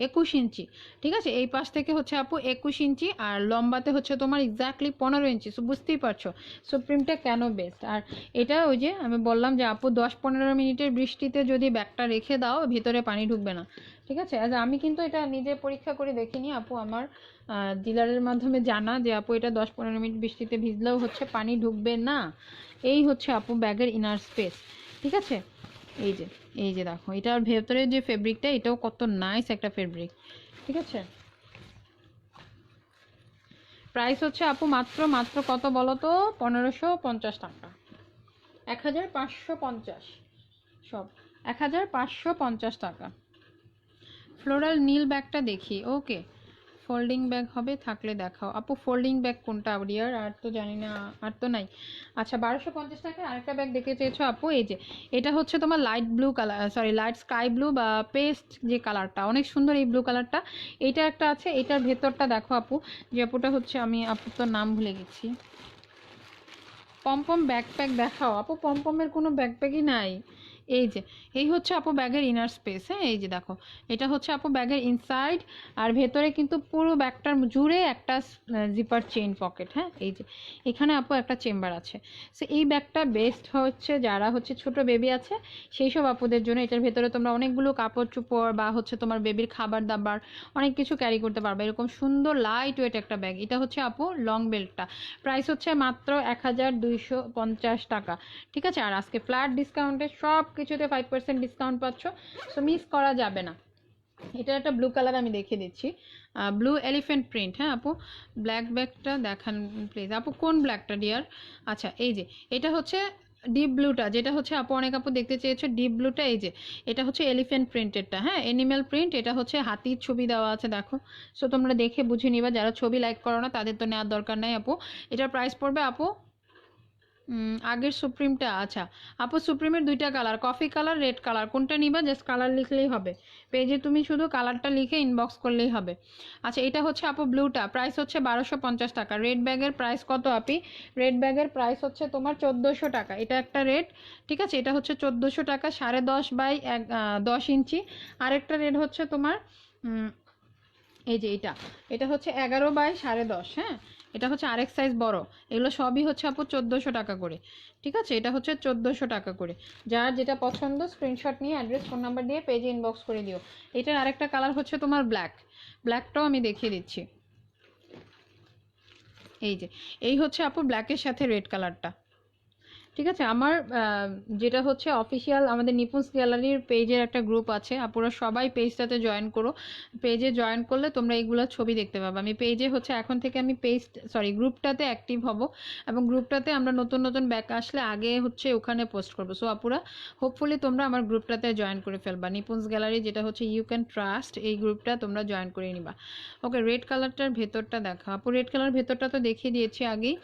21 ইঞ্চি। ঠিক আছে, এই পাশ থেকে হচ্ছে আপু 21 ইঞ্চি, আর লম্বাতে হচ্ছে তোমার এক্স্যাক্টলি 15 ইঞ্চি। সো বুঝতেই পারছো সুপ্রিমটা কেন বেস্ট। আর এটা ওই যে আমি বললাম যে আপু 10-15 মিনিটের বৃষ্টিতে যদি ব্যাগটা রেখে দাও, ভিতরে পানি ঢুকবে না। ঠিক আছে, আমি কিন্তু এটা নিজে পরীক্ষা করে দেখিনি আপু, আমার ডিলারের মাধ্যমে জানা যে আপু এটা 10-15 মিনিট বৃষ্টিতে ভিজলেও হচ্ছে পানি ঢুকবে না। এই হচ্ছে আপু ব্যাগের ইনার স্পেস। ঠিক আছে, এই যে দেখো, এটার ভেতরে যে ফেব্রিকটা, এটাও কত নাইস একটা ফেব্রিক। ঠিক আছে, প্রাইস হচ্ছে আপু মাত্র কত বলো তো, 1550 টাকা, 1550, সব 1550 টাকা। ফ্লোরাল নীল ব্যাগটা দেখি। ওকে, ফোল্ডিং ব্যাগ হবে, থাকলে দেখাও আপু। ফোল্ডিং ব্যাগ কোনটা ডিয়ার, আর তো জানি না, আর তো নাই। আচ্ছা, 1250 টাকার আরেকটা ব্যাগ দেখতে চেয়েছো আপু, এই যে এটা হচ্ছে তোমার light blue colour, sorry light sky blue বা পেস্ট যে কালারটা, অনেক সুন্দর এই ব্লু কালারটা। এইটা একটা আছে, এটার ভেতরটা দেখো আপু, যে আপুটা হচ্ছে, আমি আপুর তো নাম ভুলে গেছি। পমপম ব্যাকপ্যাক দেখাও আপু, পমপমের কোনো ব্যাকপ্যাকই নাই। এই যে এই হচ্ছে আপু ব্যাগের ইনার স্পেস। হ্যাঁ, এই যে দেখো, এটা হচ্ছে আপু ব্যাগের ইনসাইড, আর ভেতরে কিন্তু পুরো ব্যাগটার জুড়ে একটা জিপার চেইন পকেট। হ্যাঁ, এই যে এখানে আপু একটা চেম্বার আছে। সো এই ব্যাগটা বেস্ট হচ্ছে যারা হচ্ছে ছোট বেবি আছে সেই সব আপুদের জন্য। এটার ভেতরে তোমরা অনেকগুলো কাপড় চোপড় বা হচ্ছে তোমার বেবির খাবার দাবার অনেক কিছু ক্যারি করতে পারবে, এরকম সুন্দর লাইট ওয়েট একটা ব্যাগ। এটা হচ্ছে আপু লং বেল্টটা, প্রাইস হচ্ছে মাত্র 1250 টাকা। ঠিক আছে, আর আজকে ফ্ল্যাট ডিসকাউন্টে সব কিছুতে 5% ডিসকাউন্ট পাচ্ছ, সো মিস করা যাবে না। এটা একটা ব্লু কালার আমি দেখিয়ে দিচ্ছি, ব্লু এলিফ্যান্ট প্রিন্ট। হ্যাঁ আপু, ব্ল্যাক ব্যাগটা দেখান প্লিজ আপু, কোন ব্ল্যাকটা ডিয়ার? আচ্ছা, এই যে এটা হচ্ছে ডিপ ব্লুটা, যেটা হচ্ছে আপু অনেক আপু দেখতে চেয়েছো ডিপ ব্লুটা। এই যে এটা হচ্ছে এলিফ্যান্ট প্রিন্টেডটা, হ্যাঁ এনিম্যাল প্রিন্ট, এটা হচ্ছে হাতির ছবি দেওয়া আছে দেখো। সো তোমরা দেখে বুঝে নিবা, যারা ছবি লাইক করো না তাদের তো নেওয়ার দরকার নাই আপু। এটার প্রাইস পড়বে আপু আগের সুপ্রিমটা। আচ্ছা আপু, সুপ্রিমের দুইটা colour, coffee colour, red colour, কোনটা নিবা? জাস্ট কালার লিখলেই হবে, পেজে তুমি শুধু কালারটা লিখে ইনবক্স করলেই হবে। আচ্ছা, এটা হচ্ছে আপু ব্লুটা, প্রাইস হচ্ছে 1250 টাকা। রেড ব্যাগের প্রাইস কত আপি? রেড ব্যাগের প্রাইস হচ্ছে তোমার 1400 টাকা। এটা একটা রেড, ঠিক আছে, এটা হচ্ছে 1400 টাকা, 10.5 বাই 10 ইঞ্চি। আরেকটা রেড হচ্ছে তোমার এই যে এটা হচ্ছে 11 বাই 10.5। হ্যাঁ, এটা হচ্ছে আরেক সাইজ বড়। এগুলো সবই হচ্ছে আপু 1400 টাকা করে। ঠিক আছে, এটা হচ্ছে 1400 টাকা করে। যার যেটা পছন্দ স্ক্রিনশট নিয়ে অ্যাড্রেস ফোন নাম্বার দিয়ে পেজে ইনবক্স করে দিও। এটার আরেকটা কালার হচ্ছে তোমার ব্ল্যাকটাও আমি দেখিয়ে দিচ্ছি। এই যে এই হচ্ছে আপু ব্ল্যাকের সাথে রেড কালারটা। ঠিক আছে, আমার যেটা হচ্ছে অফিসিয়াল আমাদের নিপুন্স গ্যালারির পেজের একটা গ্রুপ আছে, আপুরা সবাই পেজটাতে জয়েন করো। পেজে জয়েন করলে তোমরা এইগুলোর ছবি দেখতে পাবে। আমি পেজে হচ্ছে এখন থেকে আমি গ্রুপটাতে অ্যাক্টিভ হব, এবং গ্রুপটাতে আমরা নতুন নতুন ব্যাক আসলে আগে হচ্ছে ওখানে পোস্ট করবো। সো আপুরা হোপফুলি তোমরা আমার গ্রুপটাতে জয়েন করে ফেলবা, নিপুন্স গ্যালারি যেটা হচ্ছে ইউ ক্যান ট্রাস্ট, এই গ্রুপটা তোমরা জয়েন করে নিবা। ওকে, রেড কালারটার ভেতরটা দেখা আপু। রেড কালার ভেতরটা তো দেখিয়ে দিয়েছি আগেই।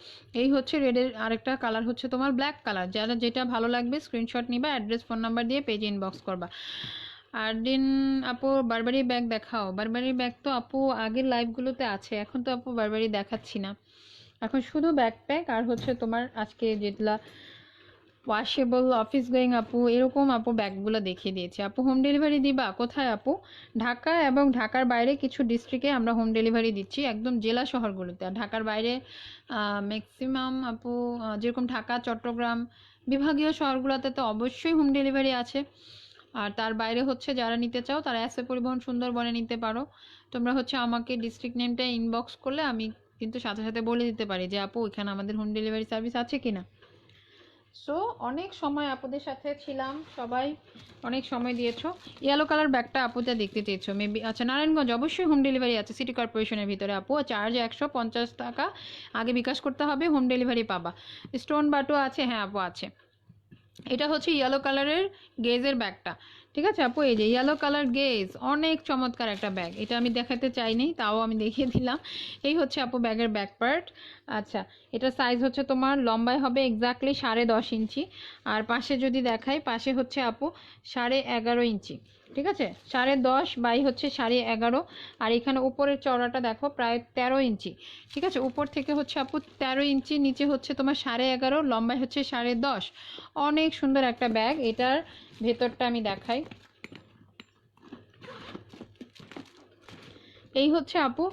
এই হচ্ছে রেডের আরেকটা কালার হচ্ছে তোমার ব্ল্যাক কালার। যারা যেটা ভালো লাগবে স্ক্রিনশট নিবা, অ্যাড্রেস ফোন নাম্বার দিয়ে পেজে ইনবক্স করবা। আর দিন আপু বারবারি ব্যাগ দেখাও। বারবারি ব্যাগ তো আপু আগের লাইভগুলোতে আছে, এখন তো আপু বারবারি দেখাচ্ছি না, এখন শুধু ব্যাকপ্যাক আর হচ্ছে তোমার আজকে যেগুলা ওয়াশেবল অফিস গোয়িং আপু, এরকম আপু ব্যাগগুলো দেখিয়ে দিয়েছি। আপু হোম ডেলিভারি দিবা কোথায় আপু? ঢাকা এবং ঢাকার বাইরে কিছু ডিস্ট্রিক্টে আমরা হোম ডেলিভারি দিচ্ছি, একদম জেলা শহরগুলোতে। আর ঢাকার বাইরে ম্যাক্সিমাম আপু যেরকম ঢাকা, চট্টগ্রাম বিভাগীয় শহরগুলোতে তো অবশ্যই হোম ডেলিভারি আছে। আর তার বাইরে হচ্ছে যারা নিতে চাও তারা এসএ পরিবহন সুন্দরবনে নিতে পারো। তোমরা হচ্ছে আমাকে ডিস্ট্রিক্ট নেমটা ইনবক্স করলে আমি কিন্তু সাথে সাথে বলে দিতে পারি যে আপু এখানে আমাদের হোম ডেলিভারি সার্ভিস আছে কিনা। সো অনেক সময় আপুদের সাথে ছিলাম, সবাই অনেক সময় দিয়েছো। ইয়েলো কালার ব্যাগটা আপুতে দেখতে চেয়েছো মেবি। আচ্ছা, নারায়ণগঞ্জ অবশ্যই হোম ডেলিভারি আছে সিটি কর্পোরেশনের ভিতরে আপু। চার্জ 150 টাকা আগে বিকাশ করতে হবে, হোম ডেলিভারি পাবা। স্টোন বাটু আছে, হ্যাঁ আপু আছে। এটা হচ্ছে ইয়েলো কালারের গেজের ব্যাগটা, ঠিক আছে আপু? এই যে ইয়েলো কালার গেজ, অনেক চমৎকার একটা ব্যাগ। এটা আমি দেখাতে চাইনি, তাও আমি দেখিয়ে দিলাম। এই হচ্ছে আপু ব্যাগের ব্যাক পার্ট। আচ্ছা, এটা সাইজ হচ্ছে তোমার লম্বায় হবে এক্স্যাক্টলি 10.5 ইঞ্চি। আর পাশে যদি দেখাই, পাশে হচ্ছে আপু 11.5 ইঞ্চি, ঠিক আছে? 10.5 বাই হচ্ছে 11.5। আর এখানে উপরের চওড়াটা দেখো প্রায় 13 ইঞ্চি, ঠিক আছে? উপর থেকে হচ্ছে আপু 13 ইঞ্চি, নিচে হচ্ছে তোমার 11.5, লম্বায় হচ্ছে 10.5। অনেক সুন্দর একটা ব্যাগ। এটার ভেতরটা আমি দেখাই। এই হচ্ছে আপু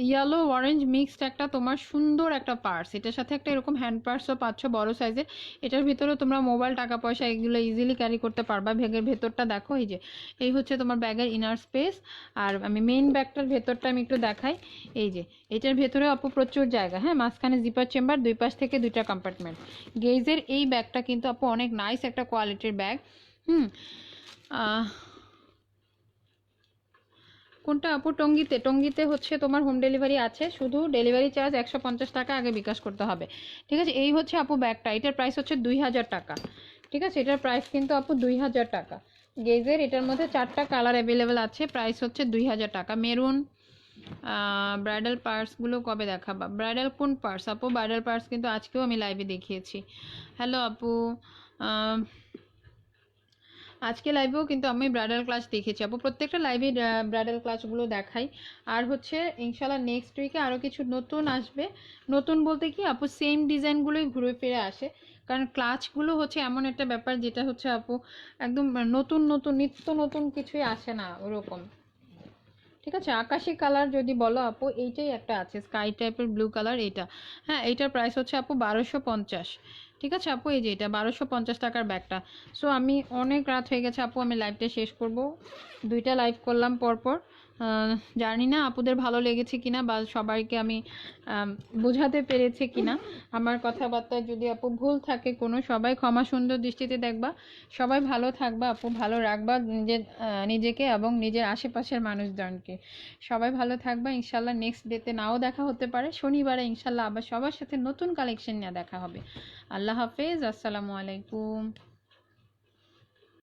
ইয়েলো অরেঞ্জ মিক্সড একটা তোমার সুন্দর একটা পার্স। এটার সাথে একটা এরকম হ্যান্ড পার্সও পাচ্ছ বড় সাইজের। এটার ভিতরে তোমরা মোবাইল, টাকা পয়সা এগুলো ইজিলি ক্যারি করতে পারবা। ব্যাগের ভেতরটা দেখো, এই যে এই হচ্ছে তোমার ব্যাগের ইনার স্পেস। আর আমি মেইন ব্যাগটার ভেতরটা আমি একটু দেখাই। এই যে এটার ভেতরে আপু প্রচুর জায়গা, হ্যাঁ, মাঝখানে জিপার চেম্বার, দুই পাশ থেকে 2টা কম্পার্টমেন্ট। গেজের এই ব্যাগটা কিন্তু আপু অনেক নাইস একটা কোয়ালিটির ব্যাগ। কোনটা আপু? টঙ্গীতে। টঙ্গীতে হচ্ছে তোমার হোম ডেলিভারি আছে, শুধু ডেলিভারি চার্জ 150 টাকা আগে বিকাশ করতে হবে, ঠিক আছে? এই হচ্ছে আপু ব্যাগটা, এটার প্রাইস হচ্ছে 2000 টাকা, ঠিক আছে? এটার প্রাইস কিন্তু আপু 2000 টাকা। গেজের এটার মধ্যে 4টা কালার অ্যাভেলেবেল আছে, প্রাইস হচ্ছে 2000 টাকা। মেরুন। ব্রাইডাল পার্সগুলো কবে দেখাবা? ব্রাইডাল কোন পার্স আপু? ব্রাইডাল পার্স কিন্তু আজকেও আমি লাইভে দেখিয়েছি। হ্যালো আপু, আজকে লাইভেও কিন্তু আমি ব্রাইডাল ক্লাস দেখেছি আপু, প্রত্যেকটা লাইভে ব্রাইডাল ক্লাসগুলো দেখাই। আর হচ্ছে ইনশাল্লাহ নেক্সট উইকে আরও কিছু নতুন আসবে। নতুন বলতে কি আপু, সেম ডিজাইনগুলোই ঘুরে ফিরে আসে। কারণ ক্লাচগুলো হচ্ছে এমন একটা ব্যাপার যেটা হচ্ছে আপু একদম নতুন নতুন, নিত্য নতুন কিছুই আসে না ওরকম, ঠিক আছে? আকাশি কালার যদি বলো আপু, এইটাই একটা আছে স্কাই টাইপের ব্লু কালার, এইটা। হ্যাঁ, এইটার প্রাইস হচ্ছে আপু 1250, ঠিক আছে আপু? এই যে এটা 1250 টাকার ব্যাগটা। সো আমি অনেক রাত হয়ে গেছে আপু, আমি লাইভটা শেষ করব। 2টা লাইভ করলাম পরপর। জানি না আপুদের ভালো লেগেছে কিনা বা সবাইকে আমি বোঝাতে পেরেছি কিনা। আমার কথাবার্তায় যদি আপু ভুল থাকে কোনো, সবাই ক্ষমা সুন্দর দৃষ্টিতে দেখবা। সবাই ভালো থাকবা আপু, ভালো রাখবা নিজেকে এবং নিজের আশেপাশের মানুষজনকে। সবাই ভালো থাকবা। ইনশাল্লাহ নেক্সট ডেতে নাও দেখা হতে পারে, শনিবারে ইনশাল্লাহ আবার সবার সাথে নতুন কালেকশন নিয়ে দেখা হবে। আল্লাহ হাফেজ, আসসালামু আলাইকুম।